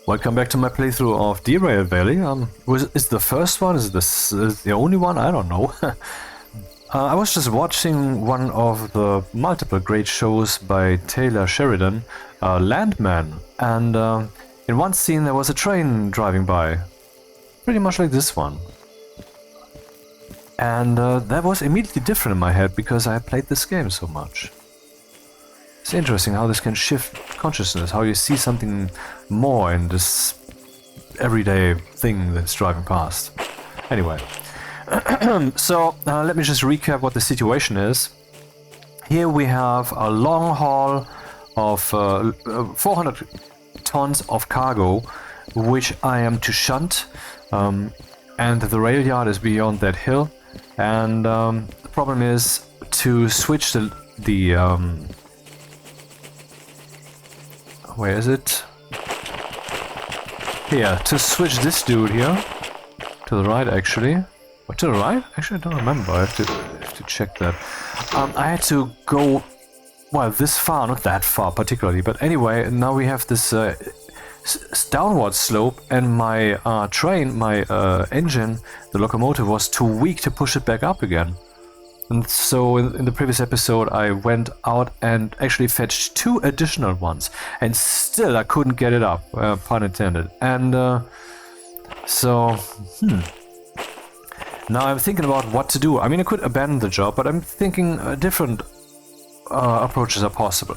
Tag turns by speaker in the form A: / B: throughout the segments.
A: Welcome back to my playthrough of DERAIL Valley. Is it the first one? Is it the only one? I don't know. I was just watching one of the multiple great shows by Taylor Sheridan, Landman, and in one scene there was a train driving by, pretty much like this one. And that was immediately different in my head because I had played this game so much. It's interesting how this can shift consciousness, how you see something more in this everyday thing that's driving past. Anyway, so let me just recap what the situation is. Here we have a long haul of 400 tons of cargo, which I am to shunt, and the rail yard is beyond that hill. And the problem is to switch the where is it? Here, to switch this dude here to the right, actually. What, to the right? Actually, I don't remember. I have to check that. I had to go, well, this far, not that far particularly, but anyway, now we have this downward slope, and my train, my engine, the locomotive, was too weak to push it back up again. And so in the previous episode I went out and actually fetched 2 additional ones, and still I couldn't get it up, pun intended. And now I'm thinking about what to do. I mean, I could abandon the job, but I'm thinking different approaches are possible.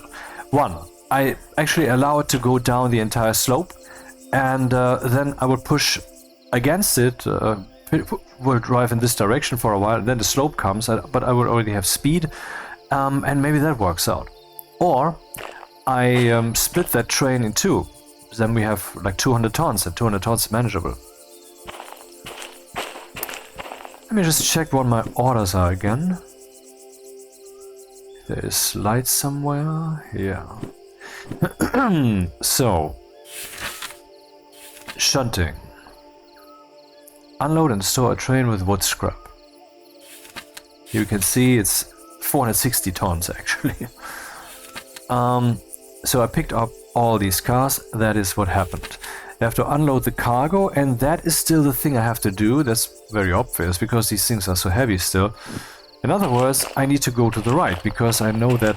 A: One, I actually allow it to go down the entire slope, and then I would push against it, will drive in this direction for a while, and then the slope comes, but I would already have speed, and maybe that works out. Or I split that train in 2, then we have like 200 tons, and 200 tons is manageable. Let me just check what my orders are again. There is light somewhere, yeah. So, shunting. Unload and store a train with wood scrap. You can see it's 460 tons actually. So I picked up all these cars. That is what happened. I have to unload the cargo, and that is still the thing I have to do. That's very obvious because these things are so heavy still. In other words, I need to go to the right because I know that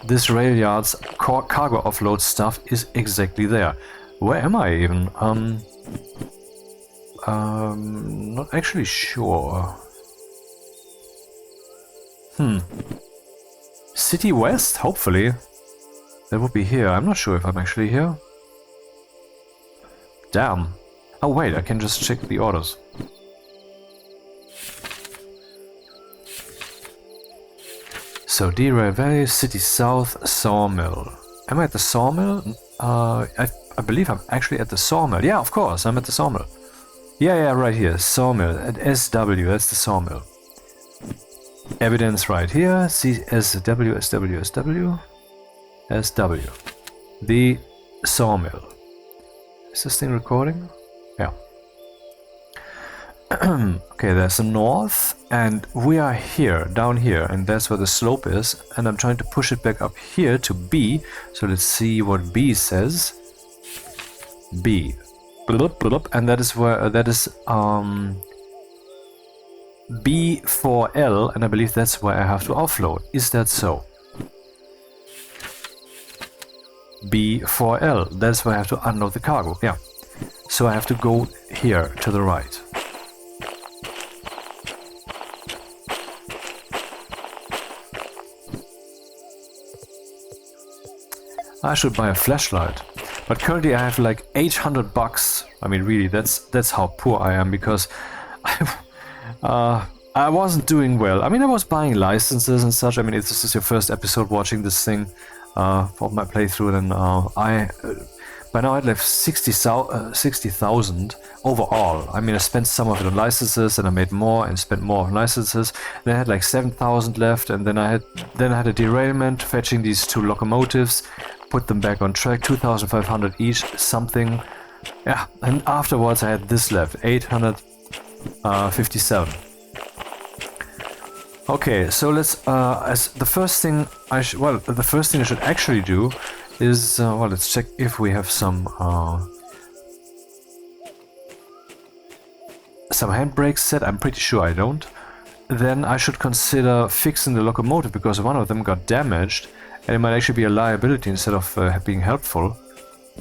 A: this rail yard's cargo offload stuff is exactly there. Where am I even? Not actually sure. City West? Hopefully. That would be here. I'm not sure if I'm actually here. Damn. Oh wait, I can just check the orders. So, DERAIL Valley, City South, Sawmill. Am I at the Sawmill? I believe I'm actually at the Sawmill. Yeah, of course, I'm at the Sawmill. Yeah, right here, Sawmill, at SW, that's the Sawmill. Evidence right here, see SW, the Sawmill. Is this thing recording? Yeah. Okay, there's the north, and we are here, down here, and that's where the slope is, and I'm trying to push it back up here to B, so let's see what B says. B. And that is where that is B4L, and I believe that's where I have to offload. Is that so? B4L, that's where I have to unload the cargo. Yeah. So I have to go here to the right. I should buy a flashlight. But currently I have like 800 bucks. I mean, really, that's how poor I am, because I wasn't doing well. I mean, I was buying licenses and such. I mean, if this is your first episode watching this thing for my playthrough, then by now I'd left 60,000 overall. I mean, I spent some of it on licenses, and I made more and spent more on licenses. Then I had like 7,000 left, and then I had a derailment, fetching these 2 locomotives. Put them back on track, 2,500 each, something. Yeah, and afterwards I had this left, 857. Okay, so let's, as the first thing I should actually do is, well, let's check if we have some handbrakes set. I'm pretty sure I don't. Then I should consider fixing the locomotive, because one of them got damaged and it might actually be a liability instead of being helpful.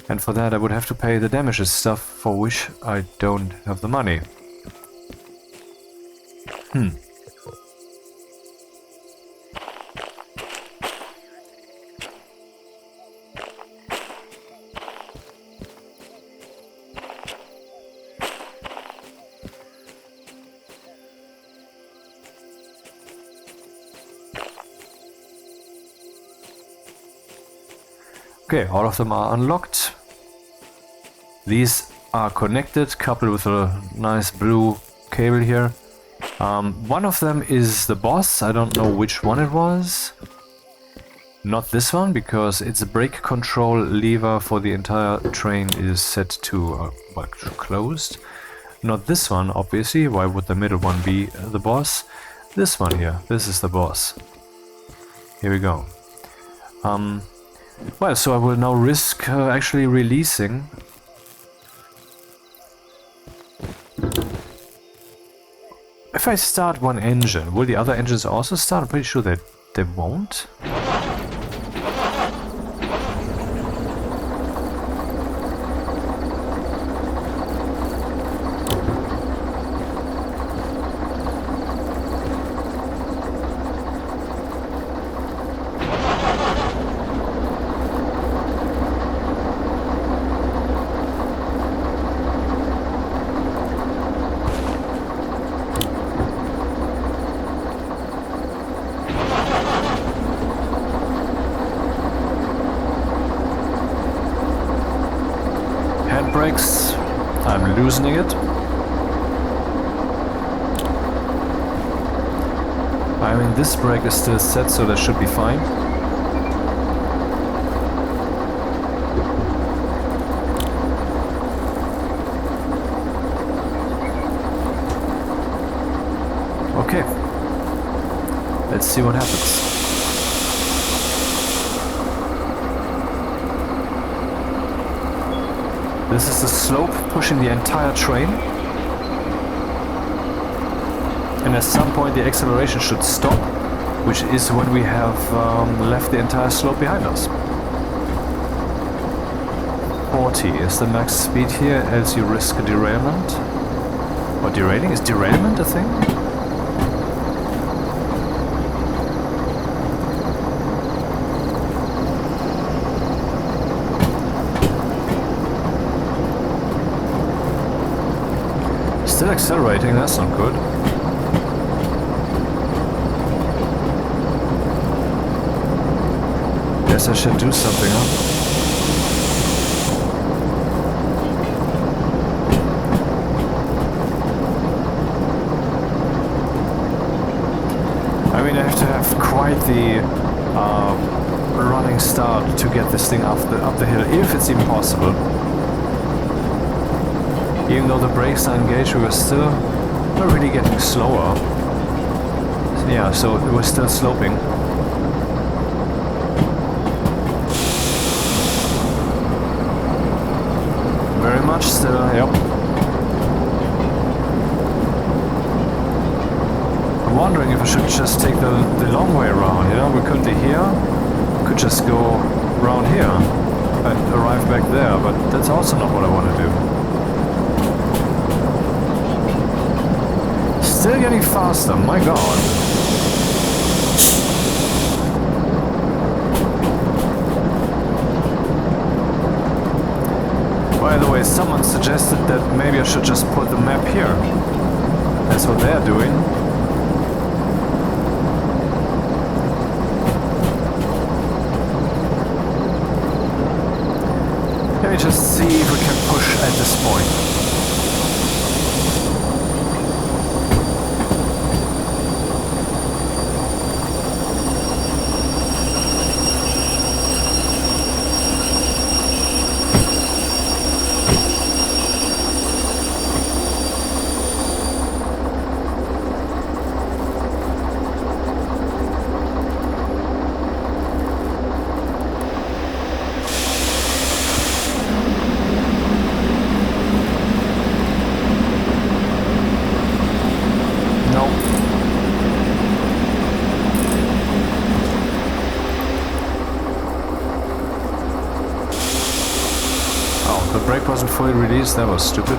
A: And for that I would have to pay the damages stuff, for which I don't have the money. Okay, all of them are unlocked. These are connected, coupled with a nice blue cable here. One of them is the boss. I don't know which one it was. Not this one, because its brake control lever for the entire train is set to closed. Not this one, obviously. Why would the middle one be the boss? This one here. This is the boss. Here we go. Well, so I will now risk actually releasing. If I start one engine, will the other engines also start? I'm pretty sure that they won't. Handbrakes, I'm loosening it. I mean, this brake is still set, so that should be fine. Okay, let's see what happens. This is the slope pushing the entire train. And at some point the acceleration should stop, which is when we have left the entire slope behind us. 40 is the max speed here, else you risk a derailment. Or derailing? Is derailment a thing? Still accelerating, that's not good. Guess I should do something, huh? I mean, I have to have quite the running start to get this thing up the hill, if it's even possible. Even though the brakes are engaged, we were still not really getting slower. Yeah, so it was still sloping. Very much still, yep. I'm wondering if I should just take the long way around, you know? We could be here, could just go around here and arrive back there, but that's also not what I want to do. Still getting faster, my god. By the way, someone suggested that maybe I should just put the map here. That's what they're doing. Let me just see if we can push at this point. brake wasn't fully released, that was stupid.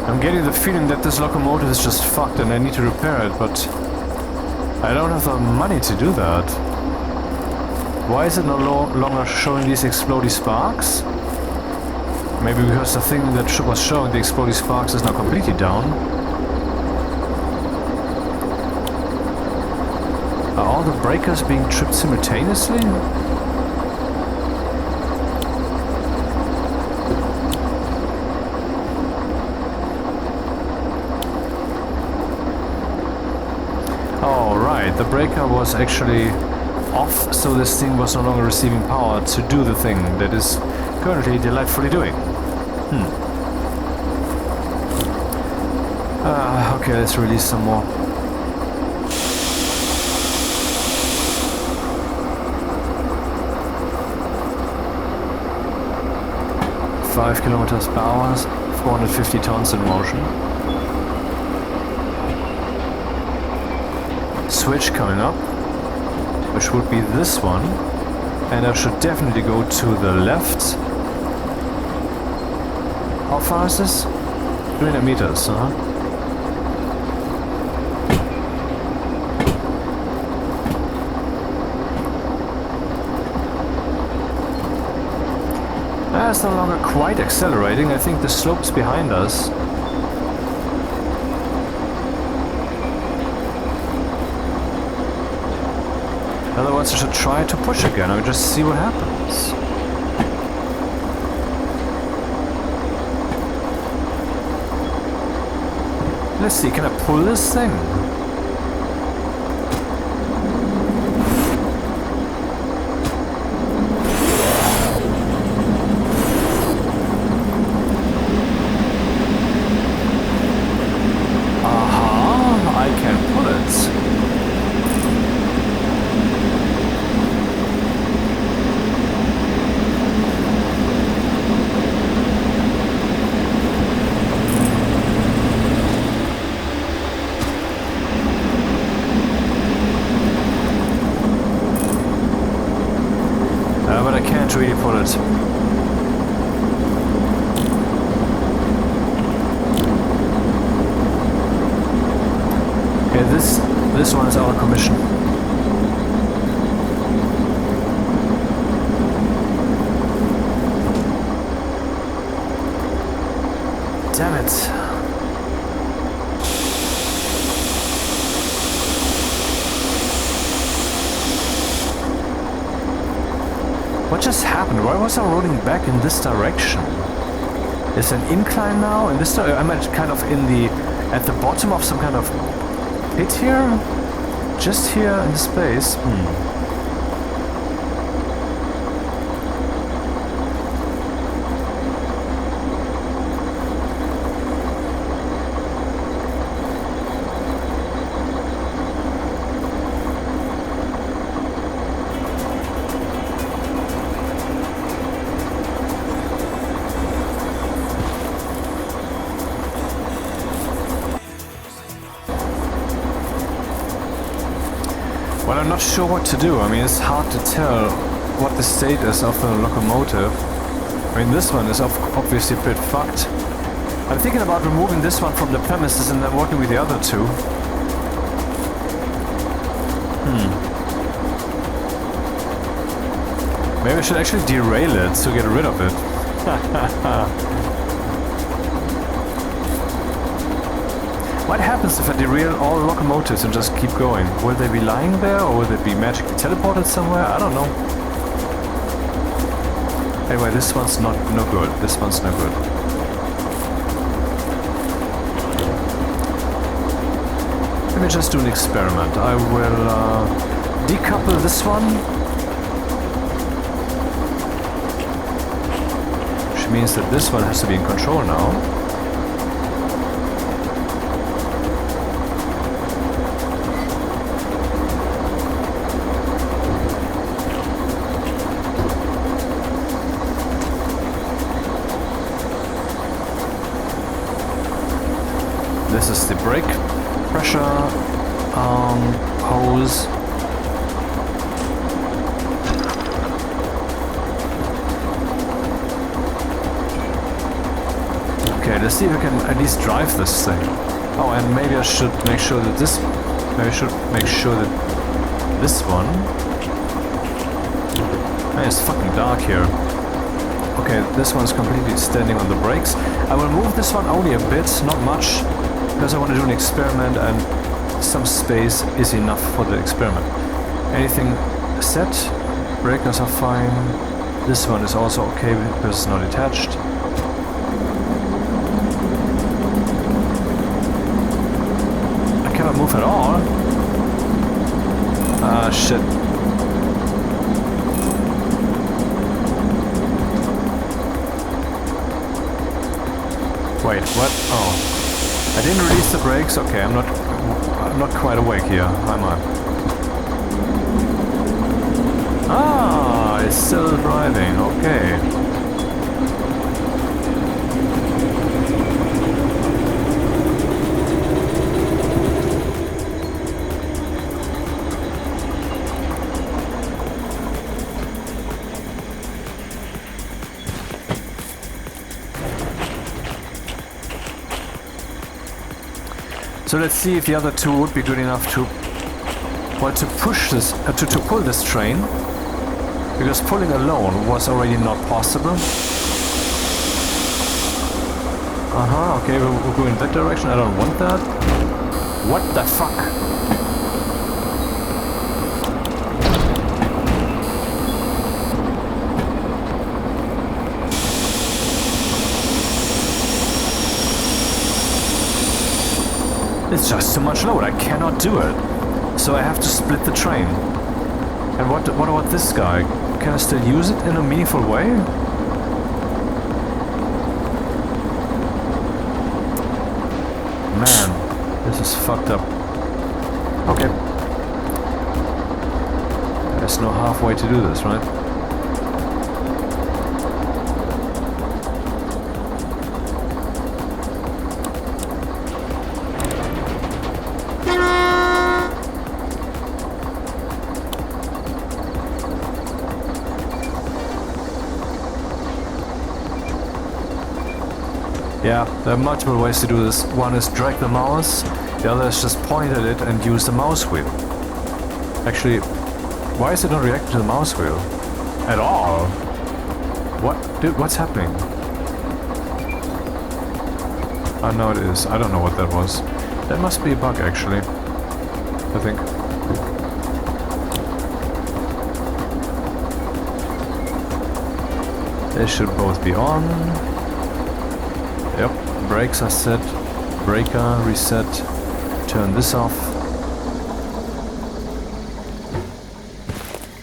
A: I'm getting the feeling that this locomotive is just fucked and I need to repair it, but I don't have the money to do that. Why is it no longer showing these exploding sparks? Maybe because the thing that was showing the exploding sparks is now completely down. Are all the breakers being tripped simultaneously? The breaker was actually off, so this thing was no longer receiving power to do the thing that is currently delightfully doing. Okay, let's release some more. Five kilometers per hour, 450 tons in motion. Switch coming up, which would be this one, and I should definitely go to the left. How far is this? 300 meters, It's no longer quite accelerating. I think the slope's behind us. Otherwise I should try to push again and just see what happens. Let's see, can I pull this thing? Aha, I can pull it. But I can't really pull it. Okay, this one is out of commission. Damn it. What just happened? Why was I rolling back in this direction? Is an incline now? In this I'm at kind of at the bottom of some kind of pit here? Just here in space? Well, I'm not sure what to do. I mean, it's hard to tell what the state is of the locomotive. I mean, this one is obviously a bit fucked. I'm thinking about removing this one from the premises and then working with the other two. Maybe I should actually derail it to get rid of it. What happens if I derail all locomotives and just keep going? Will they be lying there, or will they be magically teleported somewhere? I don't know. Anyway, this one's no good. This one's no good. Let me just do an experiment. I will decouple this one, which means that this one has to be in control now. pressure hose. Okay, let's see if I can at least drive this thing. Oh, and maybe I should make sure that this... Maybe I should make sure that this one... Man, it's fucking dark here. Okay, this one's completely standing on the brakes. I will move this one only a bit, not much, because I want to do an experiment and some space is enough for the experiment. Anything set? Breakers are fine. This one is also okay because it's not attached. I cannot move at all. Ah, shit. Wait, what? Oh. I didn't release the brakes? Okay, I'm not quite awake here, am I? Ah, it's still driving, okay. So let's see if the other two would be good enough to, well, to push this, to pull this train, because pulling alone was already not possible. Okay, we'll go in that direction. I don't want that. What the fuck? It's just too much load, I cannot do it. So I have to split the train. And what about this guy? Can I still use it in a meaningful way? Man, this is fucked up. Okay. There's no halfway to do this, right? Yeah, there are multiple ways to do this. One is drag the mouse, the other is just point at it and use the mouse wheel. Actually, why is it not reacting to the mouse wheel? At all? What? Dude, what's happening? Oh no, it is. I don't know what that was. That must be a bug, actually. I think. They should both be on. Yep, brakes are set, breaker reset, turn this off.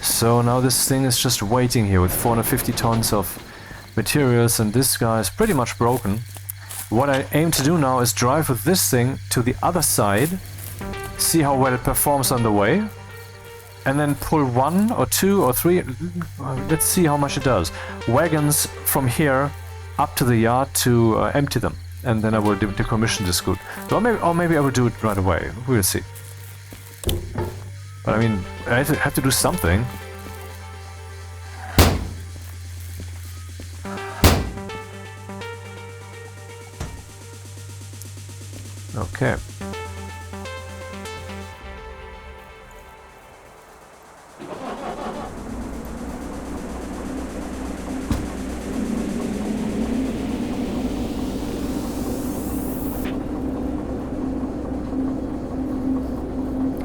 A: So now this thing is just waiting here with 450 tons of materials and this guy is pretty much broken. What I aim to do now is drive with this thing to the other side, see how well it performs on the way, and then pull 1 or 2 or 3, let's see how much it does. Wagons from here up to the yard to empty them, and then I will decommission this good. Or maybe I will do it right away. We will see. But I mean, I have to do something. Okay.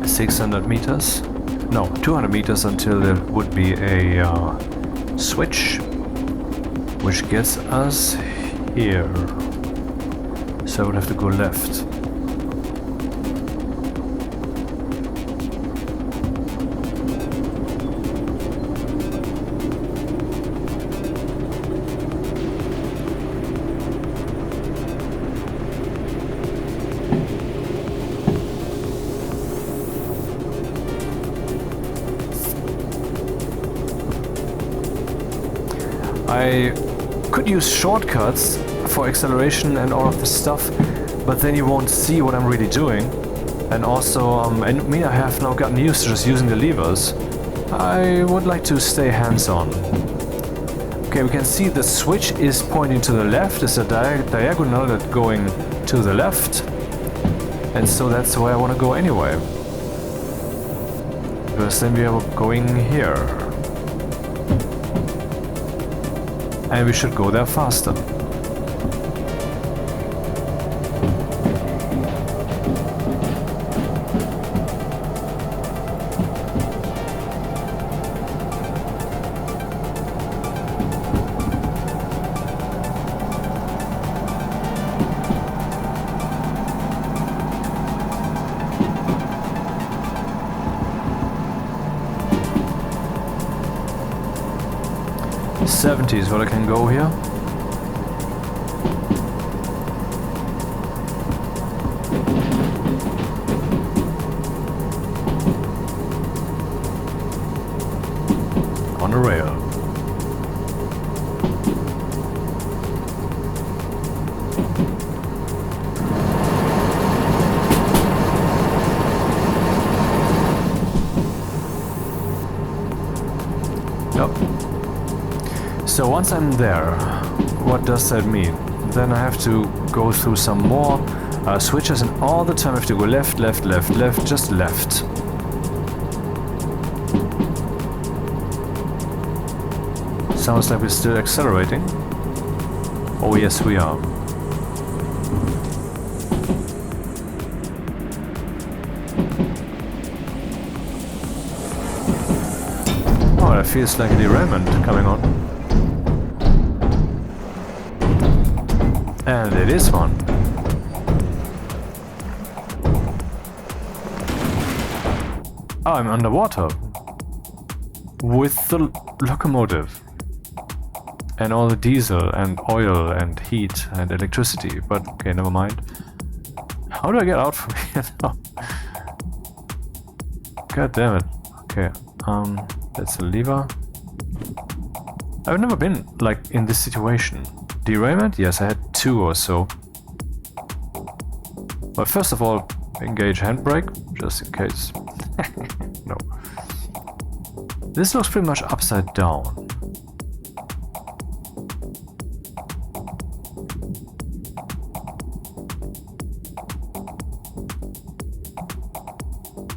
A: $600 no, 200 meters until there would be a switch which gets us here, so I would have to go left. I could use shortcuts for acceleration and all of this stuff, but then you won't see what I'm really doing. And also, I have now gotten used to just using the levers. I would like to stay hands-on. Okay, we can see the switch is pointing to the left. It's a diagonal that's going to the left. And so that's where I want to go anyway. Because then we are going here. And we should go there faster. '70 is what I can go here. On a rail. So once I'm there, what does that mean? Then I have to go through some more switches, and all the time I have to go left, left, left, left, just left. Sounds like we're still accelerating. Oh yes, we are. Oh, that feels like a derailment coming on. And it is one. Oh, I'm underwater. With the locomotive. And all the diesel and oil and heat and electricity. But okay, never mind. How do I get out from here now? God damn it. Okay, that's a lever. I've never been like in this situation. Derailment? Yes, I had 2 or so. But first of all, engage handbrake, just in case. No. This looks pretty much upside down.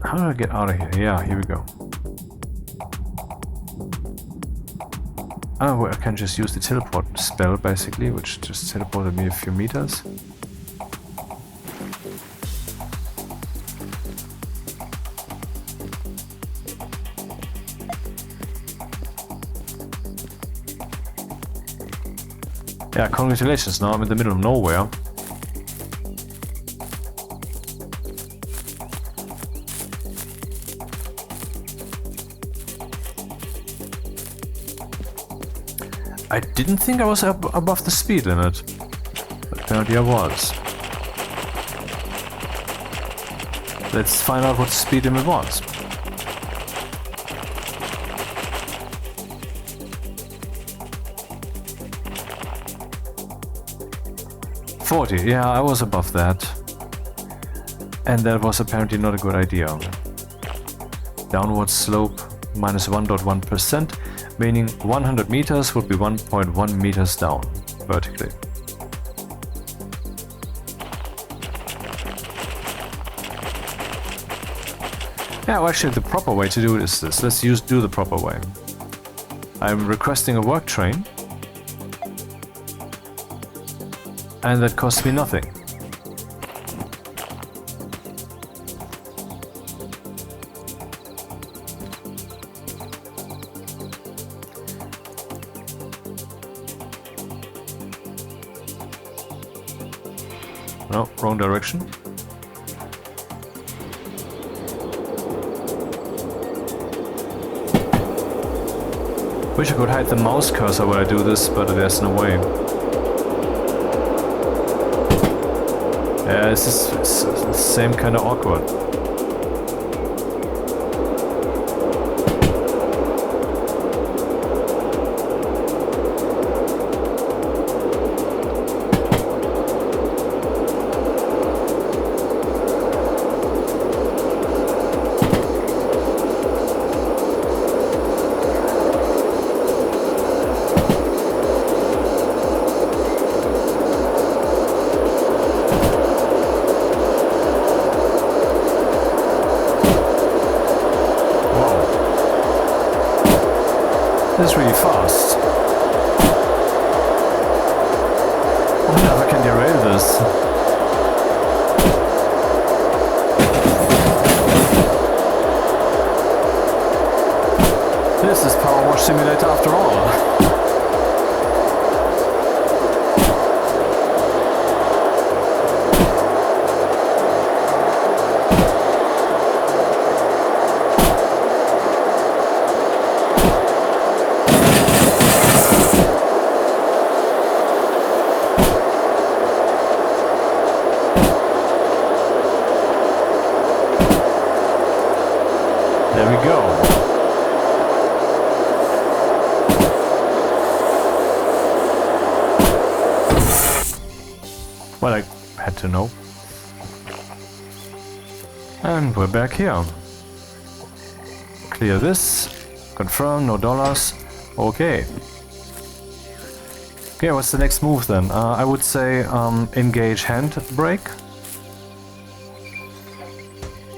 A: How do I get out of here? Yeah, here we go. Oh, well, I can just use the teleport spell, basically, which just teleported me a few meters. Yeah, congratulations, now I'm in the middle of nowhere. I didn't think I was above the speed limit, but apparently I was. Let's find out what the speed limit was. $40, yeah, I was above that. And that was apparently not a good idea. Downward slope minus 1.1%. Meaning 100 meters would be 1.1 meters down, vertically. Yeah, well, actually the proper way to do it is this. Let's do the proper way. I'm requesting a work train. And that costs me nothing. No, wrong direction. Wish I could hide the mouse cursor while I do this, but there's no way. Yeah, it's the same kind of awkward. This is really fast. I wonder if I can derail this. This is Power Wash Simulator after all. There we go. Well, I had to know. And we're back here. Clear this. Confirm, no dollars. Okay. Okay, what's the next move then? I would say engage handbrake.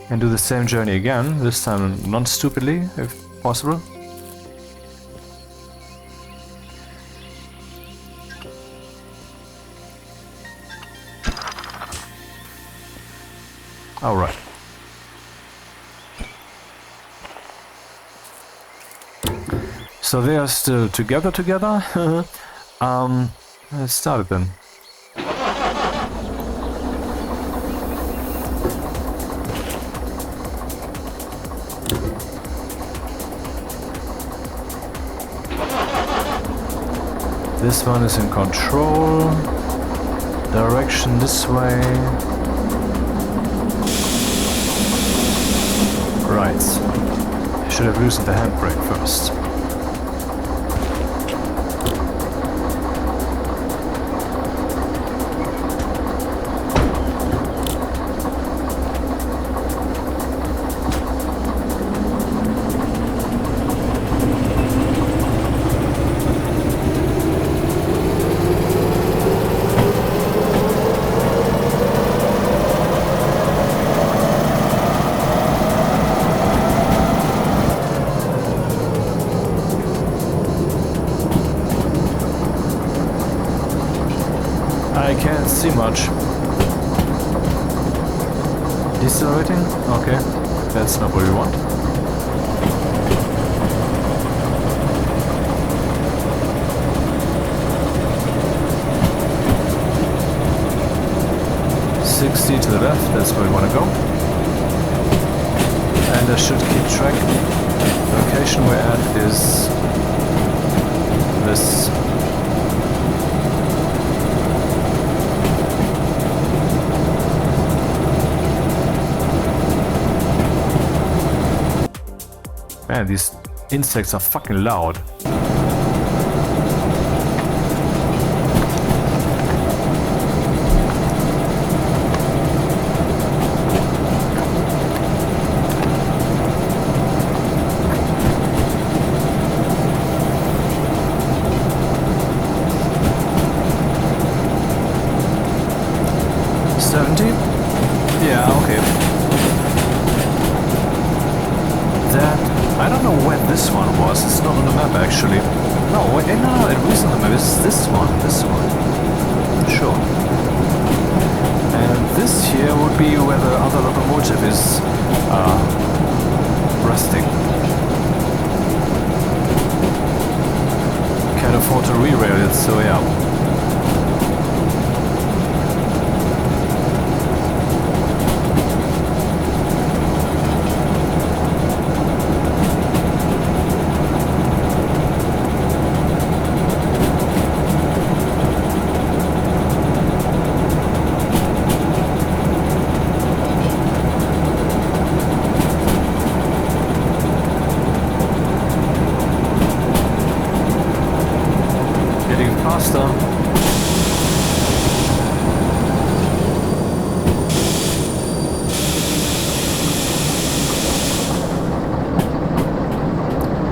A: And do the same journey again, this time non-stupidly, if possible. Alright. So they are still together. Let's start it then. This one is in control. Direction this way. Right. I should have loosened the handbrake first. I can't see much. Decelerating? Okay, that's not what we want. $60 to the left, that's where we want to go. And I should keep track. The location we're at is this. Man, these insects are fucking loud. Yeah, okay. I don't know when this one was. It's not on the map actually. No, wait, no, it was on the map. It's this one. Sure. And this here would be where the other locomotive is resting. Can't afford to re-rail it, so yeah.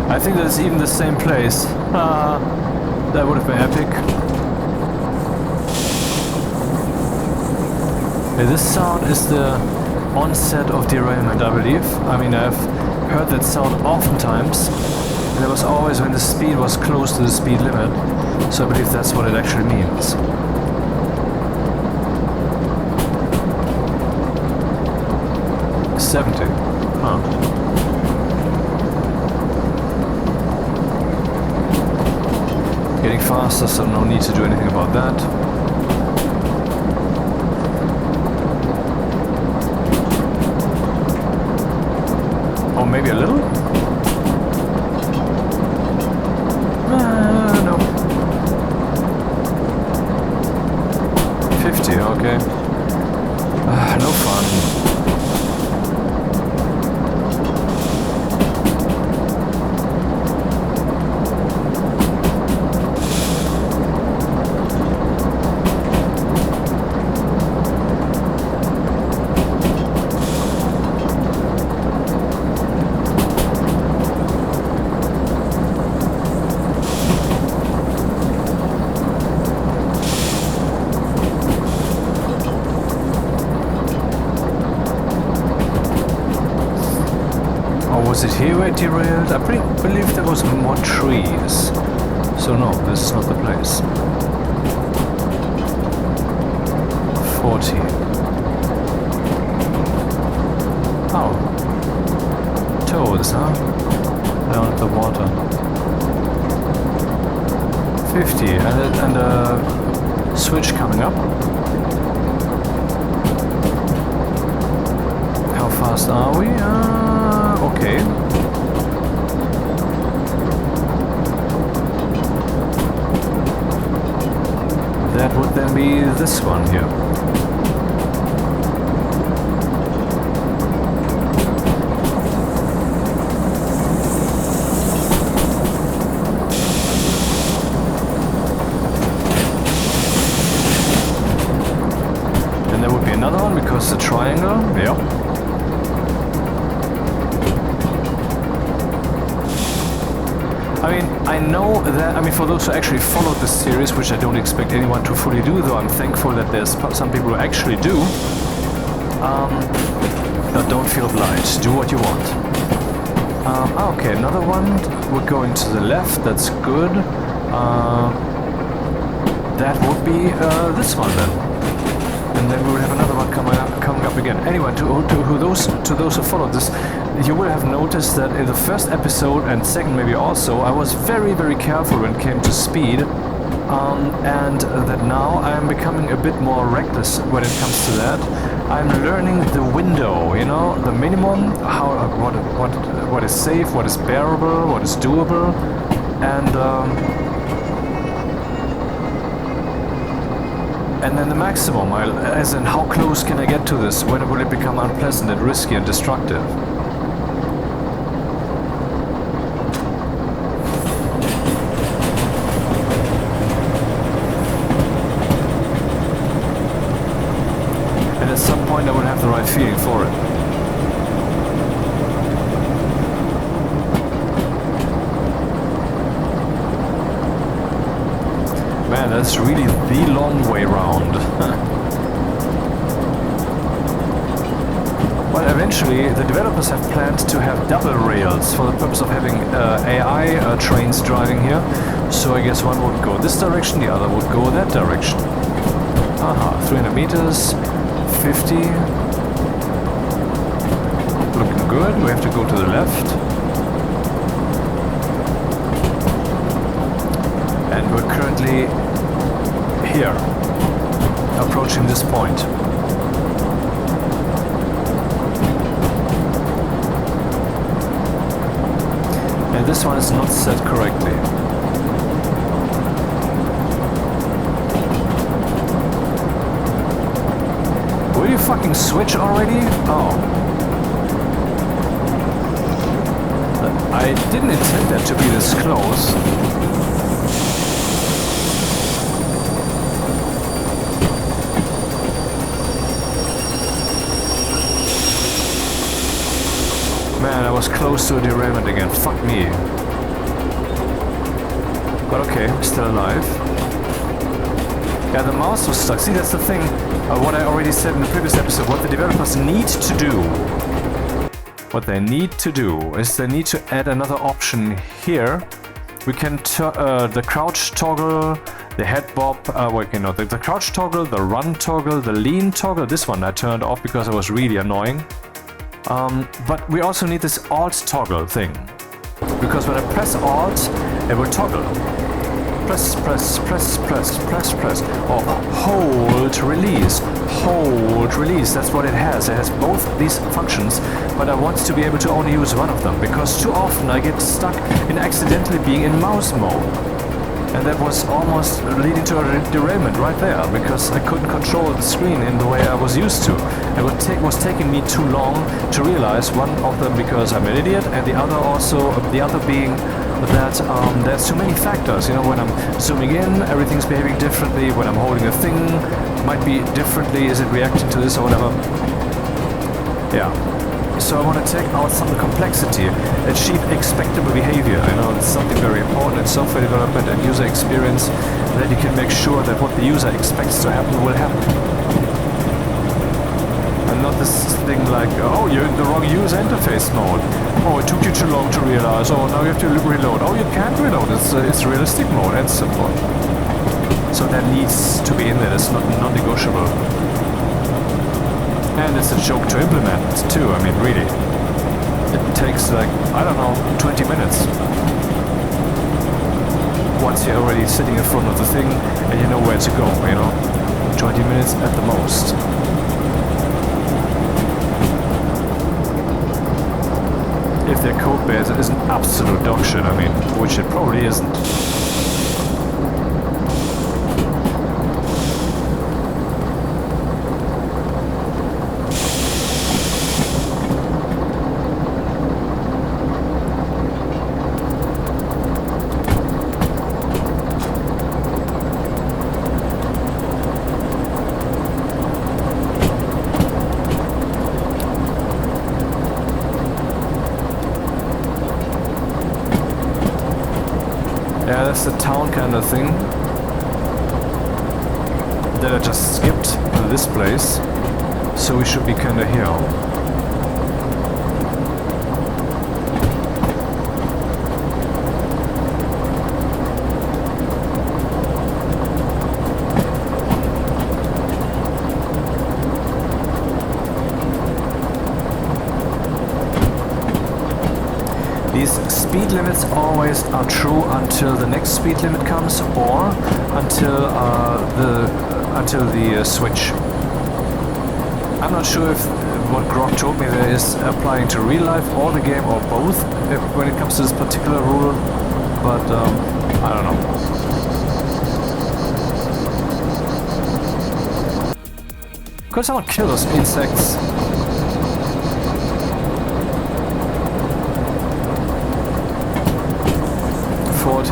A: I think that it's even the same place. That would have been epic. Yeah, this sound is the onset of derailment, I believe. I mean, I've heard that sound oftentimes. That was always when the speed was close to the speed limit, so I believe that's what it actually means. $70. Huh. Getting faster, so no need to do anything about that. Or maybe a little? No. 50, okay. No fun. Was it here where it derailed? I believe there was more trees. So no, this is not the place. 40. Oh. Toes, huh? Down at the water. 50. And a switch coming up. How fast are we? Okay. That would then be this one here. Then there would be another one because the triangle, yeah. I mean, I know that, for those who actually followed this series, which I don't expect anyone to fully do, though I'm thankful that there's some people who actually do, but don't feel obliged, do what you want. Okay, another one, we're going to the left, that's good. That would be this one then. And then we will have another one coming up again. Anyway, to those who followed this, you will have noticed that in the first episode and second maybe also, I was very, very careful when it came to speed, and that now I am becoming a bit more reckless when it comes to that. I'm learning the window, you know, the minimum, what is safe, what is bearable, what is doable, and then the maximum, as in how close can I get to this, when will it become unpleasant and risky and destructive. And at some point I will have the right feeling for it. Man, that's really the long way round. Well, eventually the developers have planned to have double rails for the purpose of having AI trains driving here. So I guess one would go this direction, the other would go that direction. Aha, 300 meters, 50. Looking good, we have to go to the left. And we're currently here, approaching this point. And this one is not set correctly. Will you fucking switch already? Oh. I didn't intend that to be this close. Man, I was close to a derailment again. Fuck me. But okay, still alive. Yeah, the mouse was stuck. See, that's the thing. What I already said in the previous episode. What the developers need to do what they need to do is they need to add another option here. We can the crouch toggle, the head bob, the crouch toggle, the run toggle, the lean toggle. This one I turned off because it was really annoying. But we also need this alt toggle thing, because when I press alt, it will toggle. Press, press, press, press, press, press, or hold, release, hold, release. That's what it has. It has both these functions, but I want to be able to only use one of them, because too often I get stuck in accidentally being in mouse mode. And that was almost leading to a derailment right there, because I couldn't control the screen in the way I was used to. It was taking me too long to realize, one of them because I'm an idiot, and the other being that there's too many factors. You know, when I'm zooming in, everything's behaving differently. When I'm holding a thing, might be differently. Is it reacting to this or whatever? Yeah. So I want to take out some complexity, achieve expectable behavior. You know, it's something very important in software development and user experience, that you can make sure that what the user expects to happen will happen. And not this thing like, oh, you're in the wrong user interface mode. Oh, it took you too long to realize. Oh, now you have to reload. Oh, you can't reload. It's realistic mode and so forth. So that needs to be in there. It's not non-negotiable. And it's a joke to implement too. I mean, really. It takes like, I don't know, 20 minutes. Once you're already sitting in front of the thing and you know where to go, you know. 20 minutes at the most. If their code base is an absolute dog shit, I mean, which it probably isn't. Yeah, that's the town kind of thing that I just skipped this place, so we should be kind of here. These speed limits always are true until the next speed limit comes, or until the switch. I'm not sure if what Grok told me there is applying to real life or the game or both when it comes to this particular rule, but I don't know. Could someone kill those insects?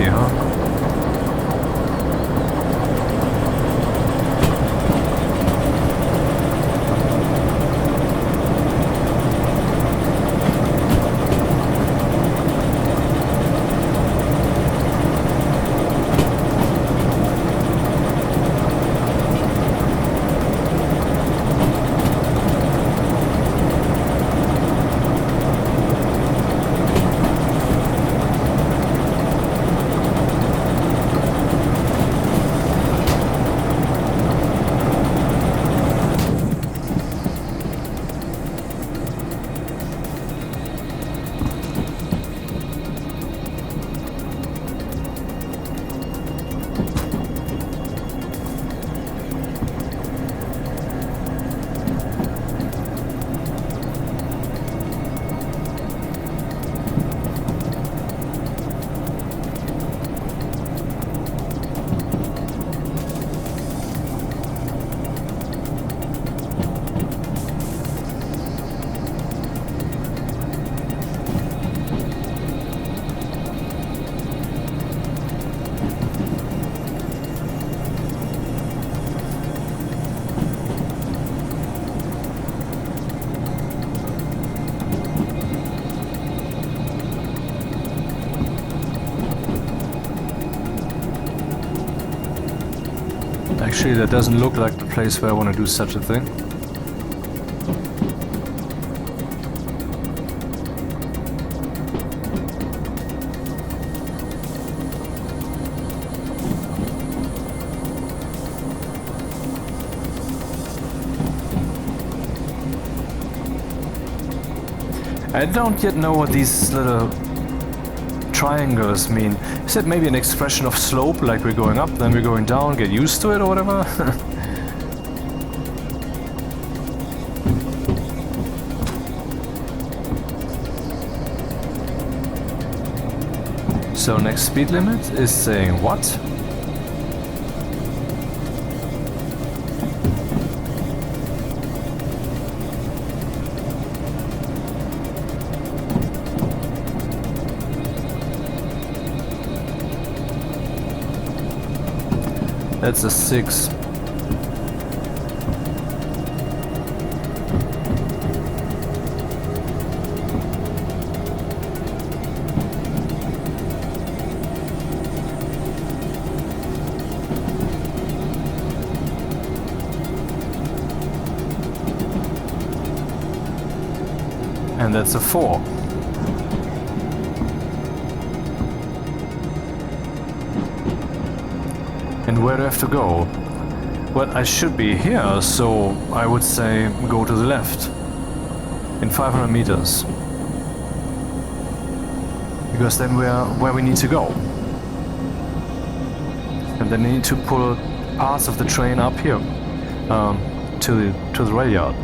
A: Huh? Actually, that doesn't look like the place where I want to do such a thing. I don't yet know what these little triangles mean. Is it maybe an expression of slope, like we're going up, then we're going down, get used to it or whatever? So next speed limit is saying what? That's a 6. And that's a 4. And where do I have to go? Well, I should be here, so I would say go to the left. In 500 meters. Because then we're where we need to go. And then I need to pull parts of the train up here to the rail yard.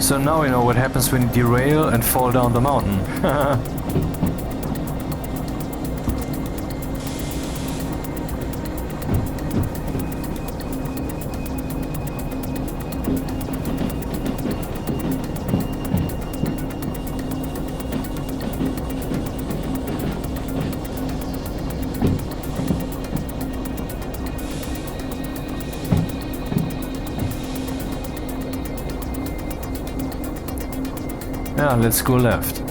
A: So now we know what happens when you derail and fall down the mountain. Yeah, let's go left.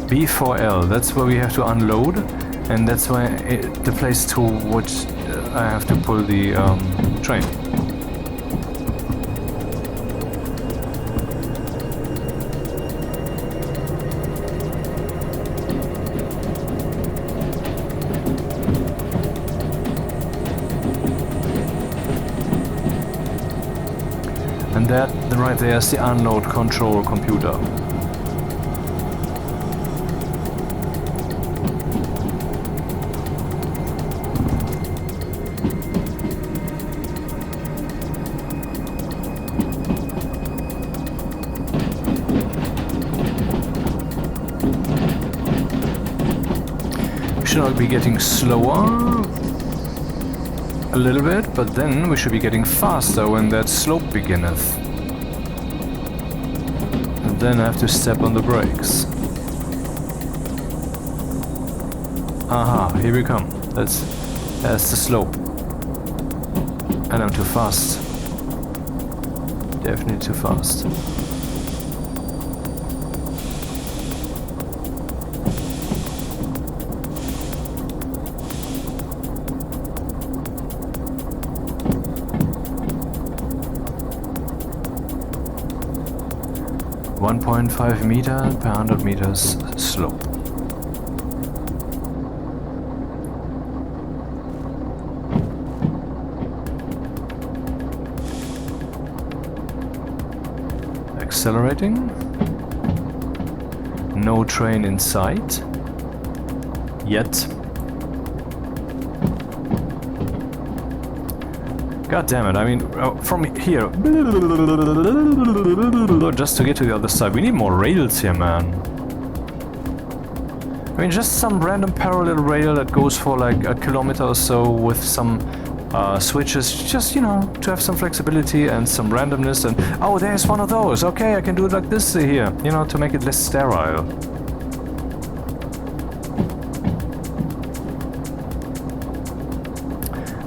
A: B4L, that's where we have to unload, and that's why the place to which I have to pull the train. And that right there is the unload control computer. We should not be getting slower a little bit, but then we should be getting faster when that slope beginneth. And then I have to step on the brakes. Aha, here we come. That's the slope. And I'm too fast. Definitely too fast. .5 meter per 100 meters slope. Accelerating. No train in sight. Yet. God damn it, I mean, from here, just to get to the other side, we need more rails here, man. I mean, just some random parallel rail that goes for like a kilometer or so with some switches, just, you know, to have some flexibility and some randomness, and oh, there's one of those, okay, I can do it like this here, you know, to make it less sterile.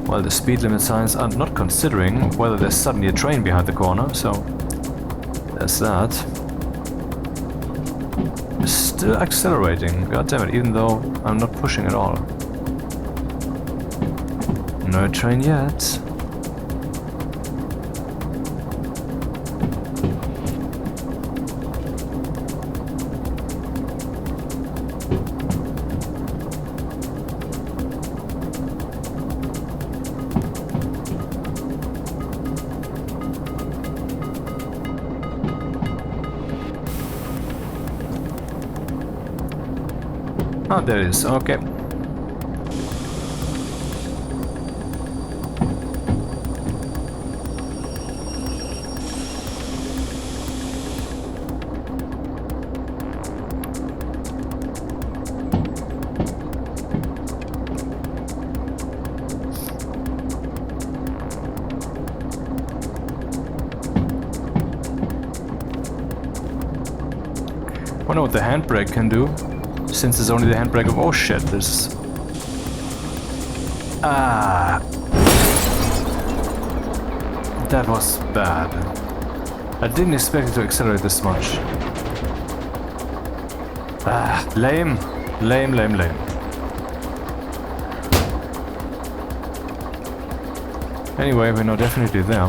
A: Well, the speed limit signs are not considering whether there's suddenly a train behind the corner, so there's that. Still accelerating, god damn it, even though I'm not pushing at all. No train yet. Ah, there it is, okay. Wonder what the handbrake can do. Since it's only the handbrake of... Oh shit, this... Ah! That was bad. I didn't expect it to accelerate this much. Ah, lame. Lame, lame, lame. Anyway, we're now definitely there.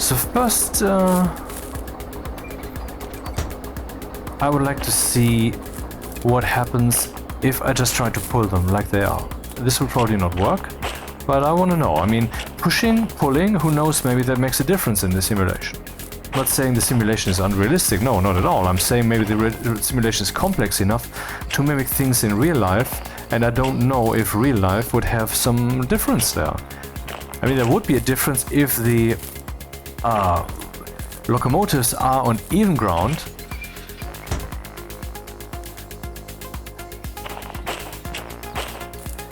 A: So first, I would like to see what happens if I just try to pull them like they are. This will probably not work, but I want to know. I mean, pushing, pulling, who knows, maybe that makes a difference in the simulation. I'm not saying the simulation is unrealistic, no, not at all. I'm saying maybe the simulation is complex enough to mimic things in real life, and I don't know if real life would have some difference there. I mean, there would be a difference if the locomotives are on even ground,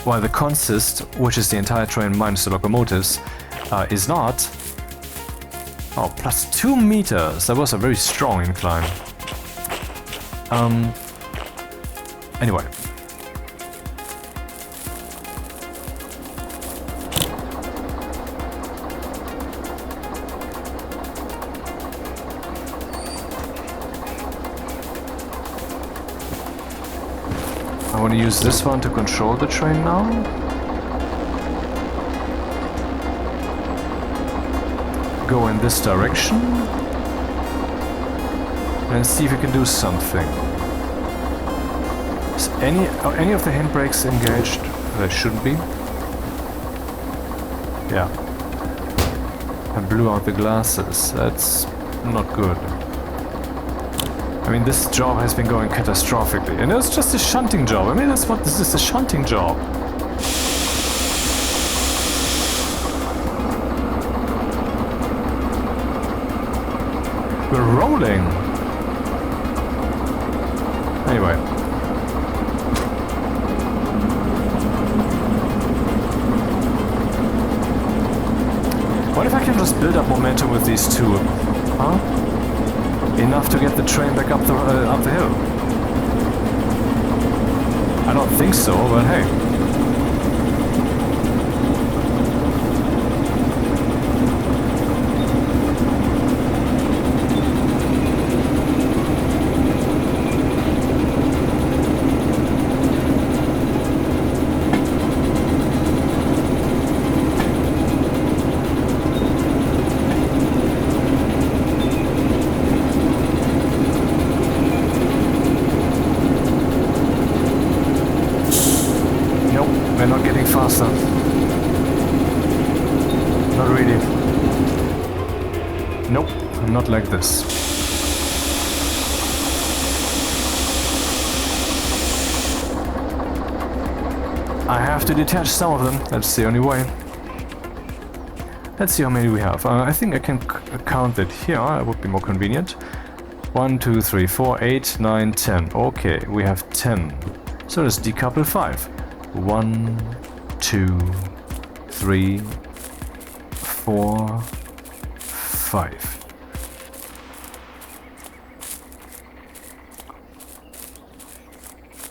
A: while the consist, which is the entire train minus the locomotives, is not. Oh, plus 2 meters. That was a very strong incline. Anyway. I want to use this one to control the train now. Go in this direction. And see if we can do something. Is any of the handbrakes engaged? They shouldn't be. Yeah. I blew out the glasses. That's not good. I mean, this job has been going catastrophically, and it's just a shunting job. I mean, that's what this is, a shunting job. We're rolling. Anyway. What if I can just build up momentum with these two? Huh? Enough to get the train back up the hill. I don't think so, but hey. Not really. Nope, not like this. I have to detach some of them, that's the only way. Let's see how many we have. I think I can count it here, it would be more convenient. 1, 2, 3, 4, 8, 9, 10. Okay, we have 10. So let's decouple 5. 1, 2, 3, 4, 5.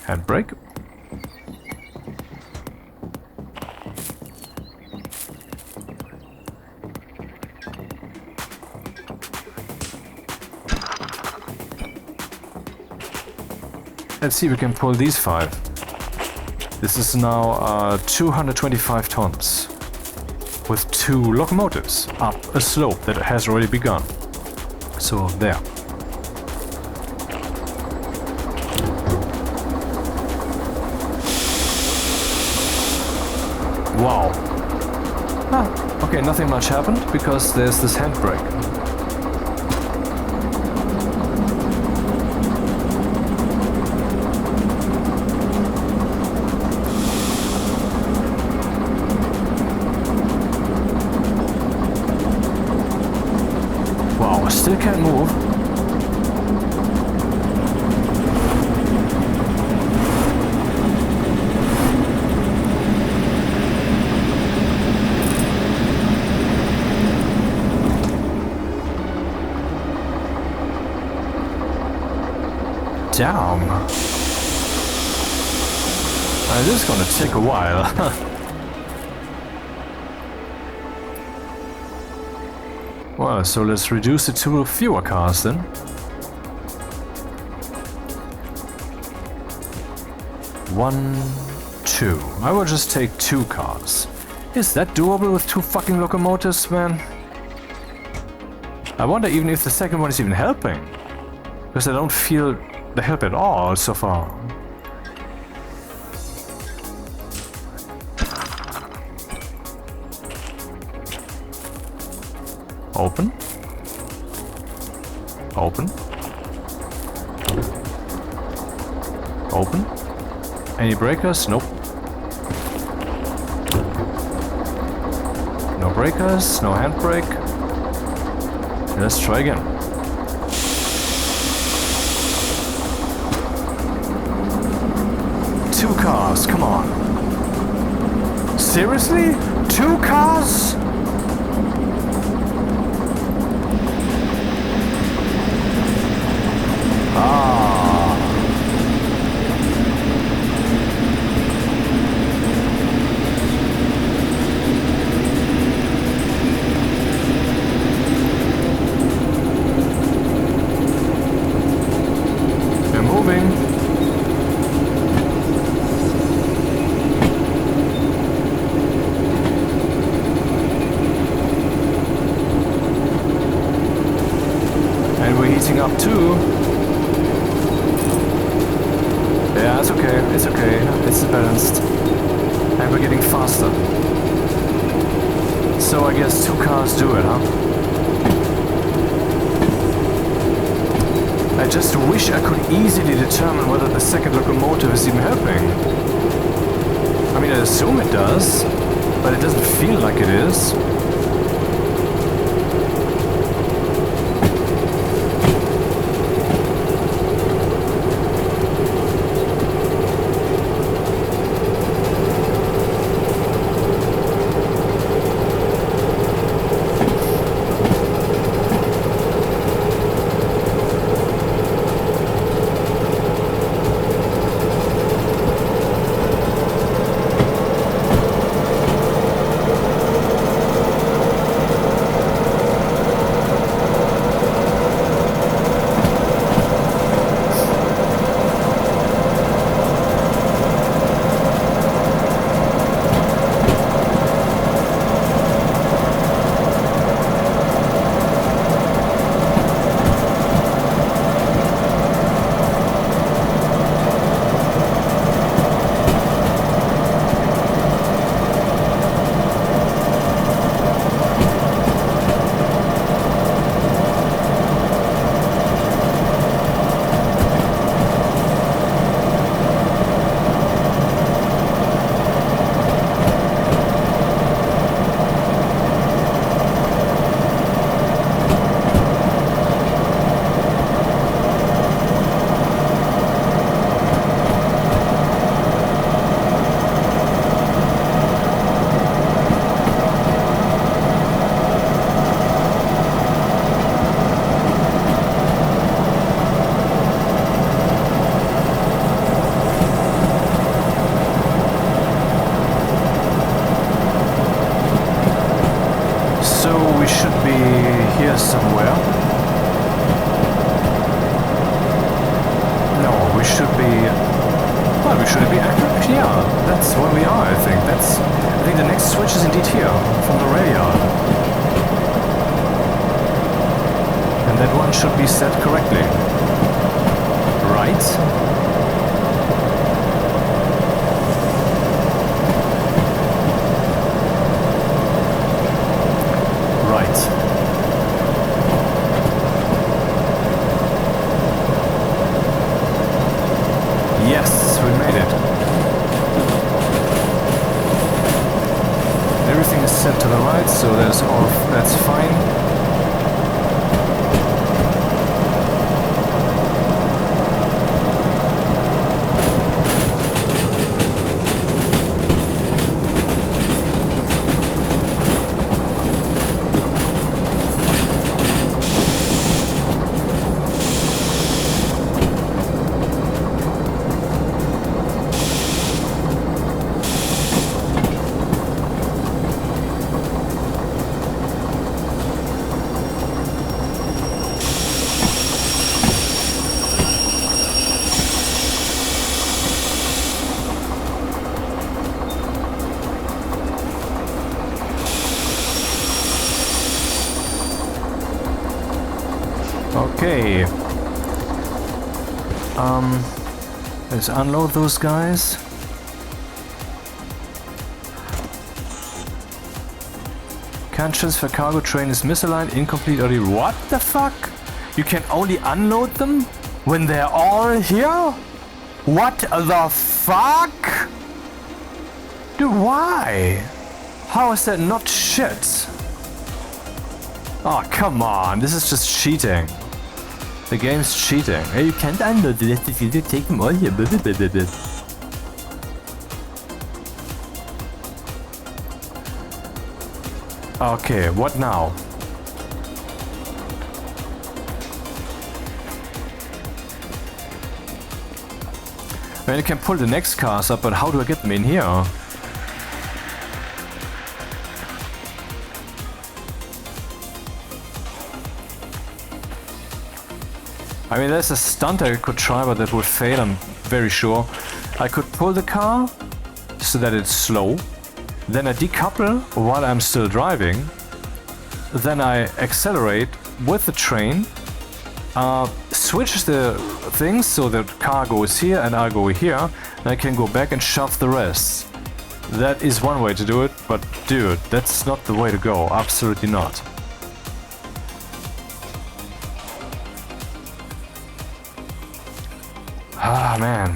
A: Handbrake. Let's see if we can pull these 5. This is now 225 tons with 2 locomotives up a slope that has already begun. So there. Wow. Ah, okay, nothing much happened because there's this handbrake. Wow, still can't move. Damn. This is gonna take a while. Well, so let's reduce it to fewer cars then. One, 2. I will just take 2 cars. Is that doable with 2 fucking locomotives, man? I wonder even if the second one is even helping. Because I don't feel the help at all so far. Open. Open. Open. Any breakers? Nope. No breakers, no handbrake. Let's try again. Two cars, come on. Seriously? 2 cars? We're moving. And we're heating up too. Yeah, it's okay, it's okay, it's balanced. And we're getting faster. So I guess 2 cars do it, huh? I just wish I could easily determine whether the second locomotive is even helping. I mean, I assume it does, but it doesn't feel like it is. we should be here somewhere. No, we should be... Well, we shouldn't be accurate. Yeah, that's where we are, I think. I think the next switch is indeed here, from the rail yard. And that one should be set correctly. Right? Yes, we made it. Everything is set to the right, so that's fine. Okay. Let's unload those guys. Can't transfer cargo, train is misaligned, incomplete or what the fuck? You can only unload them when they're all here? What the fuck? Dude, why? How is that not shit? Oh, come on, this is just cheating. The game's cheating. Hey, you can't unload this if you take them all here. Okay, what now? I mean, I can pull the next cars up, but how do I get them in here? I mean, there's a stunt I could try, but that would fail, I'm very sure. I could pull the car so that it's slow. Then I decouple while I'm still driving. Then I accelerate with the train. Switch the things so the car goes here and I go here. And I can go back and shove the rest. That is one way to do it, but dude, that's not the way to go. Absolutely not. Ah, man.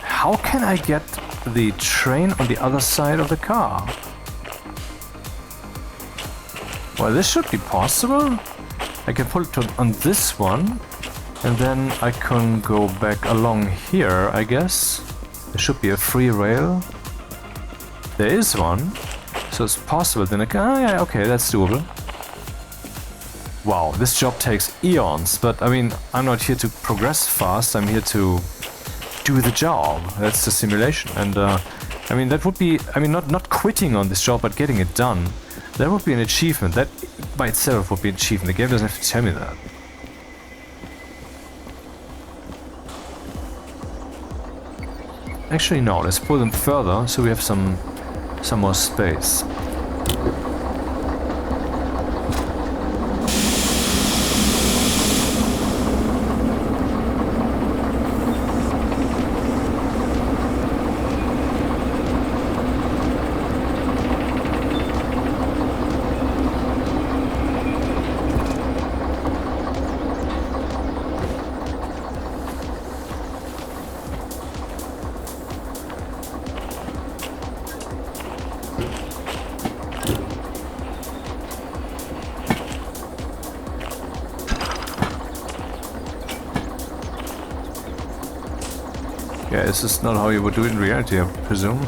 A: How can I get the train on the other side of the car? Well, this should be possible. I can pull it on this one, and then I can go back along here, I guess. There should be a free rail. There is one, so it's possible. Then I can... Oh, yeah, okay, that's doable. Wow, this job takes eons, but I mean, I'm not here to progress fast, I'm here to do the job. That's the simulation, and I mean, that would be, I mean, not quitting on this job, but getting it done. That would be an achievement. That by itself would be an achievement. The game doesn't have to tell me that. Actually, no, let's pull them further, so we have some more space. Yeah, this is not how you would do it in reality, I presume.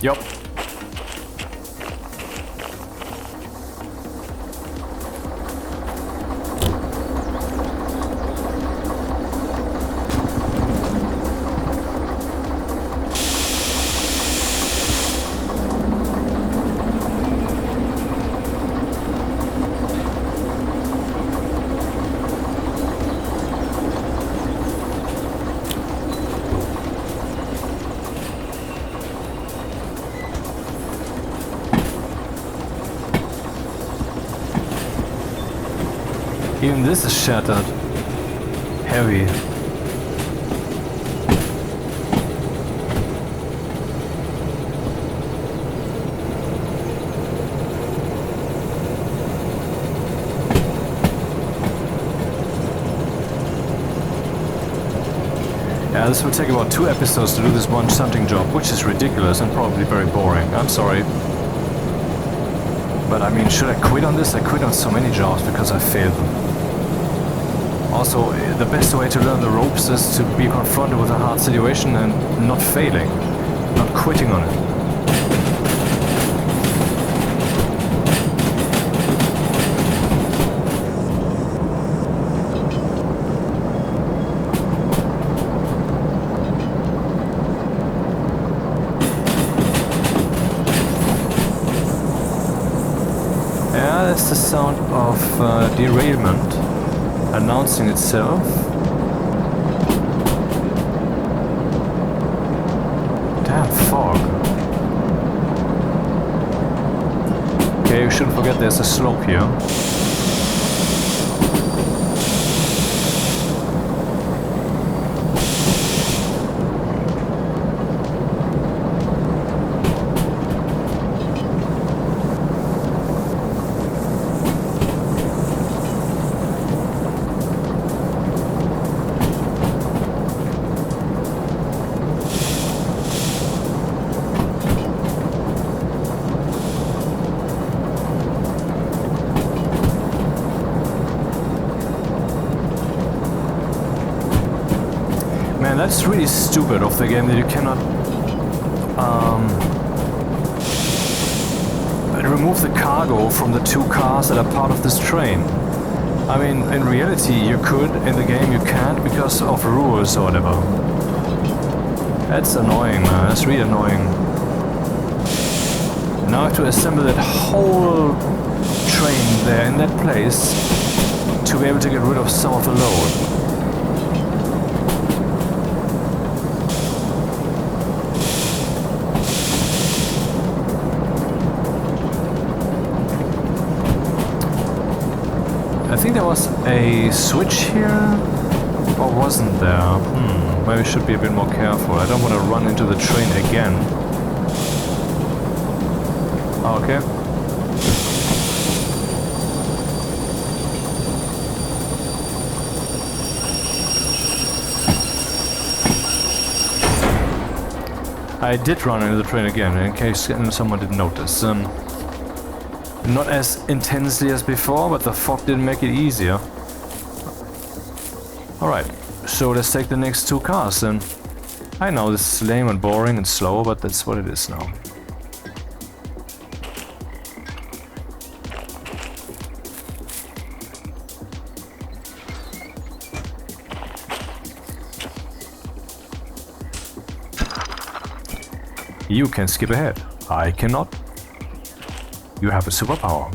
A: Yup. Even this is shattered. Heavy. Yeah, this will take about 2 episodes to do this one shunting job, which is ridiculous and probably very boring. I'm sorry. But I mean, should I quit on this? I quit on so many jobs because I failed them. Also, the best way to learn the ropes is to be confronted with a hard situation and not failing, not quitting on it. Yeah, that's the sound of derailment announcing itself. Damn fog. Okay, you shouldn't forget there's a slope here. Man, that's really stupid of the game that you cannot remove the cargo from the 2 cars that are part of this train. I mean, in reality you could, in the game you can't because of rules or whatever. That's annoying, man, that's really annoying. Now I have to assemble that whole train there in that place to be able to get rid of some of the load. I think there was a switch here, or wasn't there? Maybe I should be a bit more careful. I don't want to run into the train again. Okay. I did run into the train again, in case someone didn't notice. Not as intensely as before, but the fog didn't make it easier. Alright, so let's take the next 2 cars then. I know this is lame and boring and slow, but that's what it is now. You can skip ahead. I cannot. You have a superpower.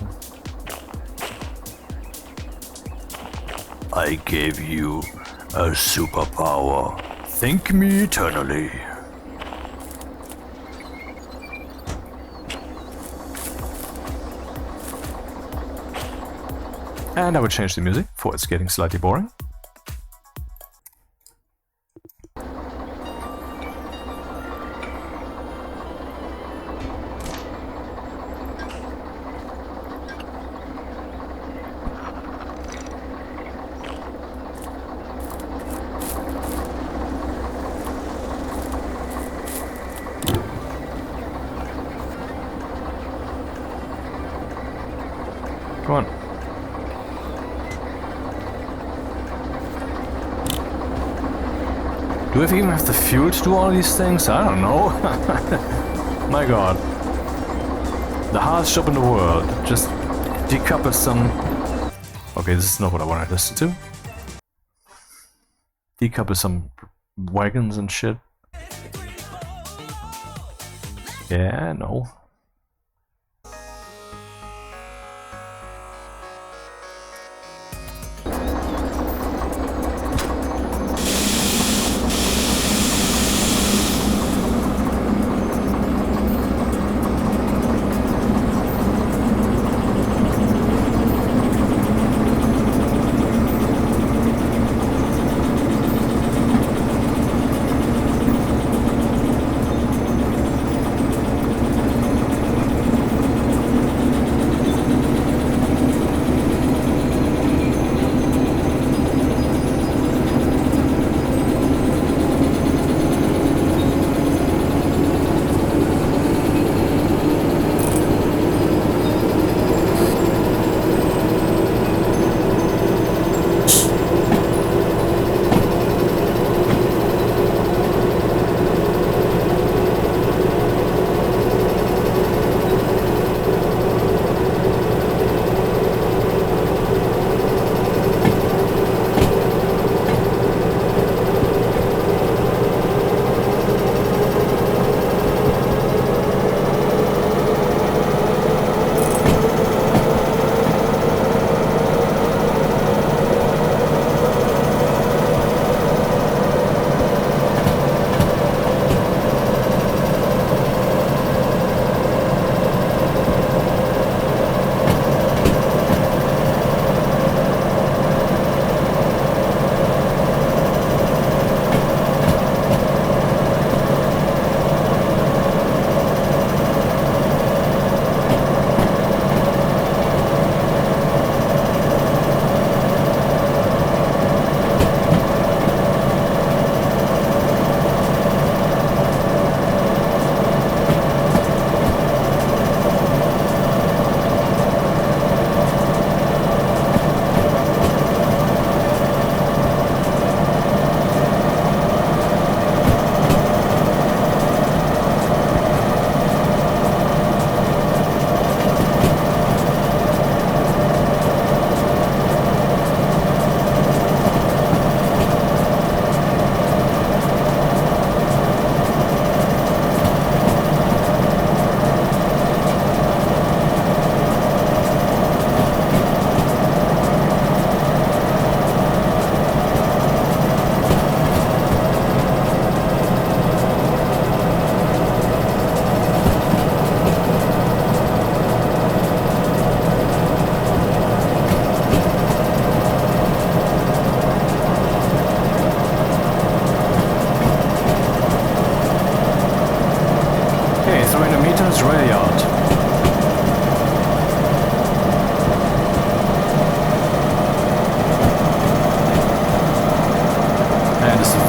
A: I gave you a superpower. Thank me eternally. And I will change the music, for it's getting slightly boring. Come on. Do I even have the fuel to do all these things? I don't know. My god. The hardest job in the world. Just decouple some... Okay, this is not what I want to listen to. Decouple some wagons and shit. Yeah, no.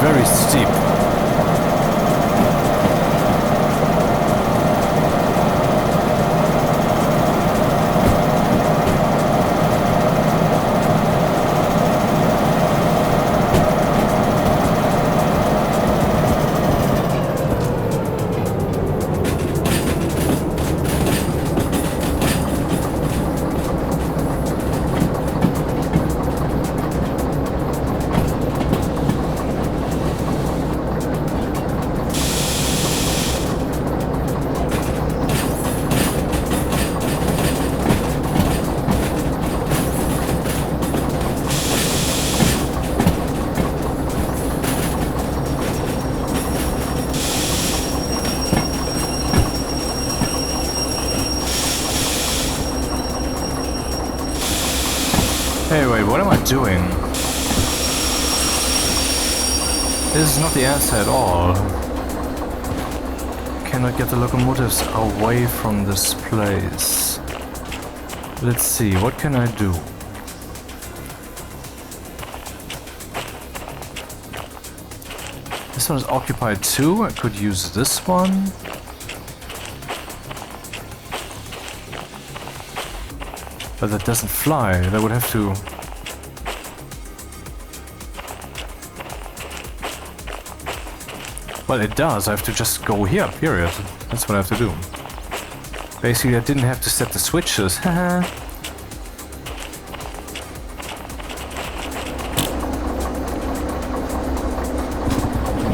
A: very steep. Hey, wait, what am I doing? This is not the answer at all. Cannot get the locomotives away from this place. Let's see, what can I do? This one is occupied too. I could use this one. But that doesn't fly. That would have to... Well, it does. I have to just go here, period. That's what I have to do. Basically, I didn't have to set the switches. Haha.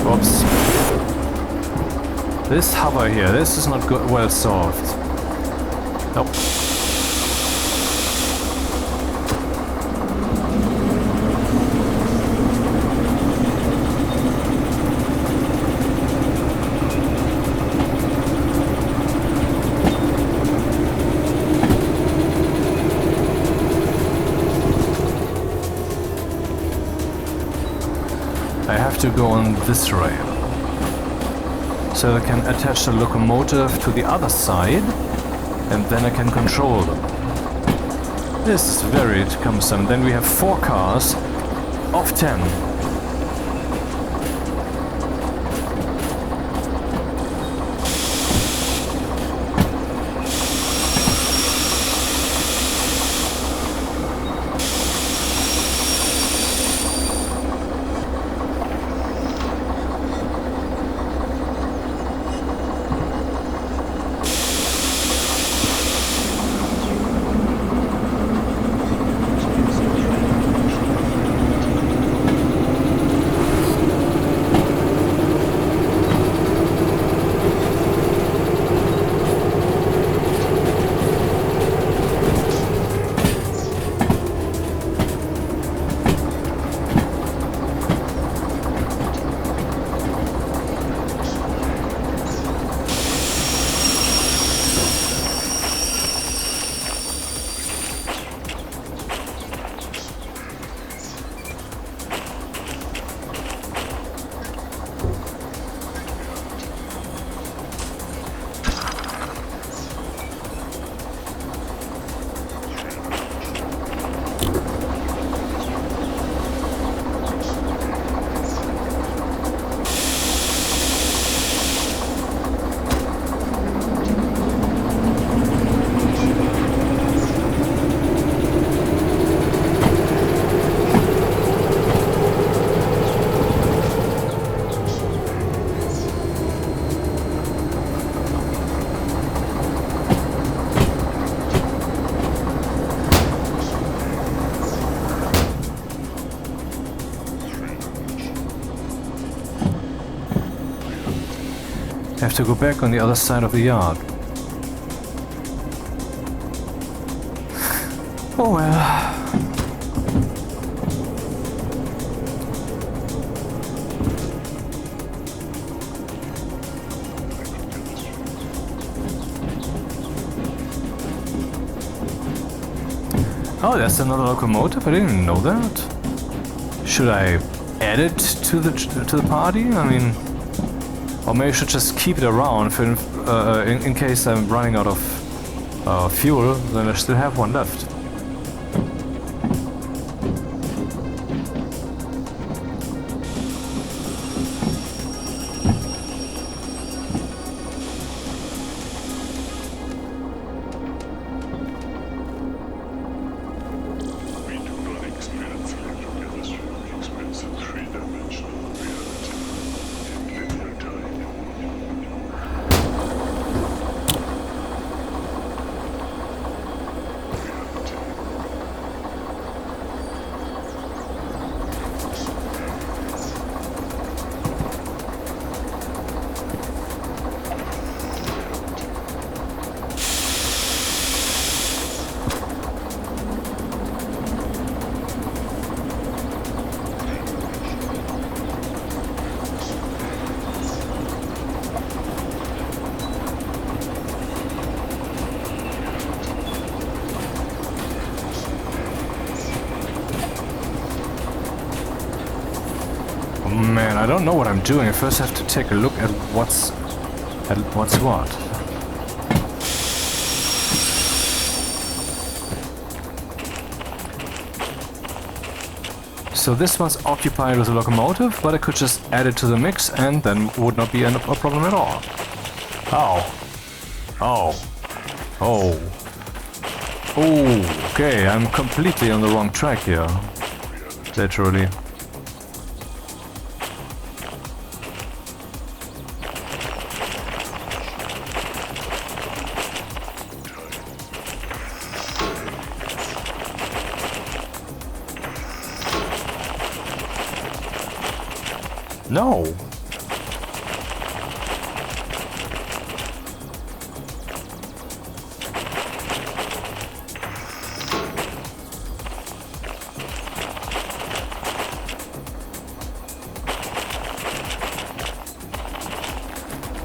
A: Whoops. This hover here, this is not good, well solved. Nope. I have to go on this rail. So I can attach the locomotive to the other side, and then I can control them. This is very cumbersome. Then we have 4 cars of 10. I have to go back on the other side of the yard. Oh well. Oh, there's another locomotive. I didn't know that. Should I add it to the party? I mean, or maybe I should just keep it around for, in case I'm running out of fuel. Then I still have one left. Man, I don't know what I'm doing. I first have to take a look at what's what. So this one's occupied with a locomotive, but I could just add it to the mix and then would not be a problem at all. Oh. Oh. Oh. Oh, okay, I'm completely on the wrong track here. Literally. No!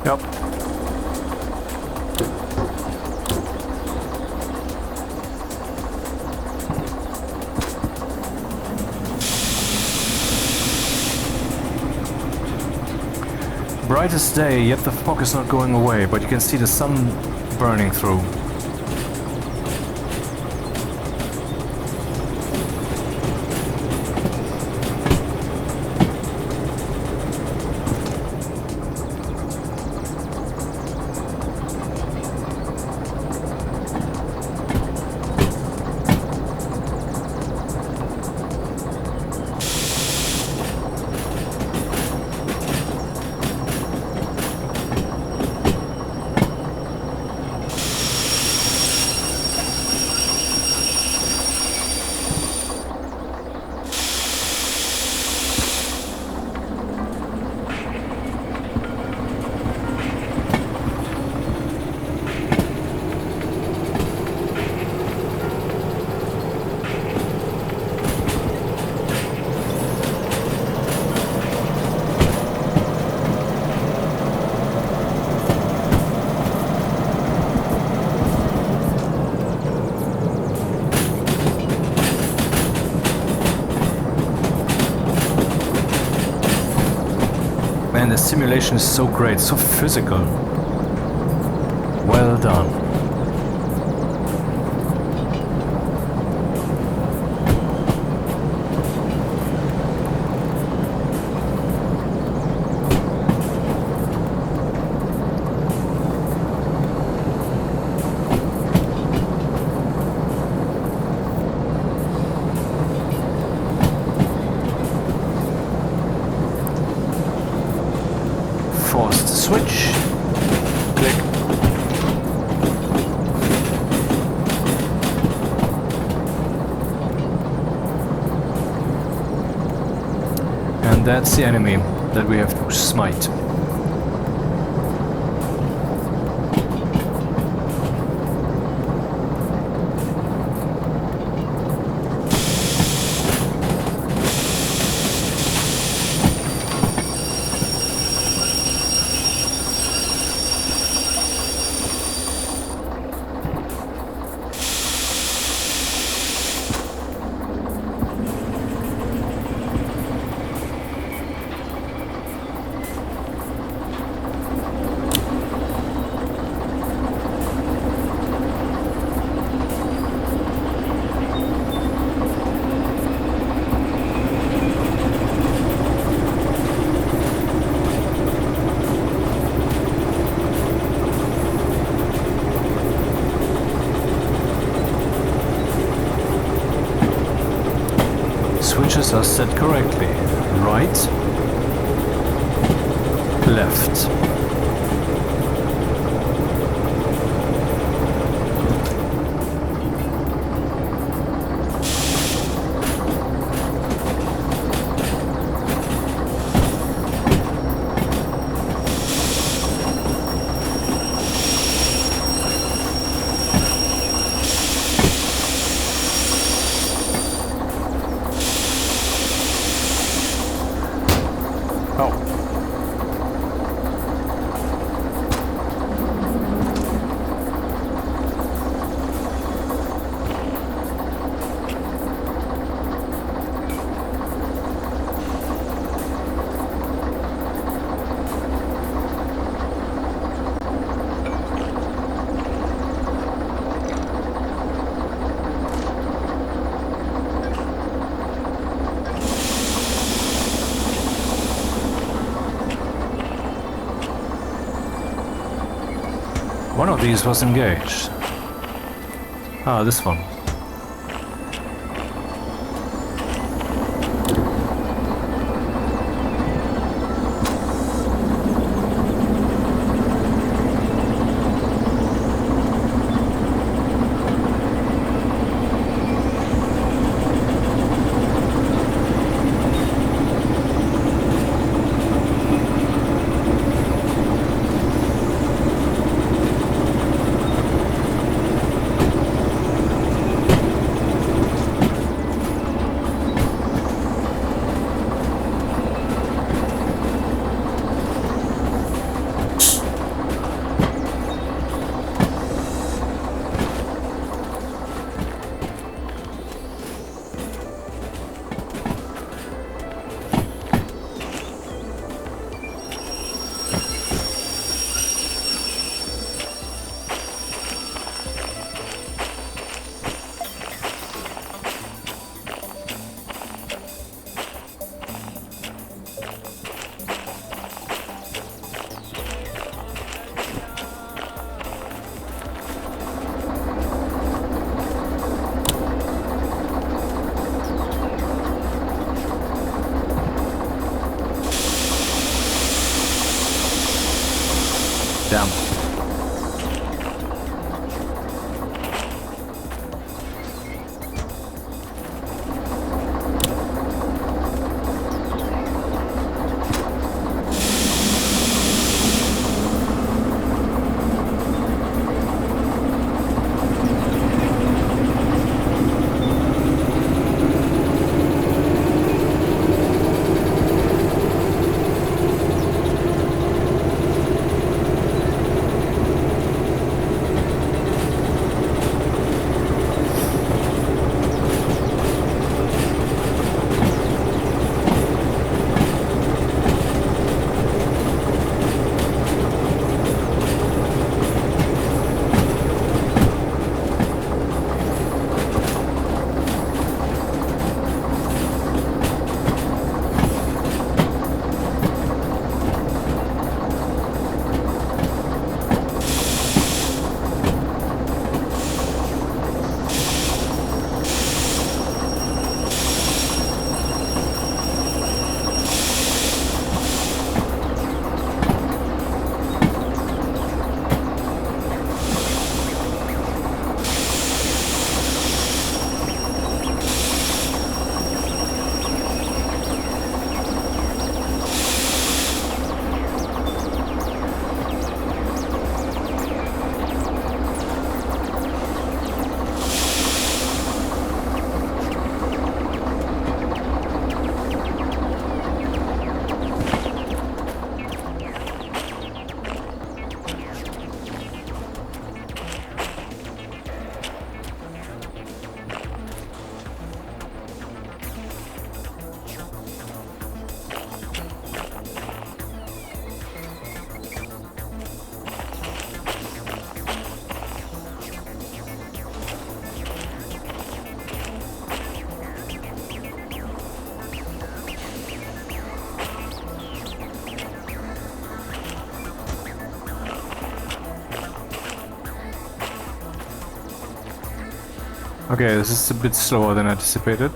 A: Yep. Brightest day, yet the fog is not going away, but you can see the sun burning through. Man, the simulation is so great, so physical. Well done. Forced switch. Click. And that's the enemy that we have to smite. Switches are set correctly. Right, left. Oh. One of these was engaged. Ah, this one. Damn. Okay, this is a bit slower than anticipated.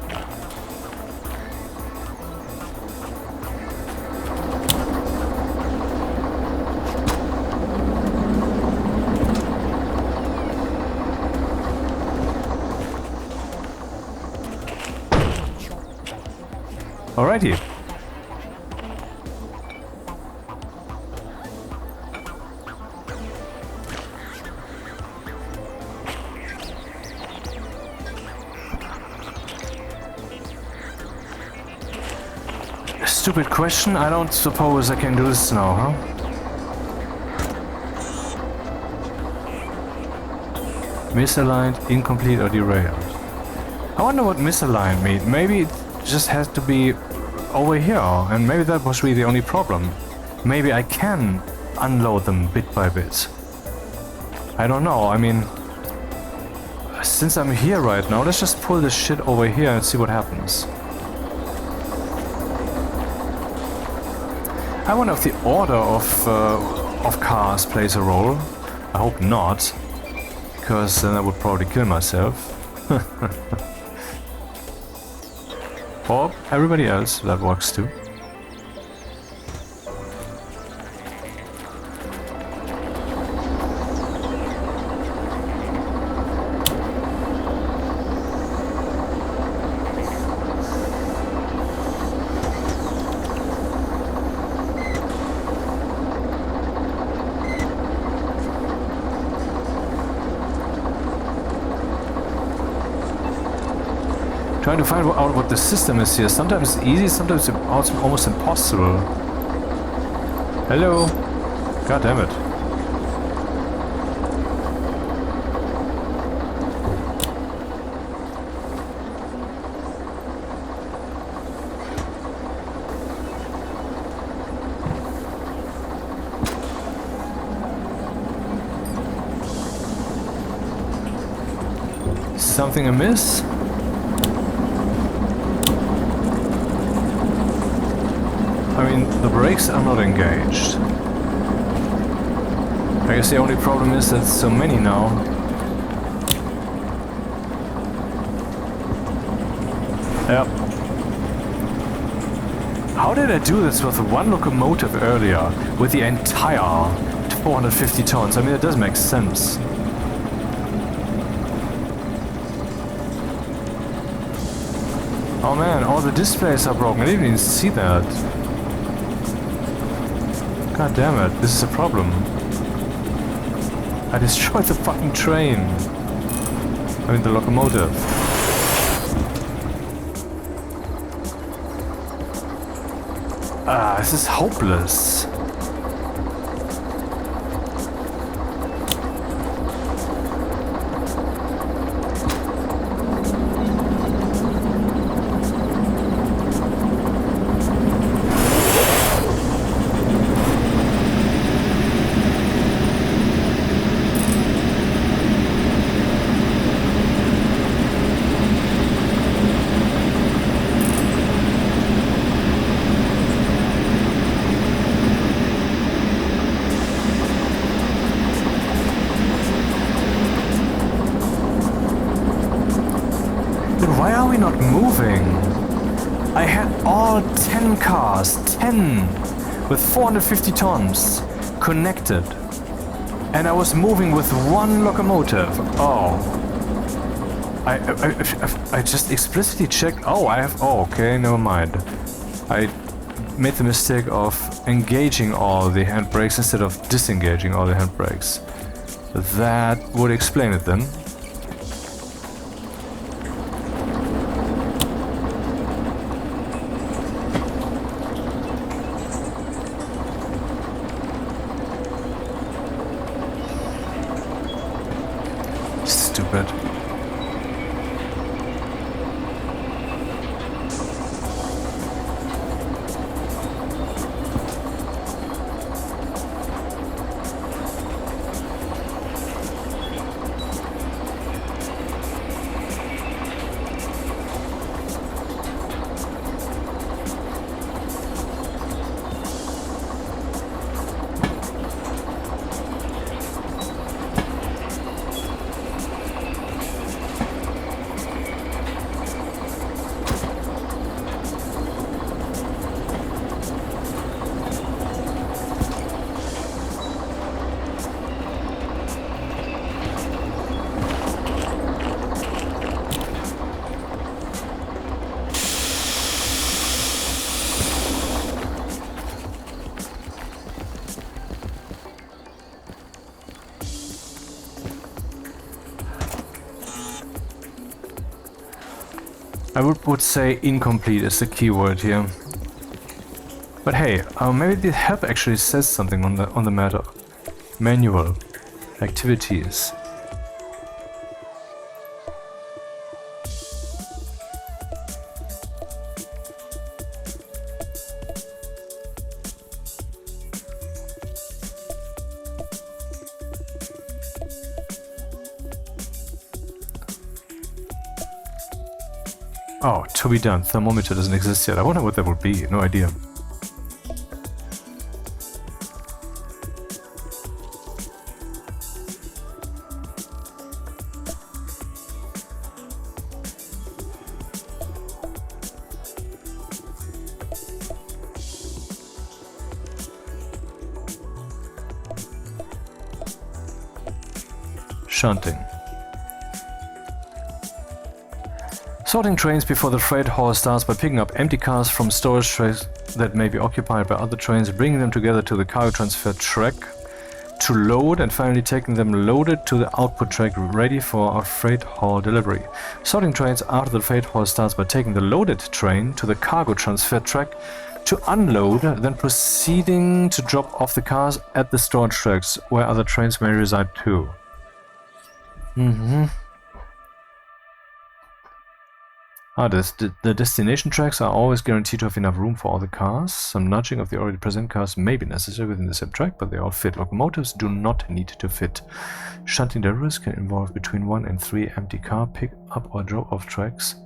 A: Alrighty. Stupid question, I don't suppose I can do this now, huh? Misaligned, incomplete or derailed. I wonder what misaligned means. Maybe it just has to be over here, and maybe that was really the only problem. Maybe I can unload them bit by bit. I don't know, I mean... Since I'm here right now, let's just pull this shit over here and see what happens. I wonder if the order of cars plays a role. I hope not, because then I would probably kill myself. Or everybody else, that works too. Trying to find out what the system is here. Sometimes it's easy, sometimes it's almost impossible. Hello? God damn it. Something amiss? I mean, the brakes are not engaged. I guess the only problem is that so many now. Yep. How did I do this with one locomotive earlier, with the entire 450 tons. I mean, it does make sense. Oh man, all the displays are broken. I didn't even see that. God damn it, this is a problem. I destroyed the fucking train. I mean, the locomotive. Ah, this is hopeless. Why are we not moving? I had all 10 cars, 10, with 450 tons connected. And I was moving with one locomotive. Oh. I just explicitly checked. Oh, I have. Oh, okay, never mind. I made the mistake of engaging all the handbrakes instead of disengaging all the handbrakes. That would explain it then. Stupid. I would say incomplete is the key word here. But hey, maybe the help actually says something on the matter. Manual activities. Oh, to be done. Thermometer doesn't exist yet. I wonder what that would be. No idea. Shunting. Sorting trains before the freight haul starts by picking up empty cars from storage trays that may be occupied by other trains, bringing them together to the cargo transfer track to load, and finally taking them loaded to the output track ready for a freight haul delivery. Sorting trains after the freight haul starts by taking the loaded train to the cargo transfer track to unload, then proceeding to drop off the cars at the storage tracks where other trains may reside too. The destination tracks are always guaranteed to have enough room for all the cars. Some nudging of the already present cars may be necessary within the same track, but they all fit. Locomotives do not need to fit. Shunting deliveries can involve between 1 and 3 empty car pick up or drop off tracks.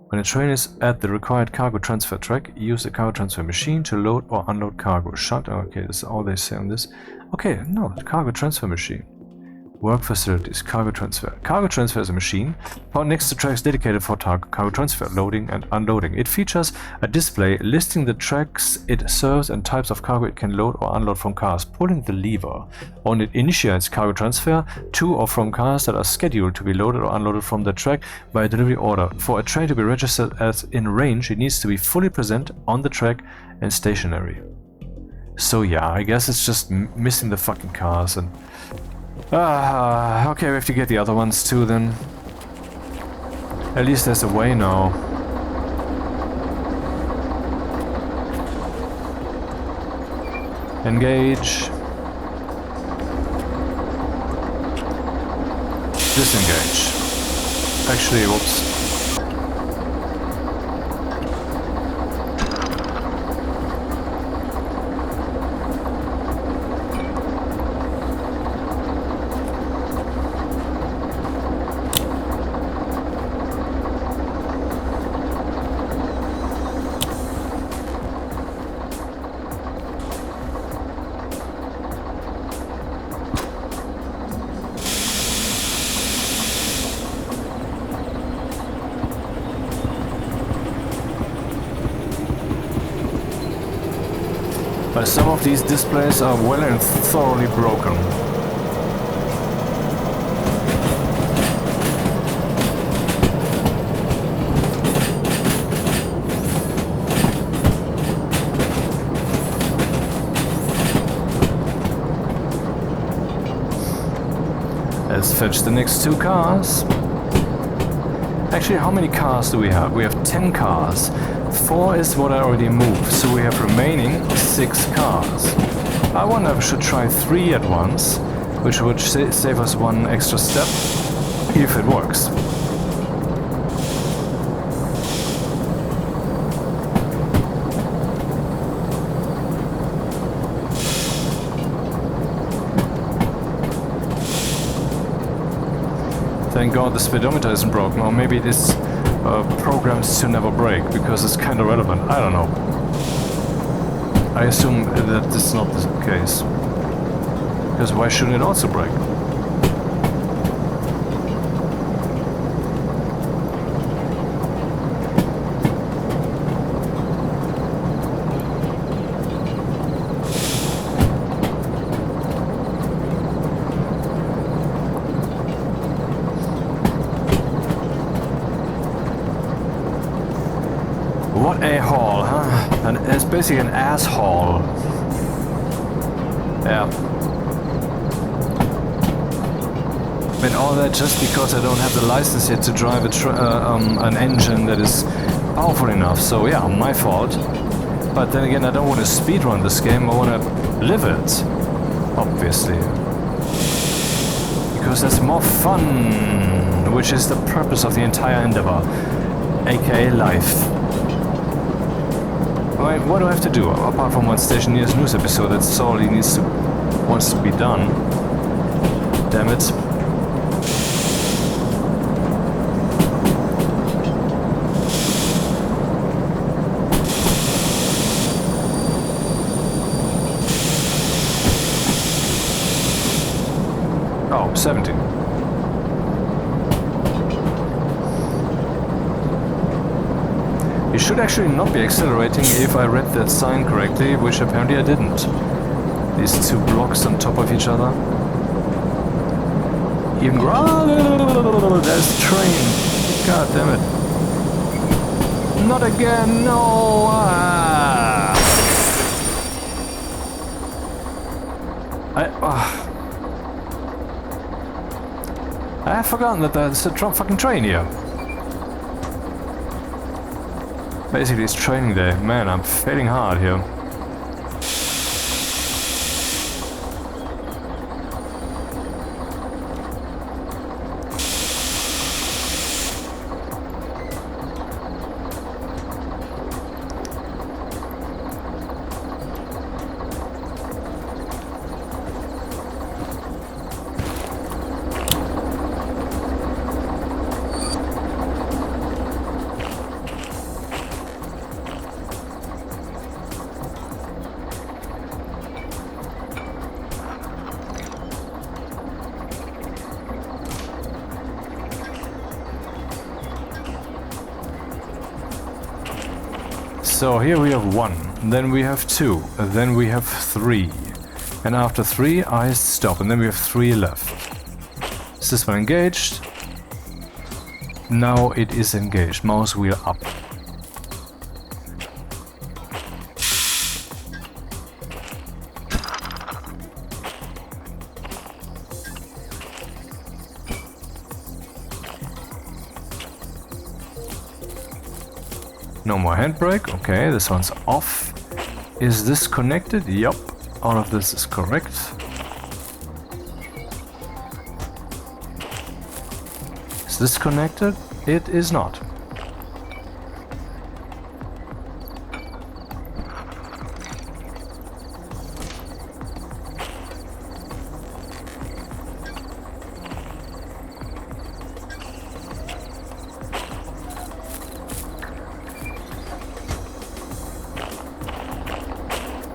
A: When a train is at the required cargo transfer track, use the cargo transfer machine to load or unload cargo. Okay, that's all they say on this. Okay, no, the cargo transfer machine. Work facilities, cargo transfer. Cargo transfer is a machine found next to tracks dedicated for cargo transfer, loading and unloading. It features a display listing the tracks it serves and types of cargo it can load or unload from cars. Pulling the lever on it initiates cargo transfer to or from cars that are scheduled to be loaded or unloaded from the track by a delivery order. For a train to be registered as in range, it needs to be fully present on the track and stationary. So yeah, I guess it's just missing the fucking cars and... okay, we have to get the other ones too then. At least there's a way now. Engage. Disengage. Actually, whoops. But some of these displays are well and thoroughly broken. Let's fetch the next 2 cars. Actually, how many cars do we have? We have 10 cars. 4 is what I already moved, so we have remaining 6 cars. I wonder if we should try 3 at once, which would save us 1 extra step, if it works. Thank God the speedometer isn't broken, or maybe this programs to never break, because it's kind of relevant. I don't know. I assume that this is not the case. Because why shouldn't it also break? What a haul, huh? And it's basically an asshole. Yeah. And all that just because I don't have the license yet to drive an engine that is powerful enough. So yeah, my fault. But then again, I don't want to speedrun this game. I want to live it, obviously. Because that's more fun, which is the purpose of the entire endeavor, aka life. Alright, what do I have to do? Apart from one Station News news episode, that's all he wants to be done. Damn it. Oh, 70. You should actually not be accelerating if I read that sign correctly, which apparently I didn't. These 2 blocks on top of each other. Even there's the train. God damn it. Not again, no! I have forgotten that there's a fucking train here. Basically, it's training day. Man, I'm failing hard here. So here we have 1, then we have 2, then we have 3. And after 3 I stop, and then we have 3 left. Is this one engaged? Now it is engaged. Mouse wheel up. No more handbrake. Okay, this one's off. Is this connected? Yup. All of this is correct. Is this connected? It is not.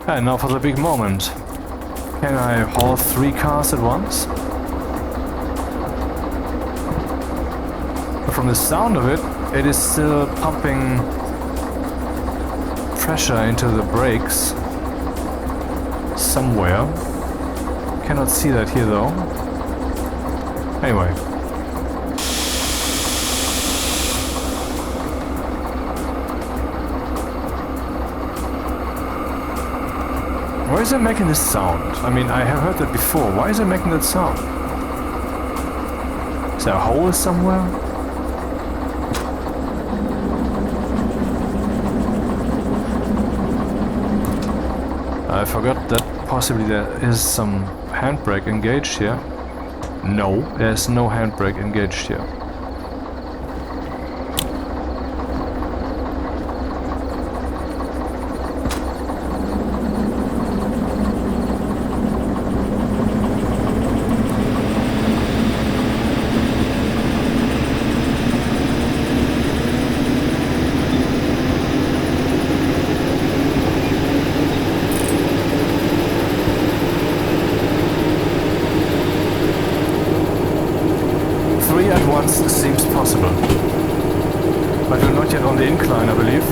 A: And now for the big moment. Can I haul 3 cars at once? But from the sound of it, it is still pumping pressure into the brakes somewhere. Cannot see that here though. Anyway. Why is it making this sound? I mean, I have heard that before. Why is it making that sound? Is there a hole somewhere? I forgot that possibly there is some handbrake engaged here. No, there's no handbrake engaged here. Seems possible, but we're not yet on the incline, I believe.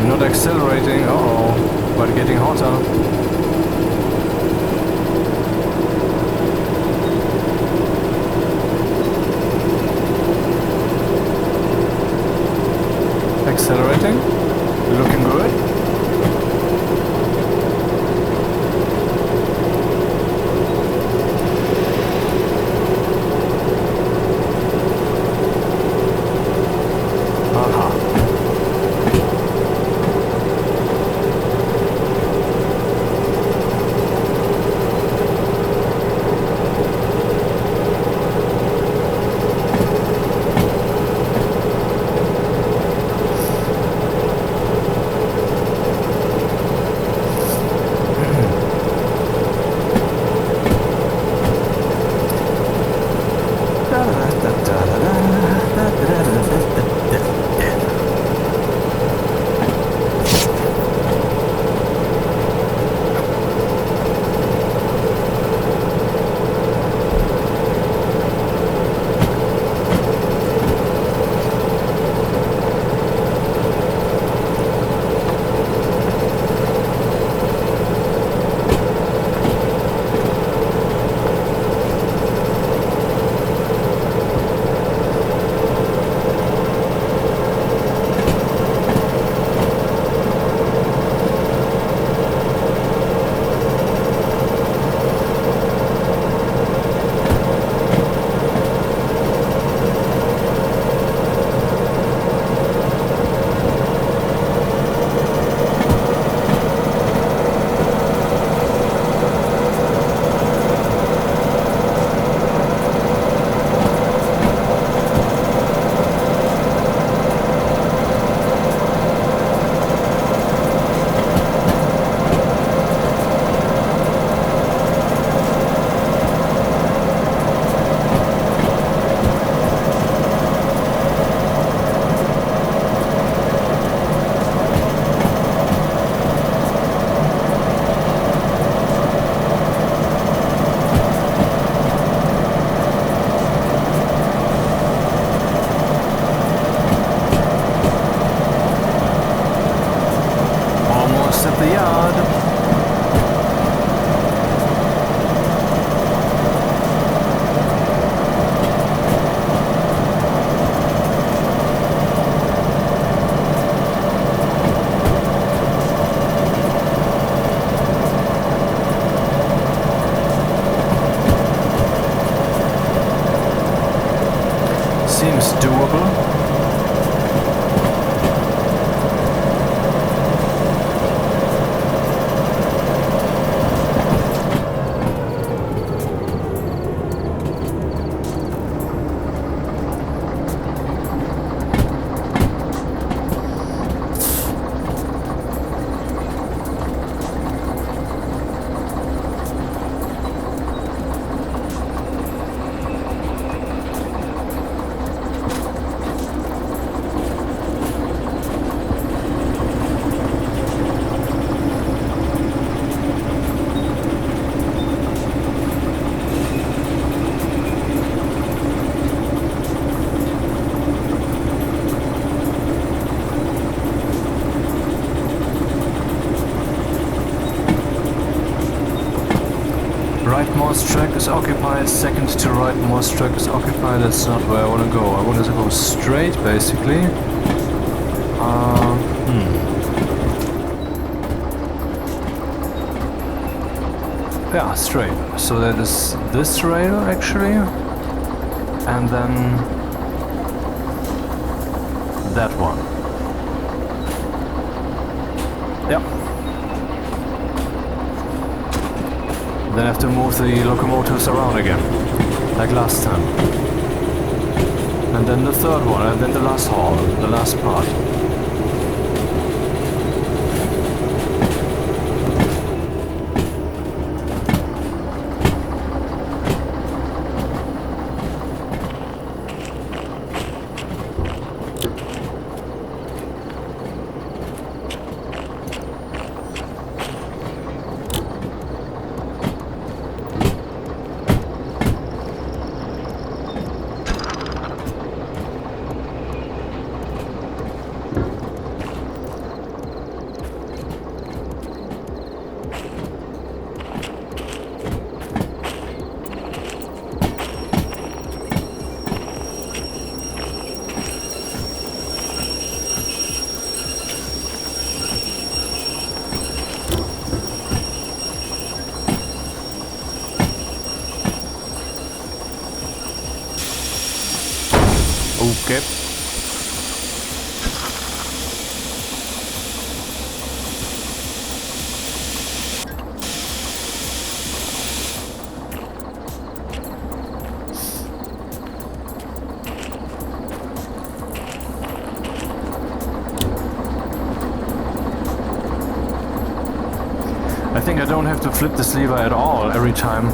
A: Not accelerating, uh-oh, but getting hotter. Accelerating, looking good. Aha. seems doable. Rightmost track is occupied, second to rightmost track is occupied. That's not where I want to go. I want to go straight, basically. Yeah, straight. So that is this rail, actually. And then that one. Yep. Then I have to move the locomotives around again, like last time. And then the third one, and then the last hall, the last part. Okay. I think I don't have to flip this lever at all every time.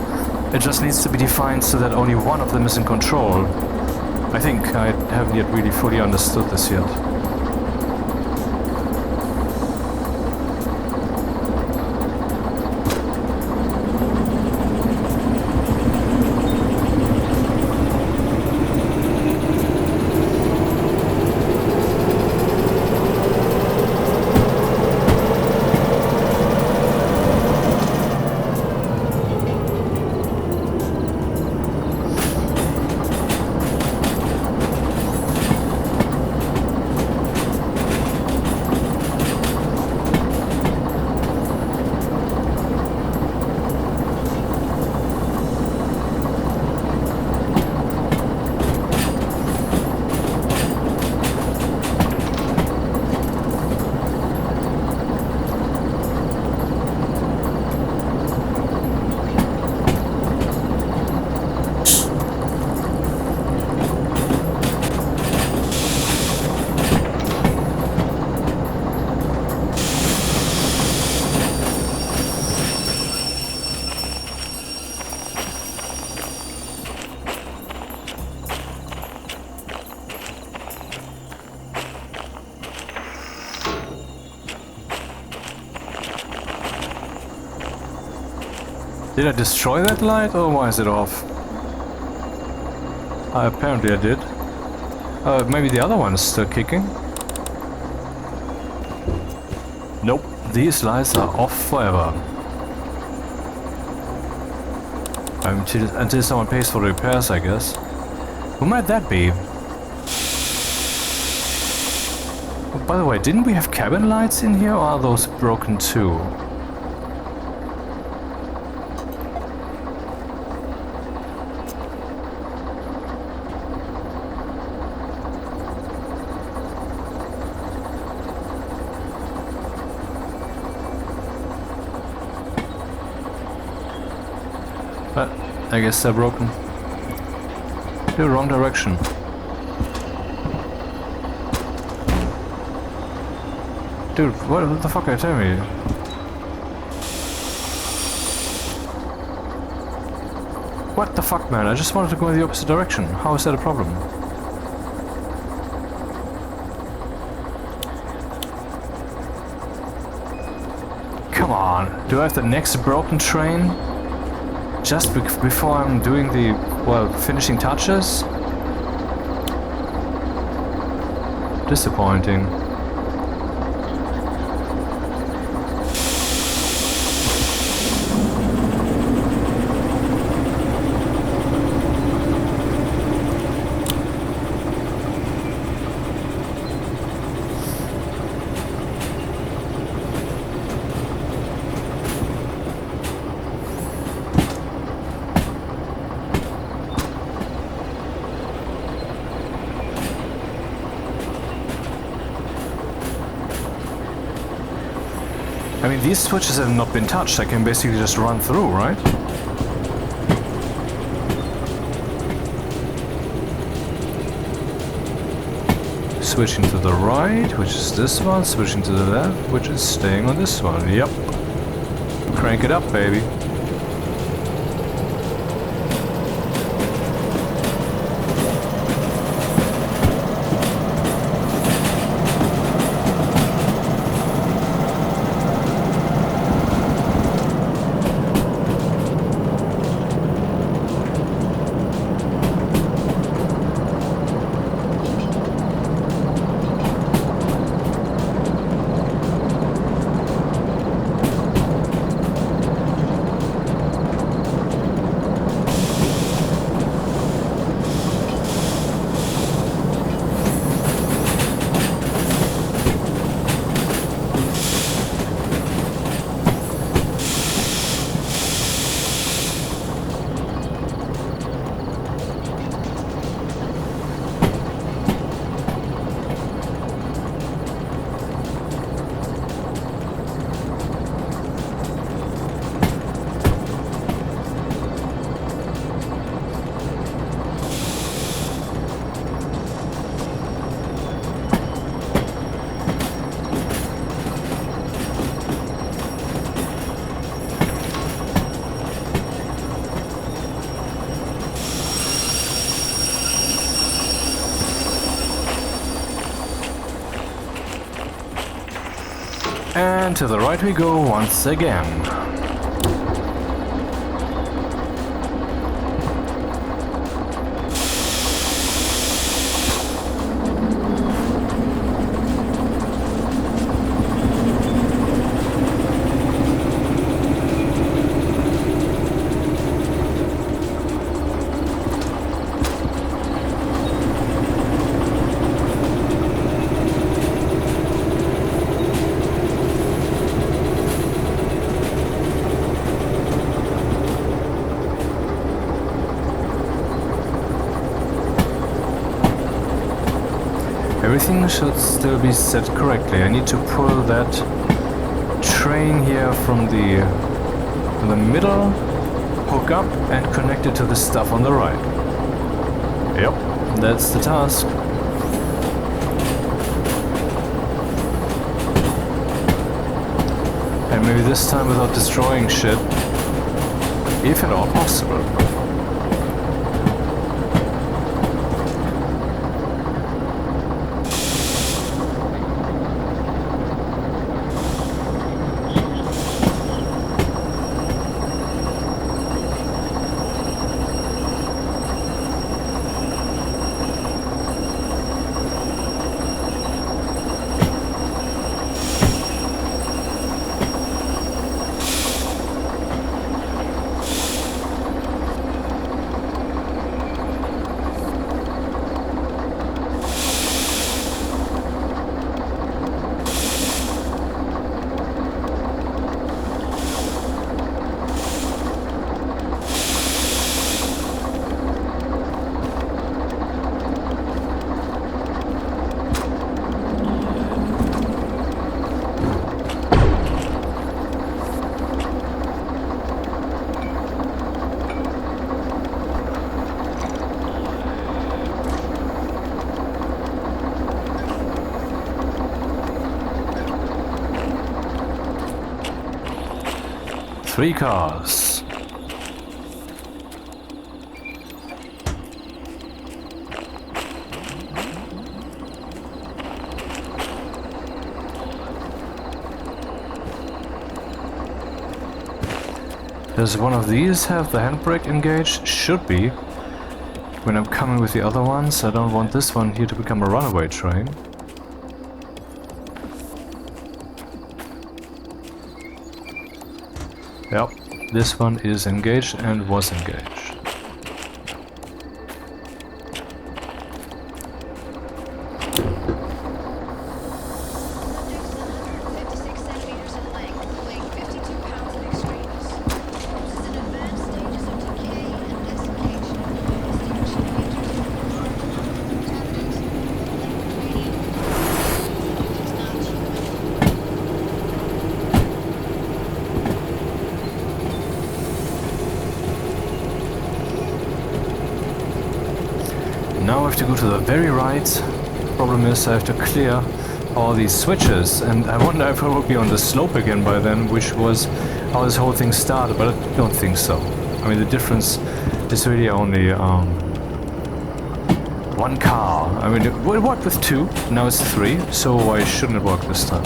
A: It just needs to be defined so that only one of them is in control. I think I haven't yet really fully understood this yet. Did I destroy that light, or why is it off? Apparently I did. Maybe the other one is still kicking? Nope, these lights are off forever. Until someone pays for the repairs, I guess. Who might that be? Oh, by the way, didn't we have cabin lights in here, or are those broken too? I guess they're broken. The wrong direction. Dude, what the fuck are you telling me? What the fuck, man? I just wanted to go in the opposite direction. How is that a problem? Come on. Do I have the next broken train? Just before I'm doing the, well, finishing touches? Disappointing. I mean, these switches have not been touched. I can basically just run through, right? Switching to the right, which is this one. Switching to the left, which is staying on this one. Yep. Crank it up, baby. And to the right we go once again. Everything should still be set correctly. I need to pull that train here from the middle, hook up and connect it to the stuff on the right. Yep, that's the task. And maybe this time without destroying shit, if at all possible. 3 cars. Does one of these have the handbrake engaged? Should be. When I'm coming with the other ones, I don't want this one here to become a runaway train. Yep, this one is engaged and was engaged. Now I have to go to the very right. Problem is I have to clear all these switches, and I wonder if I will be on the slope again by then, which was how this whole thing started, but I don't think so. I mean, the difference is really only 1 car. I mean, it worked with 2, now it's 3, so why shouldn't it work this time?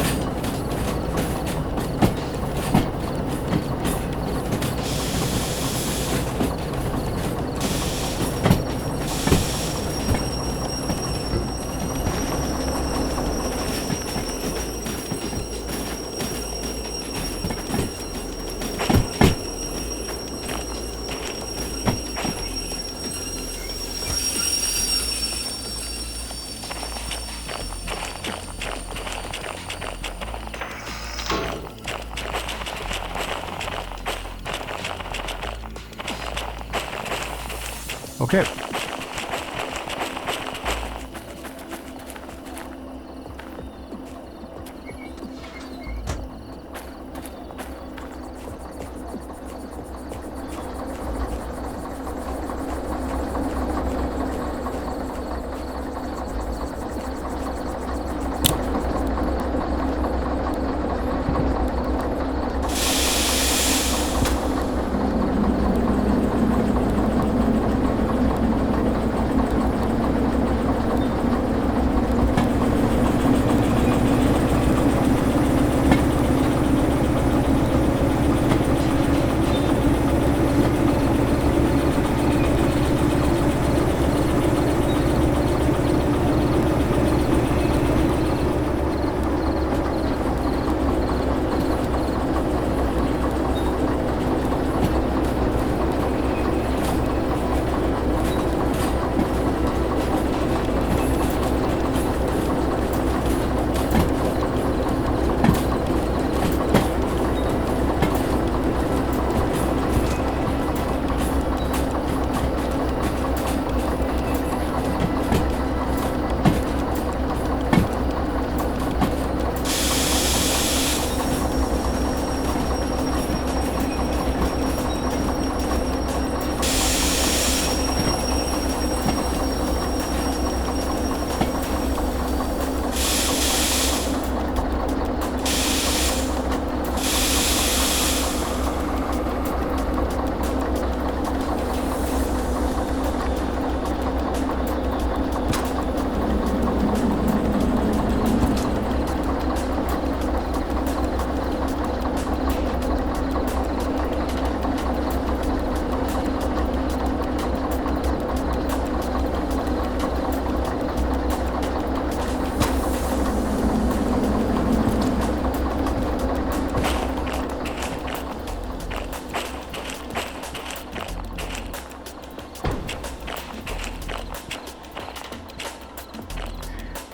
A: Okay.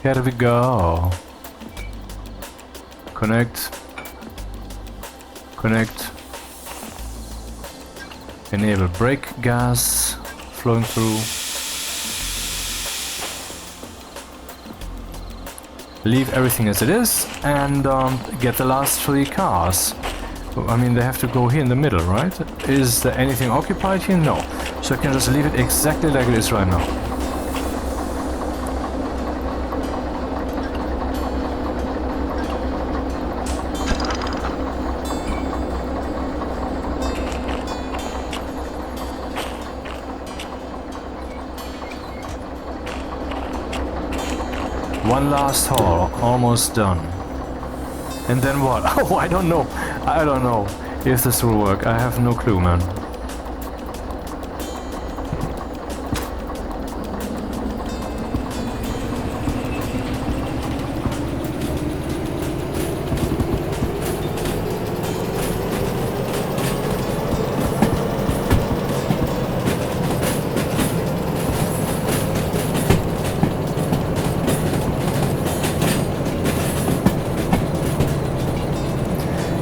A: Here we go. Connect. Connect. Enable brake gas flowing through. Leave everything as it is and get the last 3 cars. I mean, they have to go here in the middle, right? Is there anything occupied here? No. So I can just leave it exactly like it is right now. One last haul, almost done. And then what? Oh, I don't know. I don't know if this will work. I have no clue, man.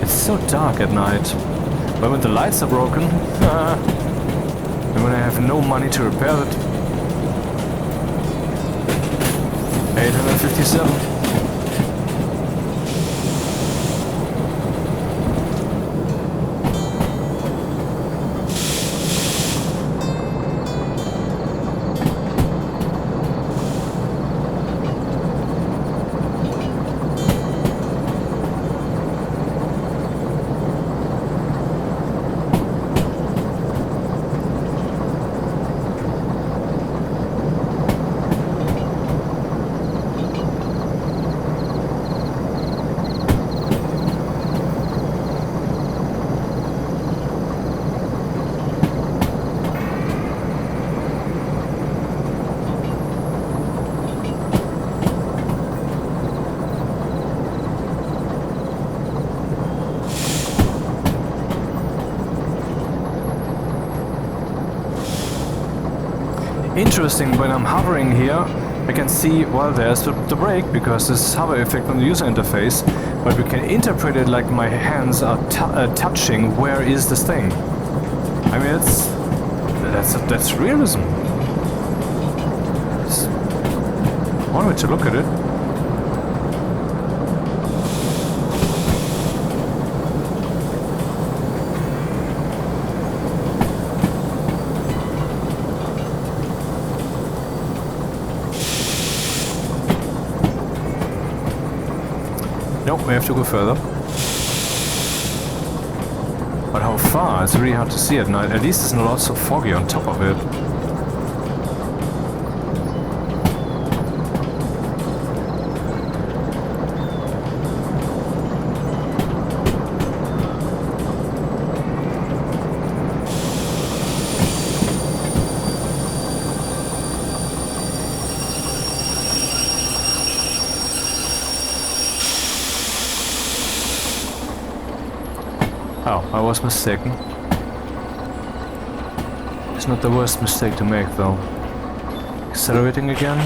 A: So dark at night, but when the lights are broken, and when I have no money to repair it. 857. Interesting, when I'm hovering here, I can see, well, there's the brake, because this is hover effect on the user interface, but we can interpret it like my hands are touching where is this thing. I mean, that's realism. It's one way to look at it. Nope, we have to go further. But how far? It's really hard to see at night. At least it's not so foggy on top of it. Oh, I was mistaken. It's not the worst mistake to make, though. Accelerating again.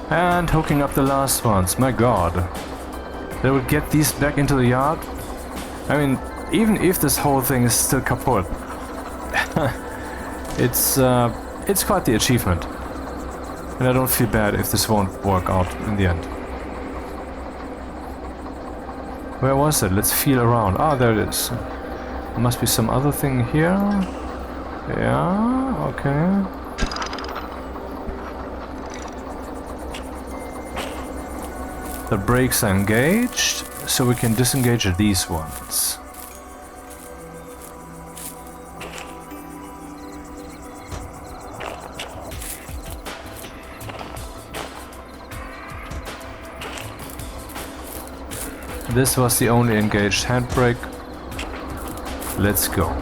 A: And hooking up the last ones, my god. They would get these back into the yard? I mean, even if this whole thing is still kaput, it's quite the achievement. And I don't feel bad if this won't work out in the end. Where was it? Let's feel around. Ah, there it is. There must be some other thing here. Yeah, okay. The brakes are engaged, so we can disengage these ones. This was the only engaged handbrake. Let's go.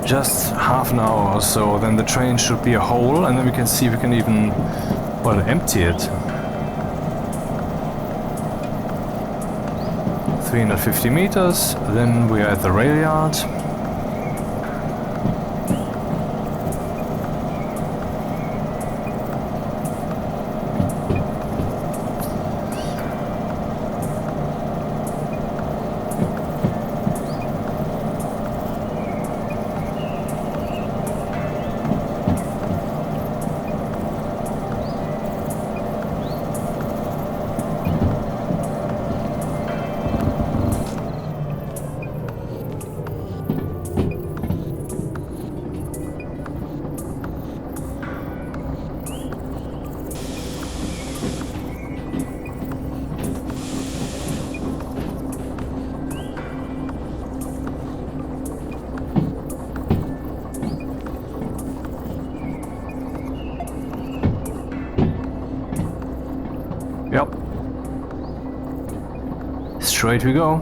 A: Just half an hour or so, then the train should be a whole, and then we can see if we can even, well, empty it. 350 meters, then we are at the rail yard. Yep. Straight we go.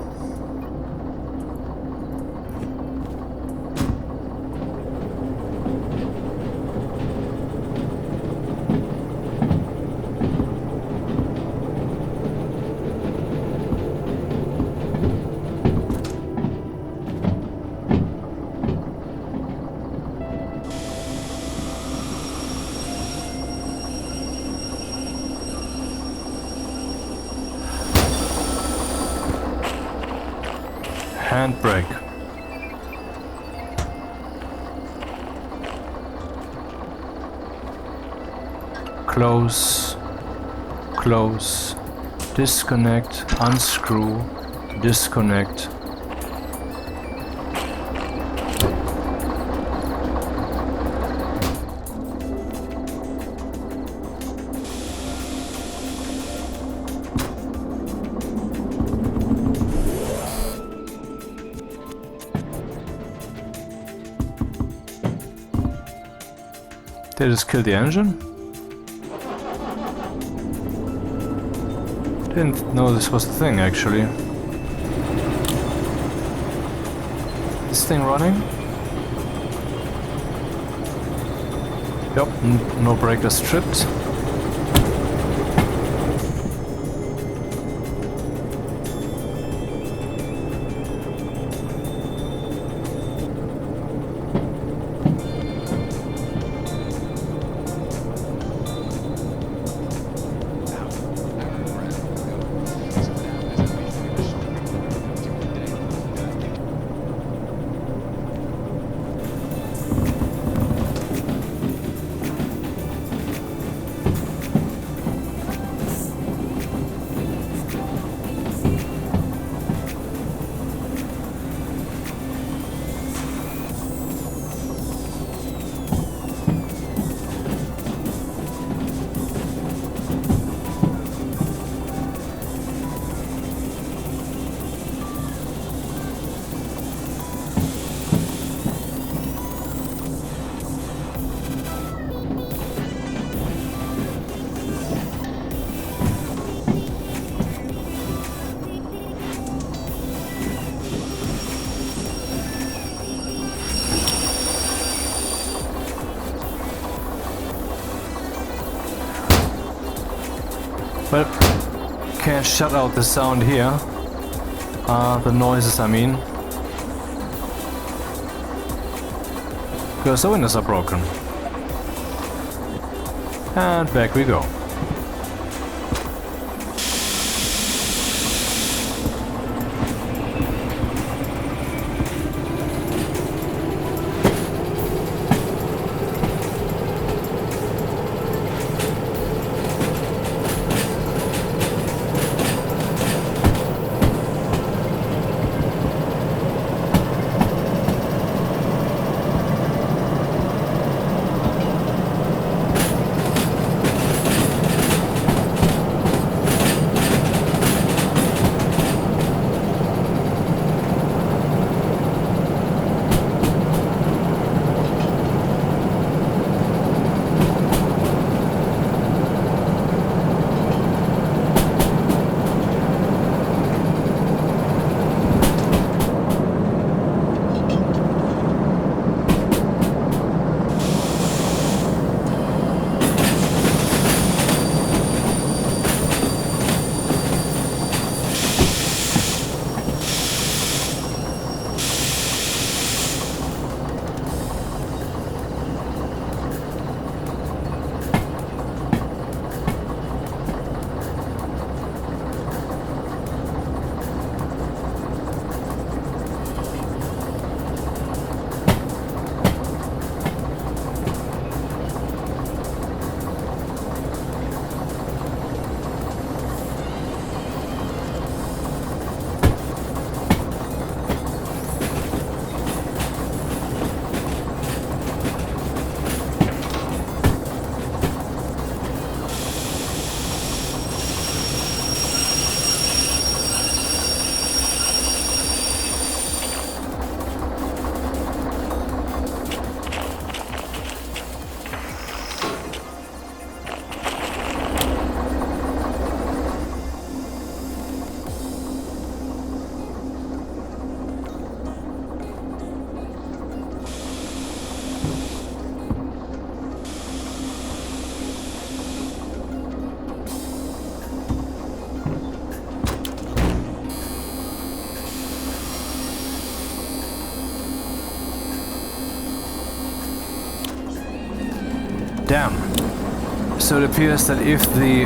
A: Handbrake. Close, close, disconnect, unscrew, disconnect. Did I just kill the engine? Didn't know this was a thing, actually. This thing running? Yep, no breakers tripped. Well, can't shut out the sound here. The noises, I mean. Because the windows are broken. And back we go. Damn. So it appears that if the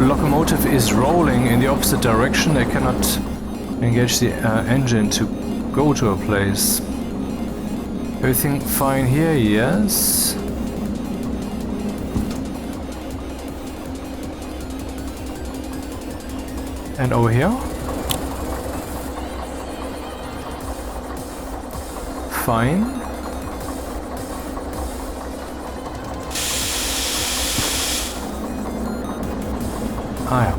A: locomotive is rolling in the opposite direction, they cannot engage the engine to go to a place. Everything fine here? Yes. And over here? Fine. Ah ja.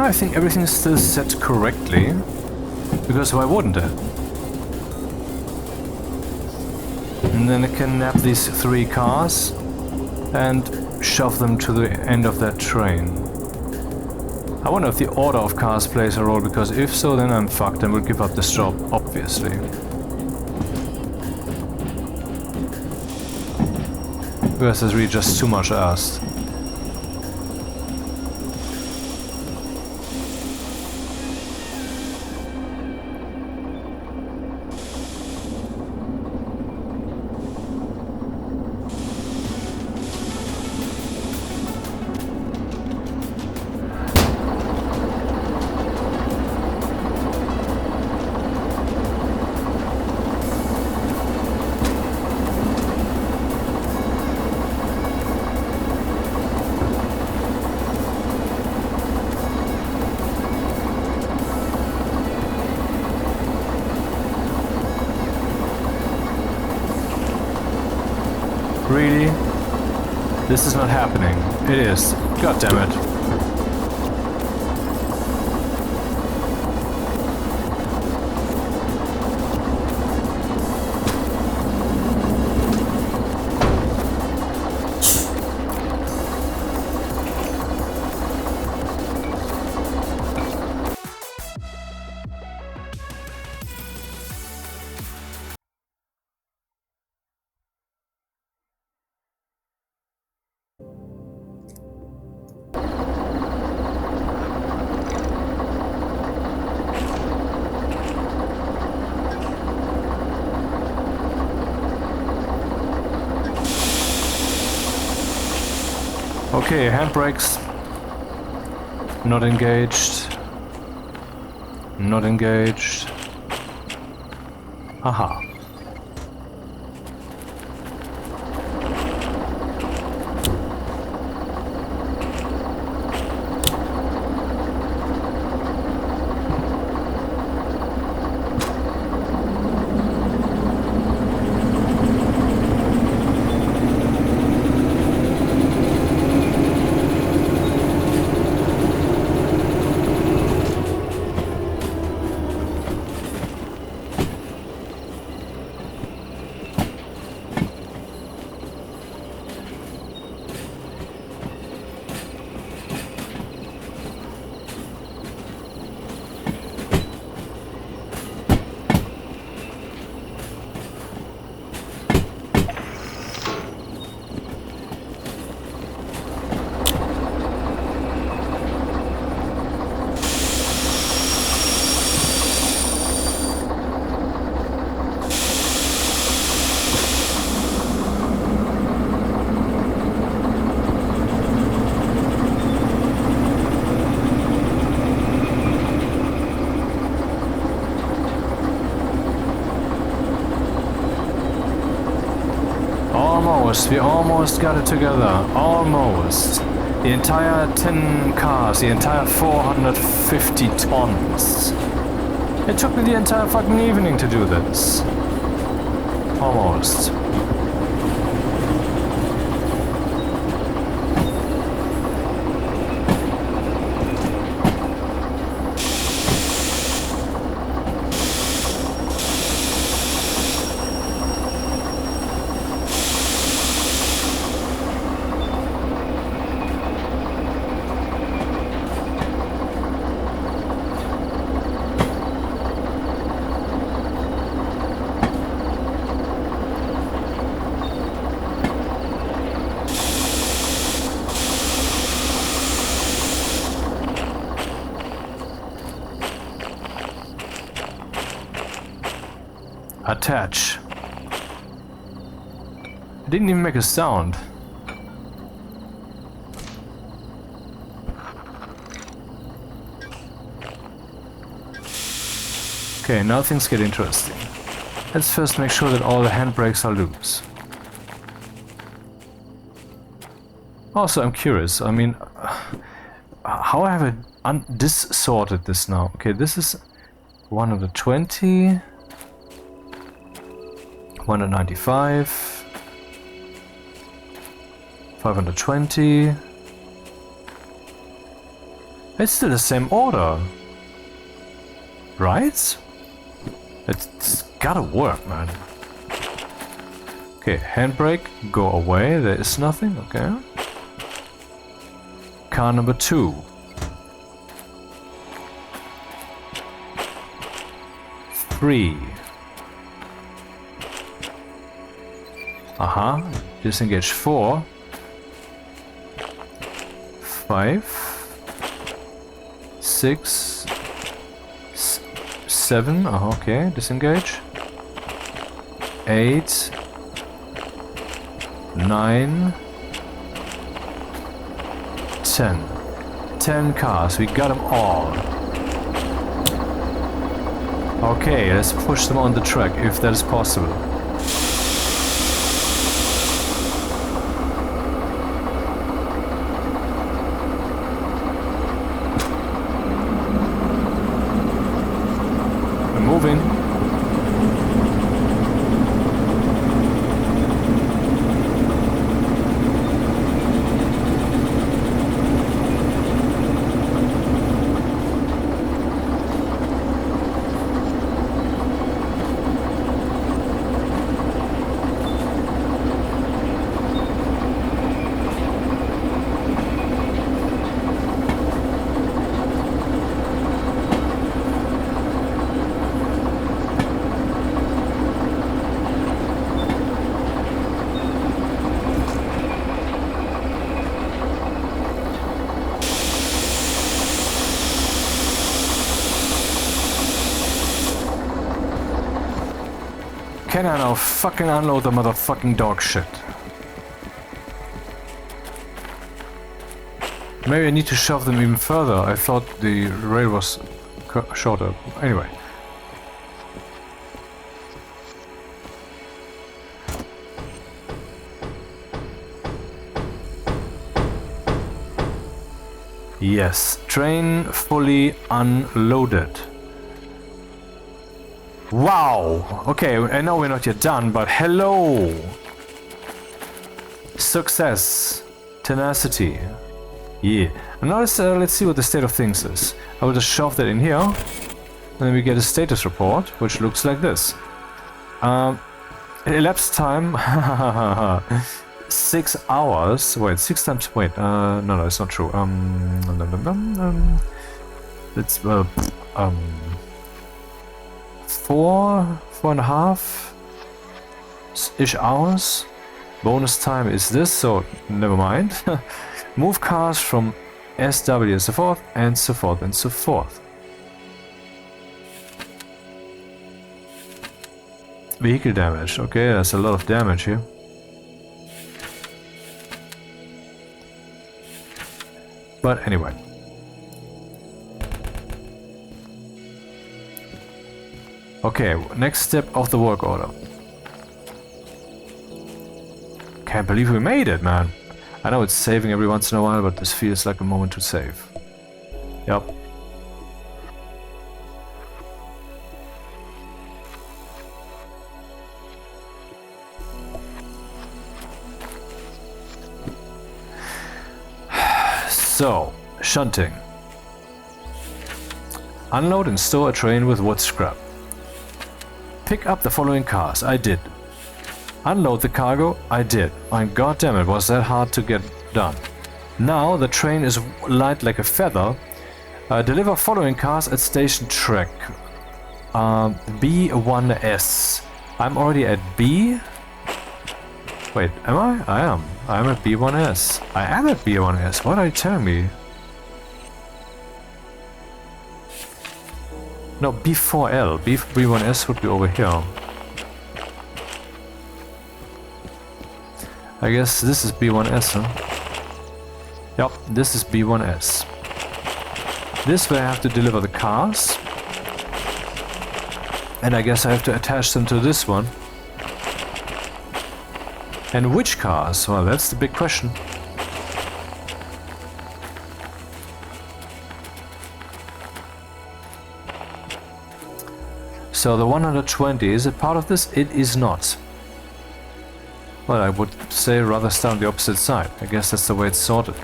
A: I think everything is still set correctly, because why wouldn't it? And then I can nab these 3 cars and shove them to the end of that train. I wonder if the order of cars plays a role, because if so, then I'm fucked and will give up this job, obviously. Because there's really just too much asked. Really? This is not happening. It is. God damn it. Okay, handbrakes. Not engaged. Not engaged. Aha. We almost got it together. Almost. The entire 10 cars, the entire 450 tons. It took me the entire fucking evening to do this. Almost. Attach. It didn't even make a sound. Okay, now things get interesting. Let's first make sure that all the handbrakes are loose. Also, I'm curious, I mean, how have I dissorted this now? Okay, this is 120... 195, 520, It's still the same order. Right? It's gotta work, man. Okay, handbrake, go away. There is nothing, okay. Car number 2. 3. Disengage 4. 5. 6. 7. Okay, disengage. 8. 9. 10. 10 cars, we got them all. Okay, let's push them on the track if that is possible. We're moving. Can I now fucking unload the motherfucking dog shit? Maybe I need to shove them even further. I thought the rail was shorter. Anyway. Yes, train fully unloaded. Wow! Okay, I know we're not yet done, but hello! Success. Tenacity. Yeah. And now let's see what the state of things is. I will just shove that in here. And then we get a status report, which looks like this. Elapsed time... 6 hours. Wait, 6 times... Wait, no, it's not true. It's, 4.5-ish hours. Bonus time is this, so never mind. Move cars from SW and so forth, and so forth, and so forth. Vehicle damage. Okay, that's a lot of damage here. But anyway. Okay, next step of the work order. Can't believe we made it, man. I know it's saving every once in a while, but this feels like a moment to save. Yep. So, shunting. Unload and store a train with wood scrap. Pick up the following cars. I did. Unload the cargo. I did. And goddammit, was that hard to get done. Now the train is light like a feather. Deliver following cars at station track. B1S. I'm already at B. Wait, am I? I am. I'm at B1S. I am at B1S. What are you telling me? No, B4L. B1S would be over here. I guess this is B1S, huh? Yep, this is B1S. This way I have to deliver the cars. And I guess I have to attach them to this one. And which cars? Well, that's the big question. So the 120, is it part of this? It is not. Well, I would say rather start on the opposite side. I guess that's the way it's sorted.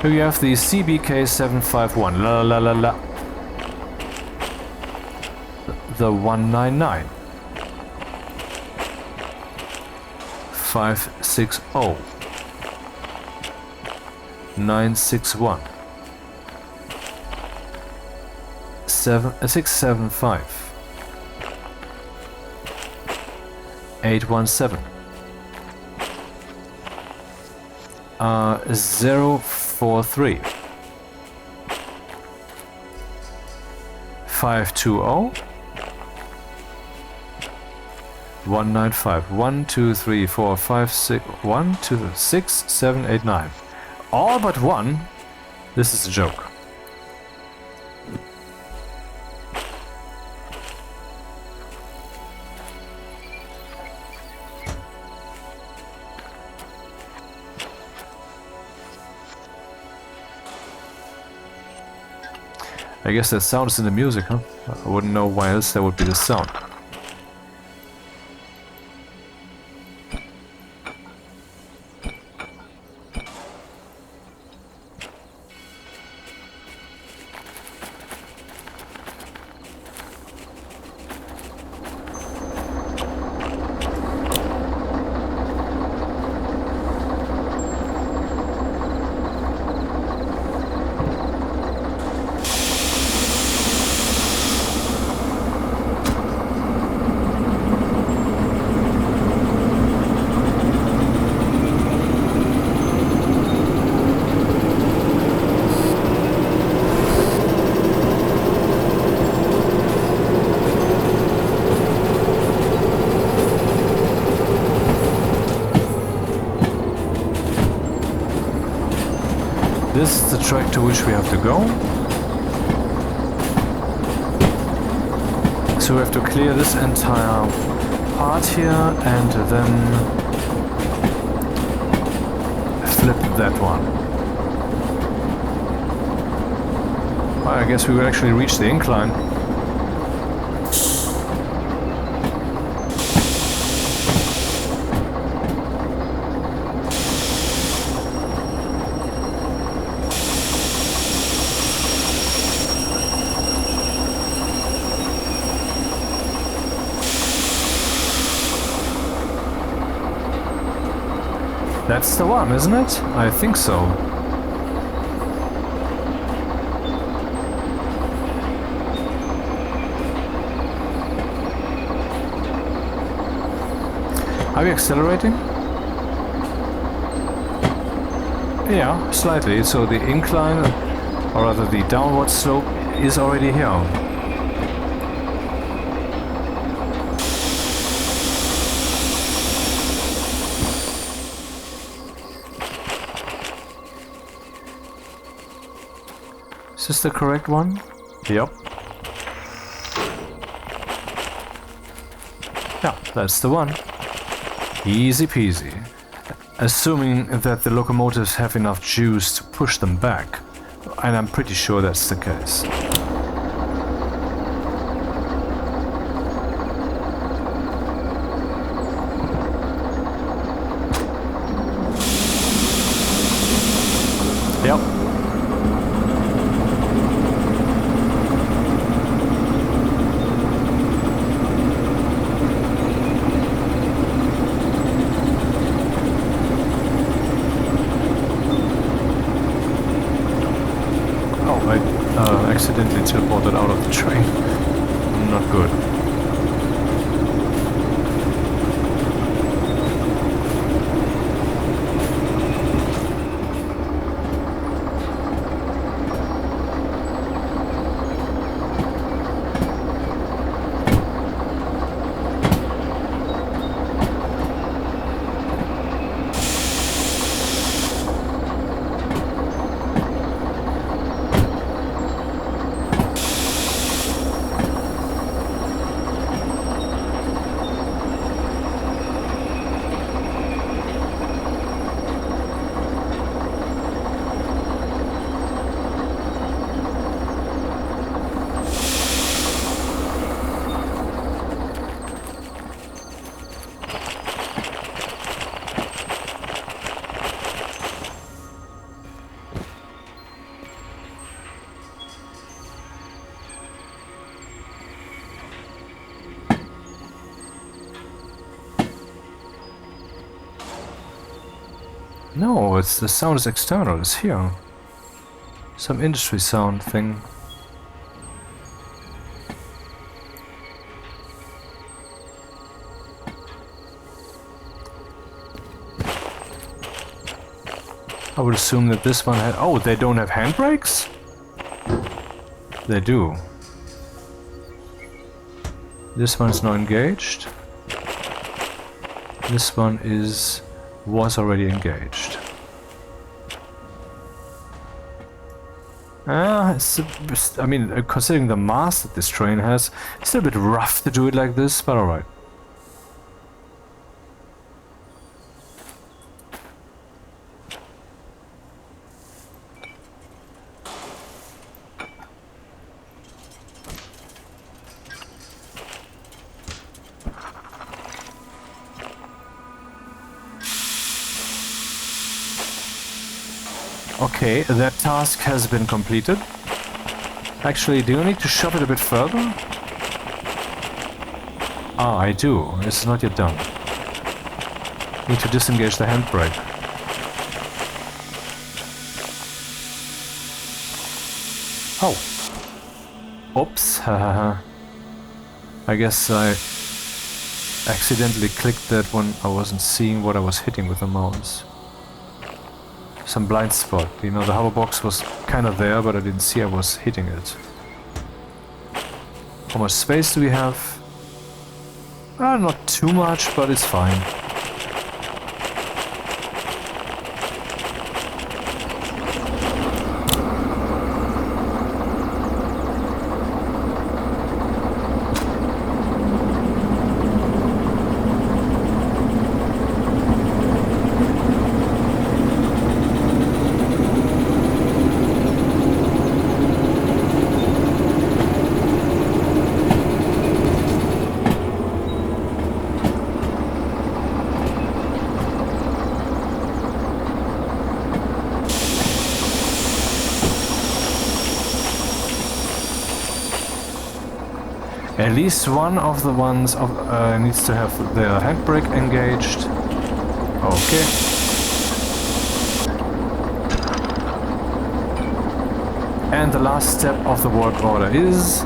A: Here you have the CBK751, la la la la. The 199. 560. 961. 675. 817. 043. 520. 195. 1, 2, 3, 4, 5, 6. 1, 2, 6, 7, 8, 9. All but one. This is a joke. I guess that sound is in the music, huh? I wouldn't know why else there would be the sound. This is the track to which we have to go. So we have to clear this entire part here and then flip that one. Well, I guess we will actually reach the incline. That's the one, isn't it? I think so. Are we accelerating? Yeah, slightly. So the incline, or rather the downward slope, is already here. Is this the correct one? Yep. Yeah, that's the one. Easy peasy. Assuming that the locomotives have enough juice to push them back. And I'm pretty sure that's the case. Yep. Accidentally teleported out of the train. Not good. No, it's the sound is external, it's here. Some industry sound thing. I would assume that this one had... Oh, they don't have handbrakes? They do. This one is not engaged. This one was already engaged. I mean, considering the mass that this train has, it's a bit rough to do it like this, but alright. Okay, that task has been completed. Actually, do you need to shove it a bit further? Ah, I do. It's not yet done. Need to disengage the handbrake. Oh. Oops. Hahaha. I guess I accidentally clicked that one. I wasn't seeing what I was hitting with the mouse. Some blind spot. You know, the hover box was kind of there, but I didn't see I was hitting it. How much space do we have? Not too much, but it's fine. At least one of the ones needs to have their handbrake engaged. Okay. And the last step of the work order is...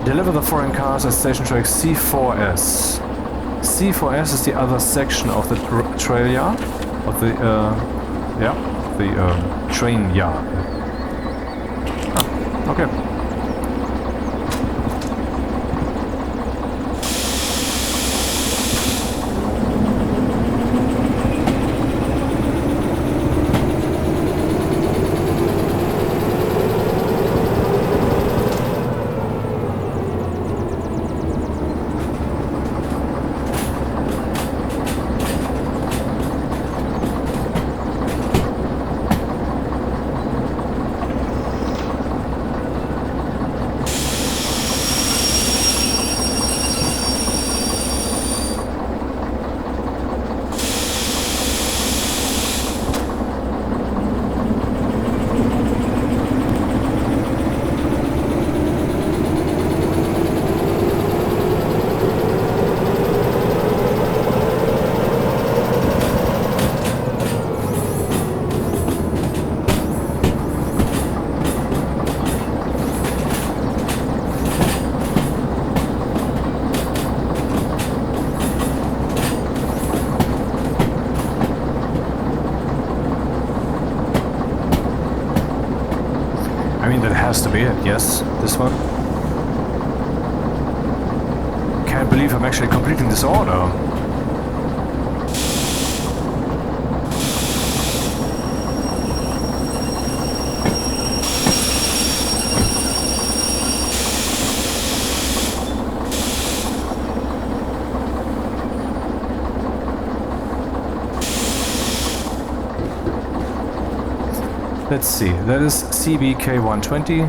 A: deliver the foreign cars at station track C4S. C4S is the other section of the trail yard, of the, train yard. Ah, okay. I mean, that has to be it, yes, this one. Can't believe I'm actually completing this order. Let's see, that is CBK 120,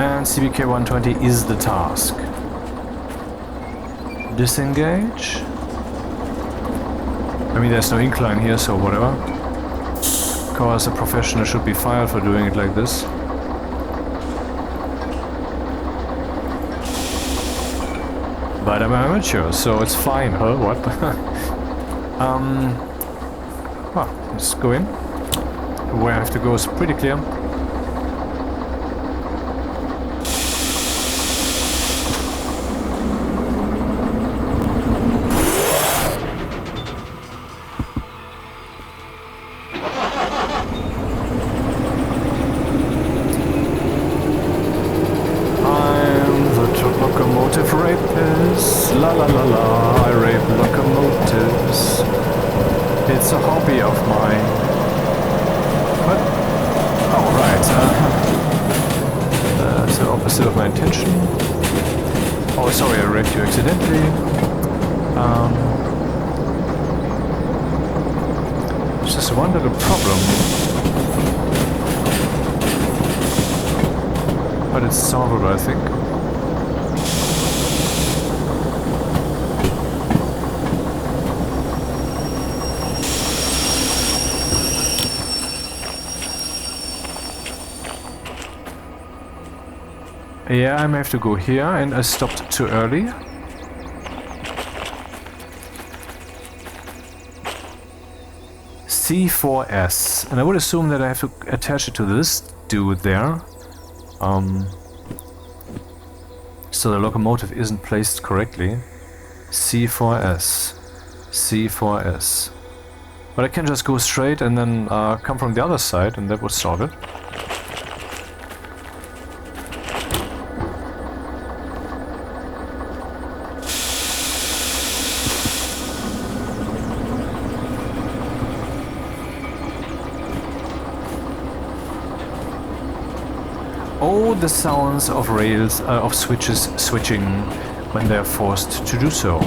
A: and CBK 120 is the task. Disengage. I mean, there's no incline here, so whatever. Of course, a professional should be fired for doing it like this. But I'm an amateur, so it's fine. Huh? What? Well, let's go in. Where I have to go is pretty clear. Locomotive rapist, la la la la, I rape locomotives. It's a hobby of mine. What? Oh, right. That's the opposite of my intention. Oh, sorry, I raped you accidentally. It's just one little problem. But it's solvable, I think. Yeah, I may have to go here, and I stopped too early. C4S, and I would assume that I have to attach it to this dude there. So the locomotive isn't placed correctly. C4S. C4S. But I can just go straight and then come from the other side, and that would solve it. Oh, the sounds of rails, of switches switching when they're forced to do so.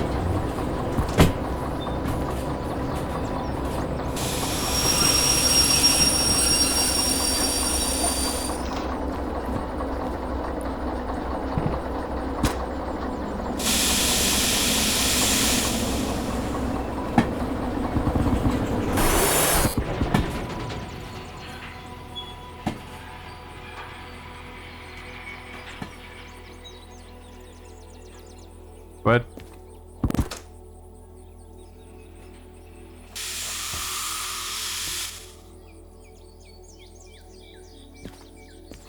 A: But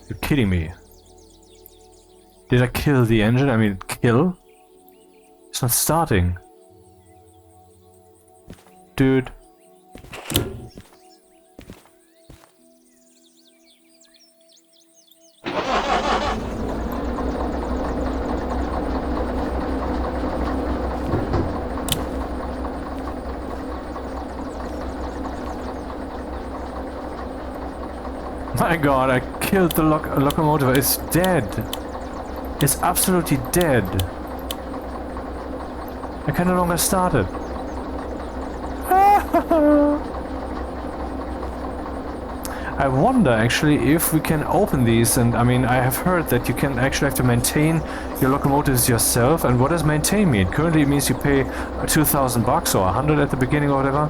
A: you're kidding me. Did I kill the engine? I mean, kill? It's not starting. Dude. My god, I killed the locomotive. It's dead. It's absolutely dead. I can no longer start it. I wonder actually if we can open these, and I mean I have heard that you can actually have to maintain your locomotives yourself. And what does maintain mean? Currently it means you pay 2,000 bucks or 100 at the beginning or whatever.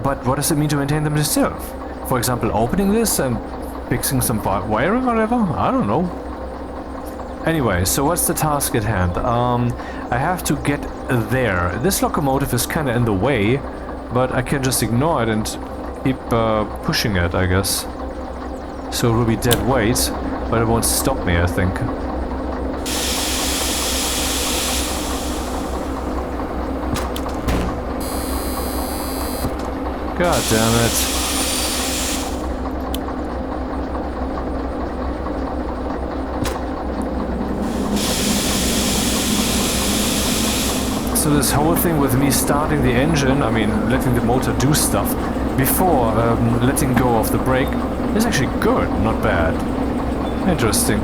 A: But what does it mean to maintain them yourself? For example, opening this and fixing some wiring or whatever? I don't know. Anyway, so what's the task at hand? I have to get there. This locomotive is kind of in the way, but I can just ignore it and keep pushing it, I guess. So it will be dead weight, but it won't stop me, I think. God damn it. So this whole thing with me starting the engine, I mean letting the motor do stuff before letting go of the brake is actually good, not bad. Interesting.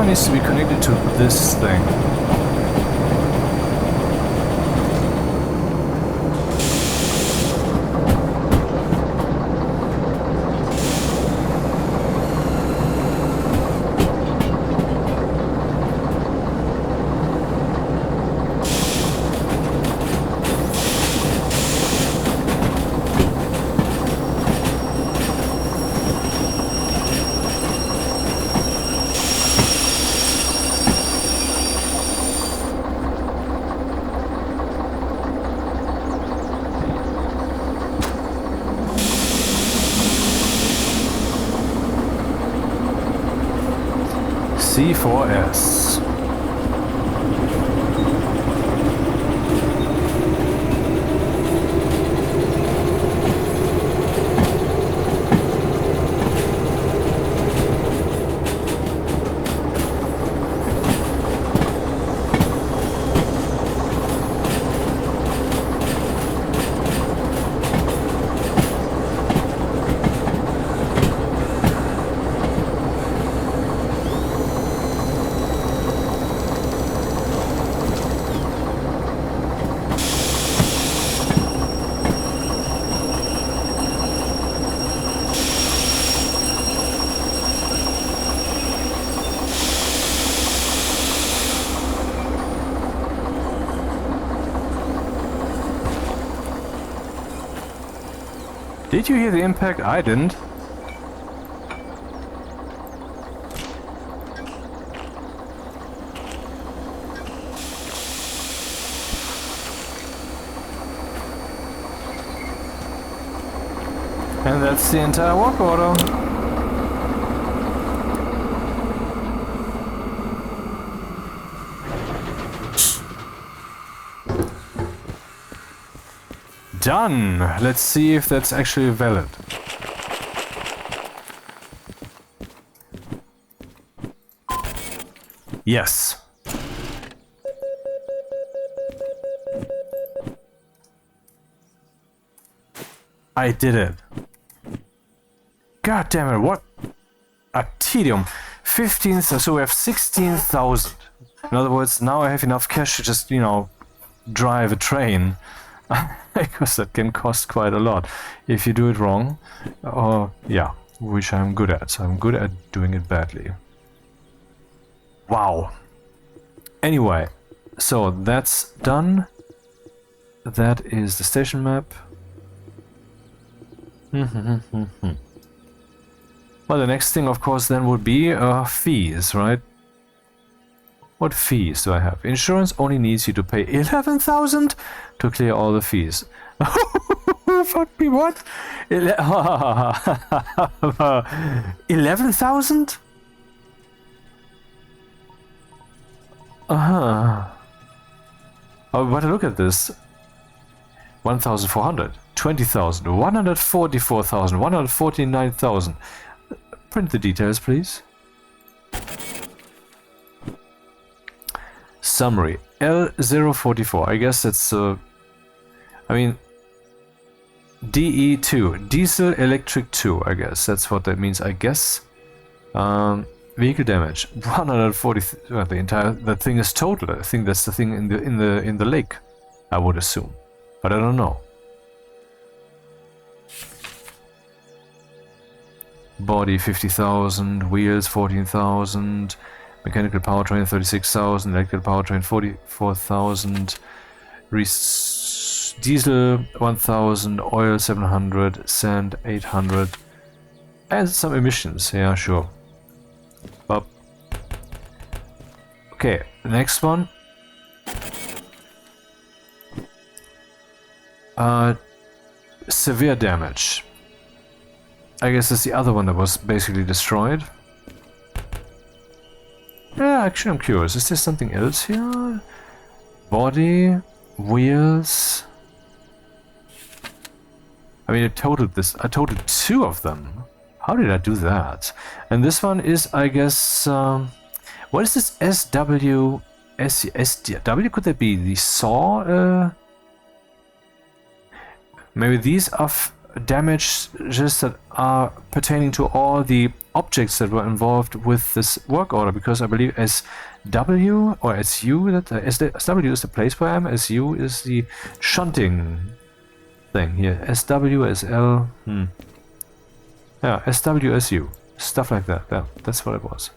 A: needs to be connected to this thing. C4S. Did you hear the impact? I didn't. And that's the entire walk order. Done! Let's see if that's actually valid. Yes. I did it. God damn it, what a tedium. 15th, so we have 16,000. In other words, now I have enough cash to just, you know, drive a train. Because that can cost quite a lot if you do it wrong. Yeah, which I'm good at. So I'm good at doing it badly. Wow. Anyway, so that's done. That is the station map. Well, the next thing, of course, then would be fees, right? What fees do I have? Insurance only needs you to pay 11,000 to clear all the fees. Fuck me, what? 11,000? Oh, but look at this. 1,400, 20,000, 144,000, 149,000. Print the details, please. Summary. L044. I guess that's I mean DE2. Diesel Electric 2, I guess. That's what that means, I guess. Vehicle damage. 140 the entire that thing is total. I think that's the thing in the lake, I would assume. But I don't know. Body 50,000, wheels 14,000, mechanical powertrain 36,000, electrical powertrain 44,000, diesel 1,000, oil 700, sand 800, and some emissions. Yeah, sure. But okay, the next one. Severe damage. I guess that's the other one that was basically destroyed. Yeah, actually I'm curious. Is there something else here? Body, wheels. I mean, I totaled 2 of them. How did I do that? And this one is, I guess, what is this SW? SW? Could that be the saw? Maybe these are damages that are pertaining to all the objects that were involved with this work order, because I believe SW or SU, that SW is the place where I am, SU is the shunting thing here. SW, SL, yeah, SW, SU, stuff like that. Yeah, that's what it was.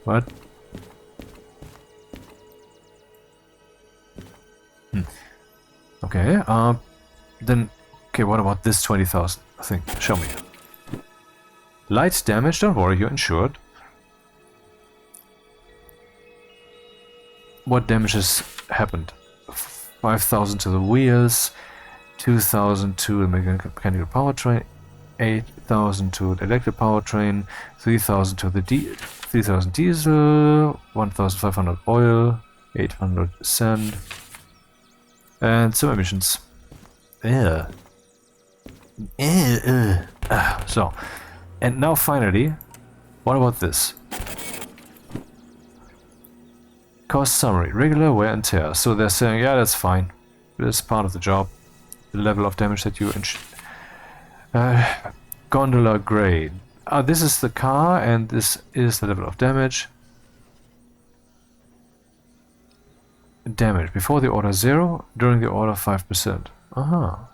A: What? Okay, then, okay, what about this 20,000 thing? Show me. Light damage, don't worry, you're insured. What damages happened? 5,000 to the wheels, 2,000 to the mechanical powertrain, 8,000 to the electric powertrain, 3,000 to the 3,000 diesel, 1,500 oil, 800 sand, and some emissions. Yeah. So, and now finally, what about this? Cost summary, regular wear and tear. So they're saying, yeah, that's fine. That's part of the job. The level of damage that you gondola grade. This is the car, and this is the level of damage. Damage before the order 0, during the order 5%. Aha.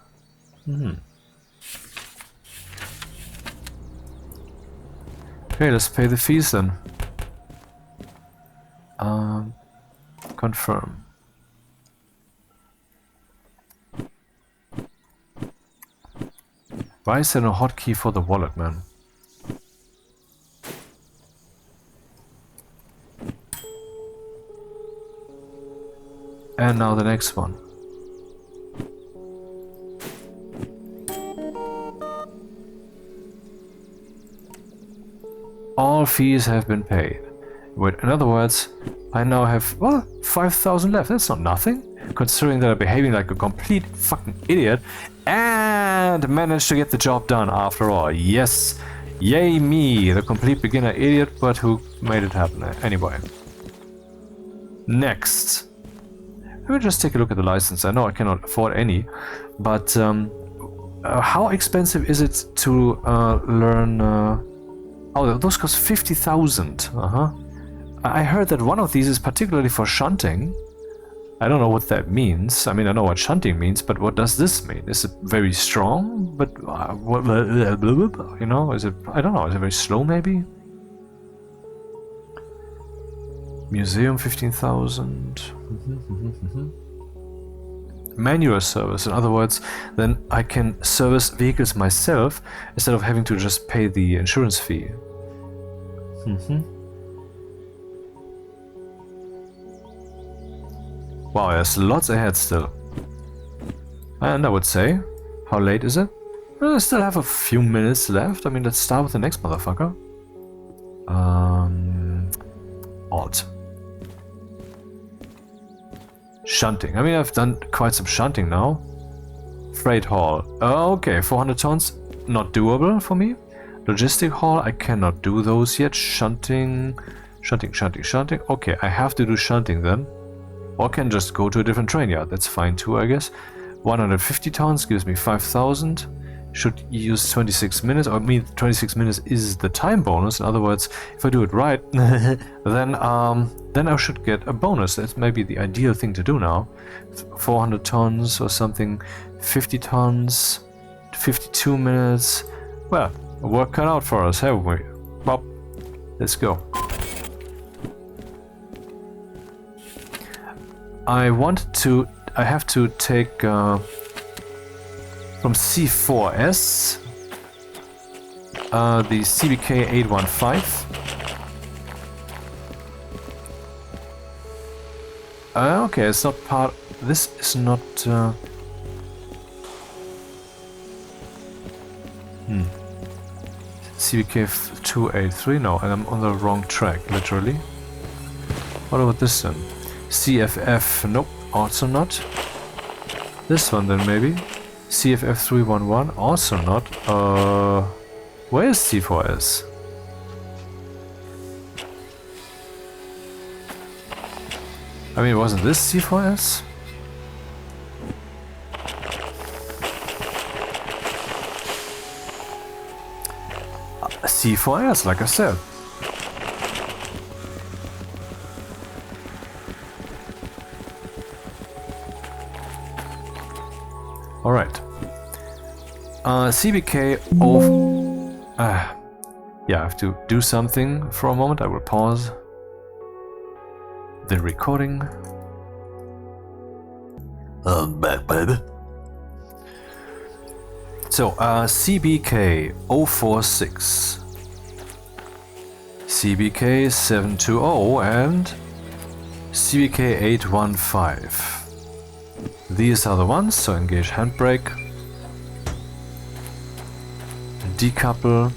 A: Okay, let's pay the fees then. Confirm. Why is there no hotkey for the wallet, man? And now the next one. All fees have been paid. In other words, I now have, well, 5,000 left. That's not nothing, considering that I'm behaving like a complete fucking idiot and managed to get the job done after all. Yes, yay me, the complete beginner idiot, but who made it happen anyway. Next. Let me just take a look at the license. I know I cannot afford any, but how expensive is it to learn... oh, those cost 50,000. I heard that one of these is particularly for shunting. I don't know what that means. I mean, I know what shunting means, but what does this mean? Is it very strong? But what, you know, is it? I don't know. Is it very slow? Maybe. Museum 15,000. Manual service. In other words, then I can service vehicles myself instead of having to just pay the insurance fee. Wow, there's lots ahead still. And I would say, how late is it? Well, I still have a few minutes left. I mean, let's start with the next motherfucker. Alt. Shunting. I mean, I've done quite some shunting now. Freight haul. Okay, 400 tons. Not doable for me. Logistic haul. I cannot do those yet. Shunting. Shunting. Okay, I have to do shunting then. Or can just go to a different train yard. That's fine too, I guess. 150 tons gives me 5,000. Should use 26 minutes. Or I mean, 26 minutes is the time bonus. In other words, if I do it right, then I should get a bonus. That's maybe the ideal thing to do now. 400 tons or something. 50 tons. 52 minutes. Well, work cut out for us, haven't we? Well, let's go. I have to take from C4S the CBK 815. Okay, it's not part. This is not. CBK 283. No, and I'm on the wrong track, literally. What about this then? CFF, nope, also not. This one then maybe. CFF 311, also not. Where is C4S? I mean, wasn't this C4S? C4S, like I said. Alright. CBK yeah, I have to do something for a moment. I will pause the recording. I'm back, baby. So, CBK 046, CBK 720, and CBK 815. These are the ones, so engage handbrake. Decouple.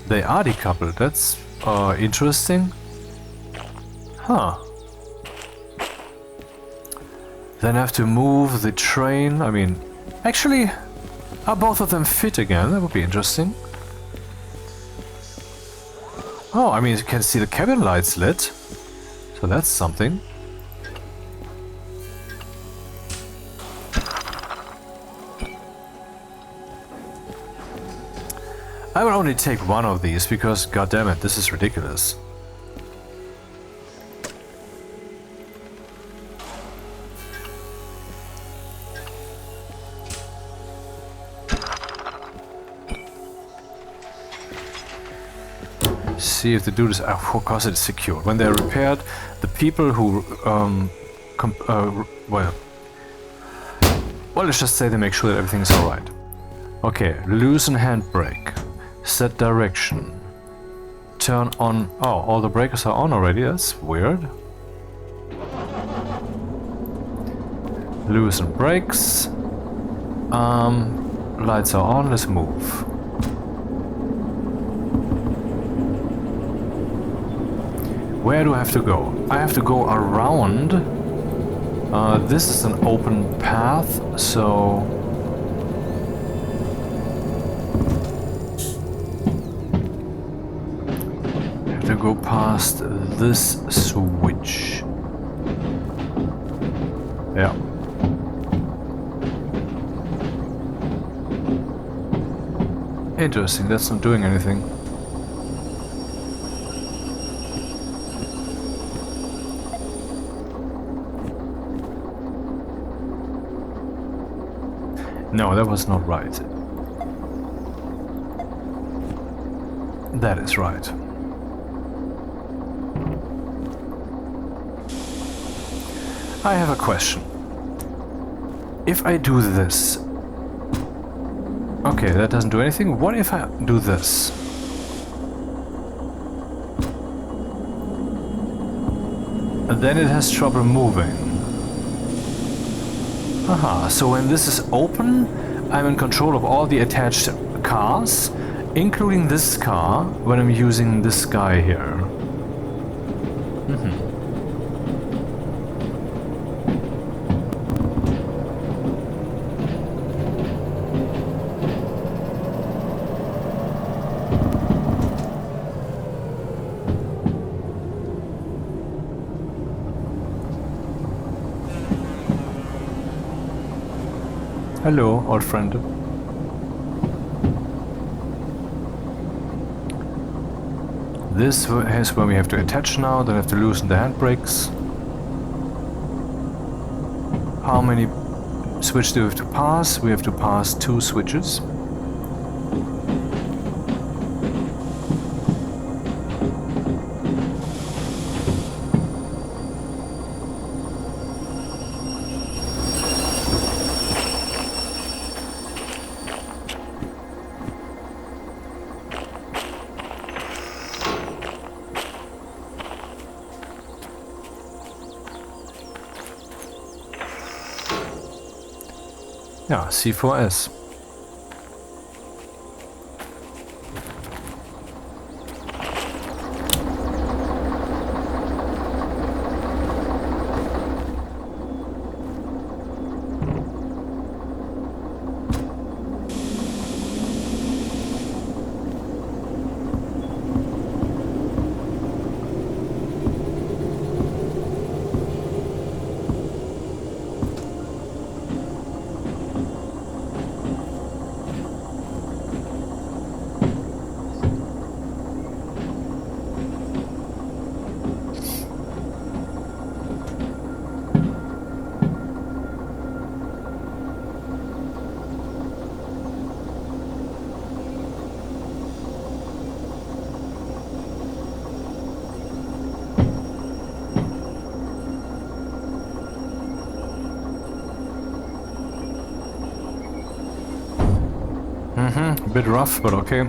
A: They are decoupled, that's interesting. Huh. Then I have to move the train. I mean, actually, are both of them fit again? That would be interesting. Oh, I mean, you can see the cabin lights lit. So that's something. I will only take one of these because, goddammit, this is ridiculous. See if the dude is, of course it's secured. When they're repaired, the people who, well, let's just say they make sure that everything's alright. Okay, loosen handbrake. Set direction. Turn on... Oh, all the breakers are on already, that's weird. Loosen brakes. Lights are on, let's move. Where do I have to go? I have to go around. This is an open path, so... to go past this switch. Yeah. Interesting, that's not doing anything. No, that was not right. That is right. I have a question. If I do this... Okay, that doesn't do anything. What if I do this? And then it has trouble moving. Aha, so when this is open, I'm in control of all the attached cars, including this car, when I'm using this guy here. Hello, old friend. This is where we have to attach now, then I have to loosen the handbrakes. How many switches do we have to pass? We have to pass 2 switches. Ja, C4S. Bit rough, but okay.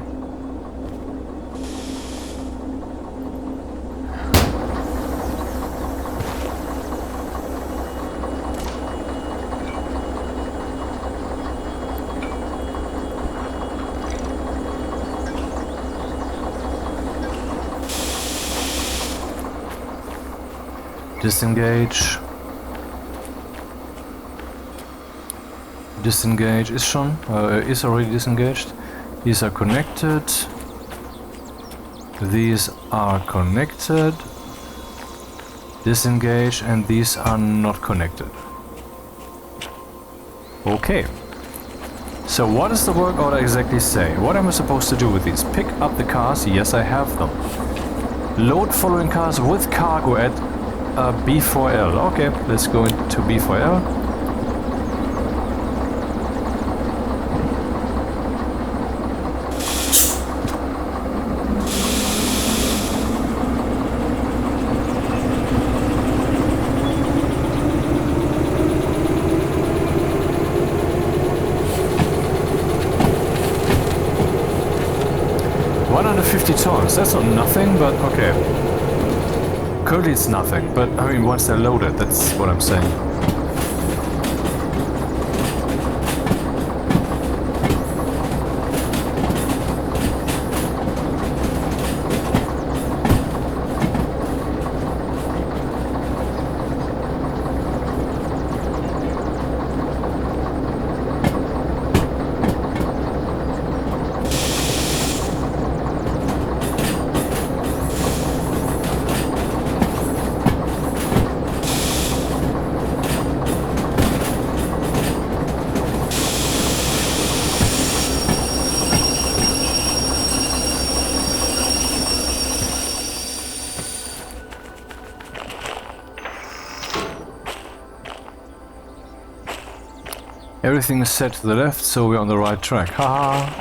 A: Disengage. Disengage is schon, is already disengaged. These are connected. These are connected. Disengage, and these are not connected. Okay. So what does the work order exactly say? What am I supposed to do with these? Pick up the cars. Yes, I have them. Load following cars with cargo at B4L. Okay, let's go into B4L. Tons. That's not nothing, but okay. Currently it's nothing, but I mean once they're loaded, that's what I'm saying. Everything is set to the left, so we're on the right track. Haha!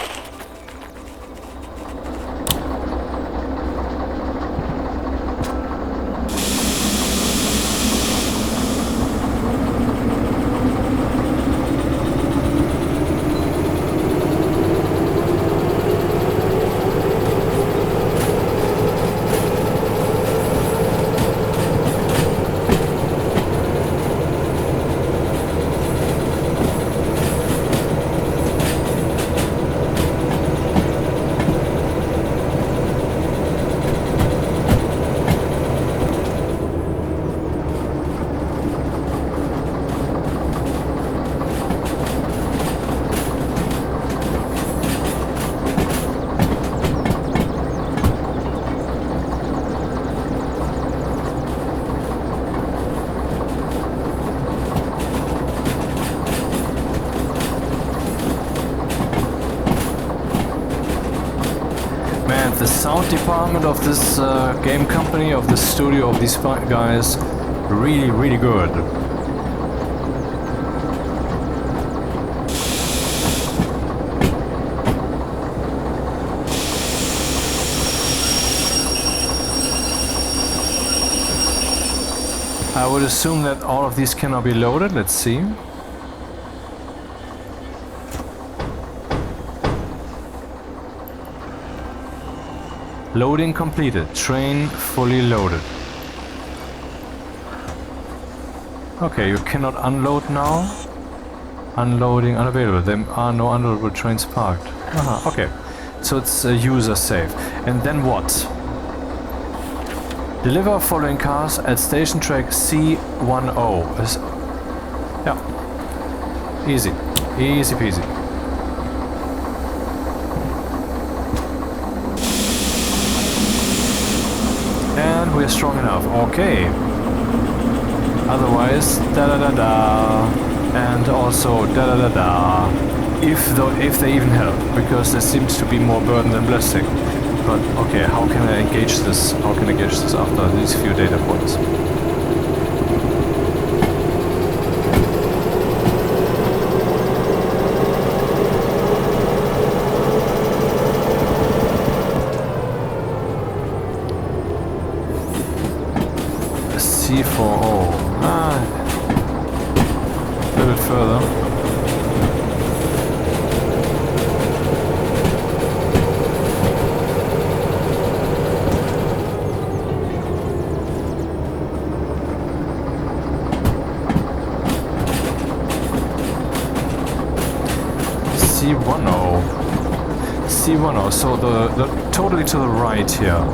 A: The sound department of this game company, of this studio, of these guys, really, really good. I would assume that all of these cannot be loaded. Let's see. Loading completed. Train fully loaded. Okay, you cannot unload now. Unloading unavailable. There are no unloadable trains parked. Aha, okay. So it's a user save. And then what? Deliver following cars at station track C10. Yeah. Easy. Easy peasy. And we're strong enough. Okay. Otherwise, da-da-da-da. And also da-da-da-da. If they even help, because there seems to be more burden than blessing. But okay, how can I engage this? How can I engage this after these few data points? C40. A little bit further. C10. C10, so the totally to the right here.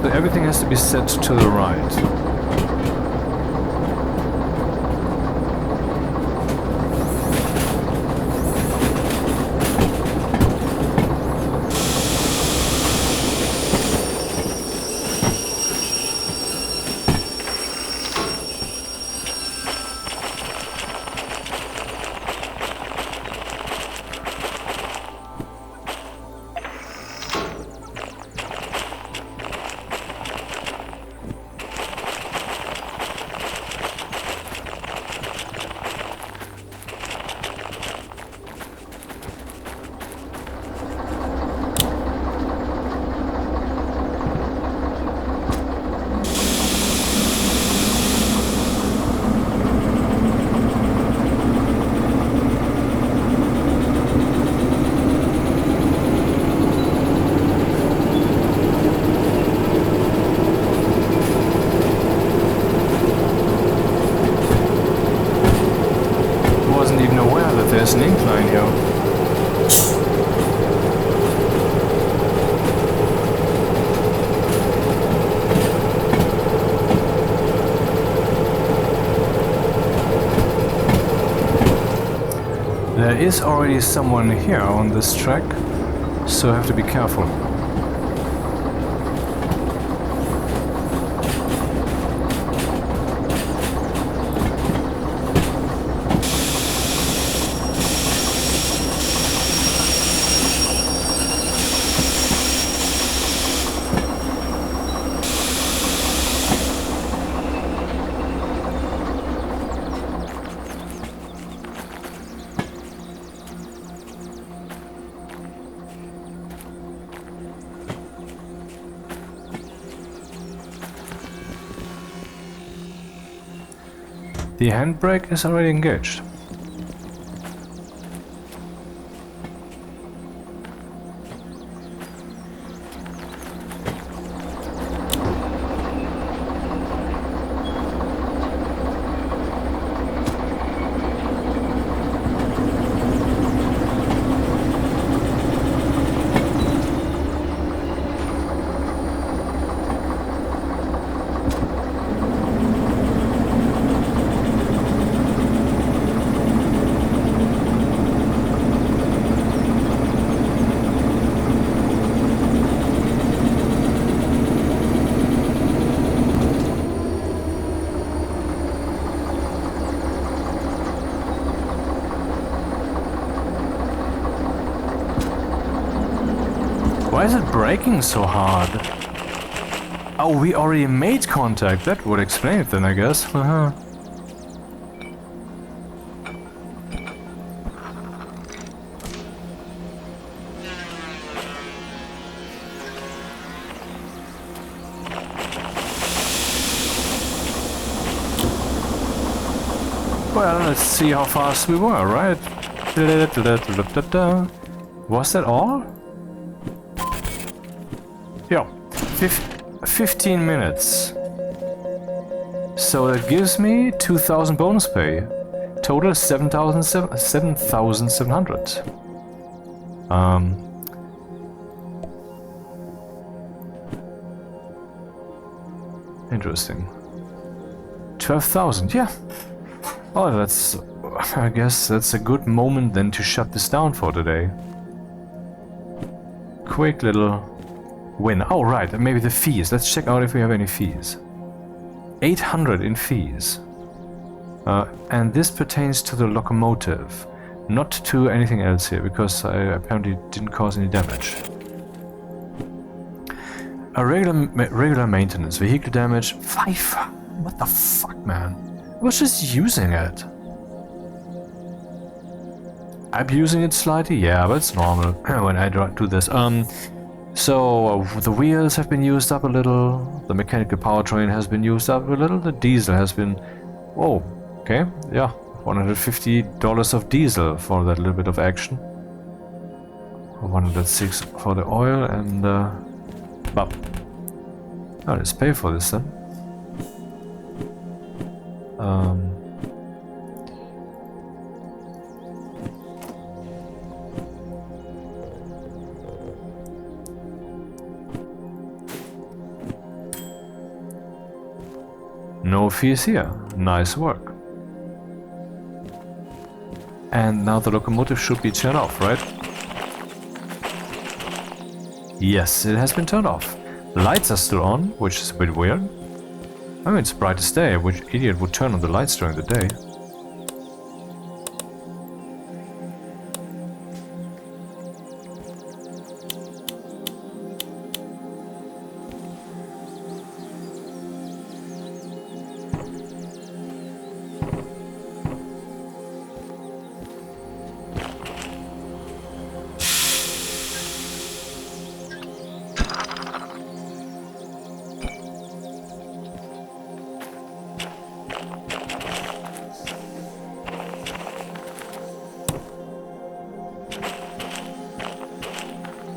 A: So everything has to be set to the right. There's an incline here. There is already someone here on this track, so I have to be careful. The handbrake is already engaged. Why is it braking so hard? Oh, we already made contact. That would explain it then, I guess. Uh-huh. Well, let's see how fast we were, right? Was that all? Yeah, 15 minutes. So that gives me 2,000 bonus pay. Total 7,700. Interesting. 12,000, yeah. Oh, that's... I guess that's a good moment then to shut this down for today. Quick little win. Oh, right, and maybe the fees. Let's check out if we have any fees. 800 in fees. And this pertains to the locomotive, not to anything else here, because I apparently didn't cause any damage. A regular maintenance, vehicle damage, 5. What the fuck, man? I was just using it. Abusing it slightly? Yeah, but it's normal when I do this. So the wheels have been used up a little, the mechanical powertrain has been used up a little, the diesel has been... Oh, okay, yeah, $150 of diesel for that little bit of action. 106 for the oil and... well, let's pay for this then. No fees here. Nice work. And now the locomotive should be turned off, right? Yes, it has been turned off. The lights are still on, which is a bit weird. I mean, it's bright as day. Which idiot would turn on the lights during the day?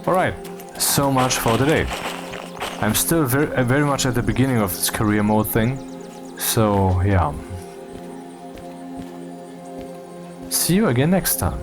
A: Alright, so much for today. I'm still very much at the beginning of this career mode thing, so yeah. See you again next time.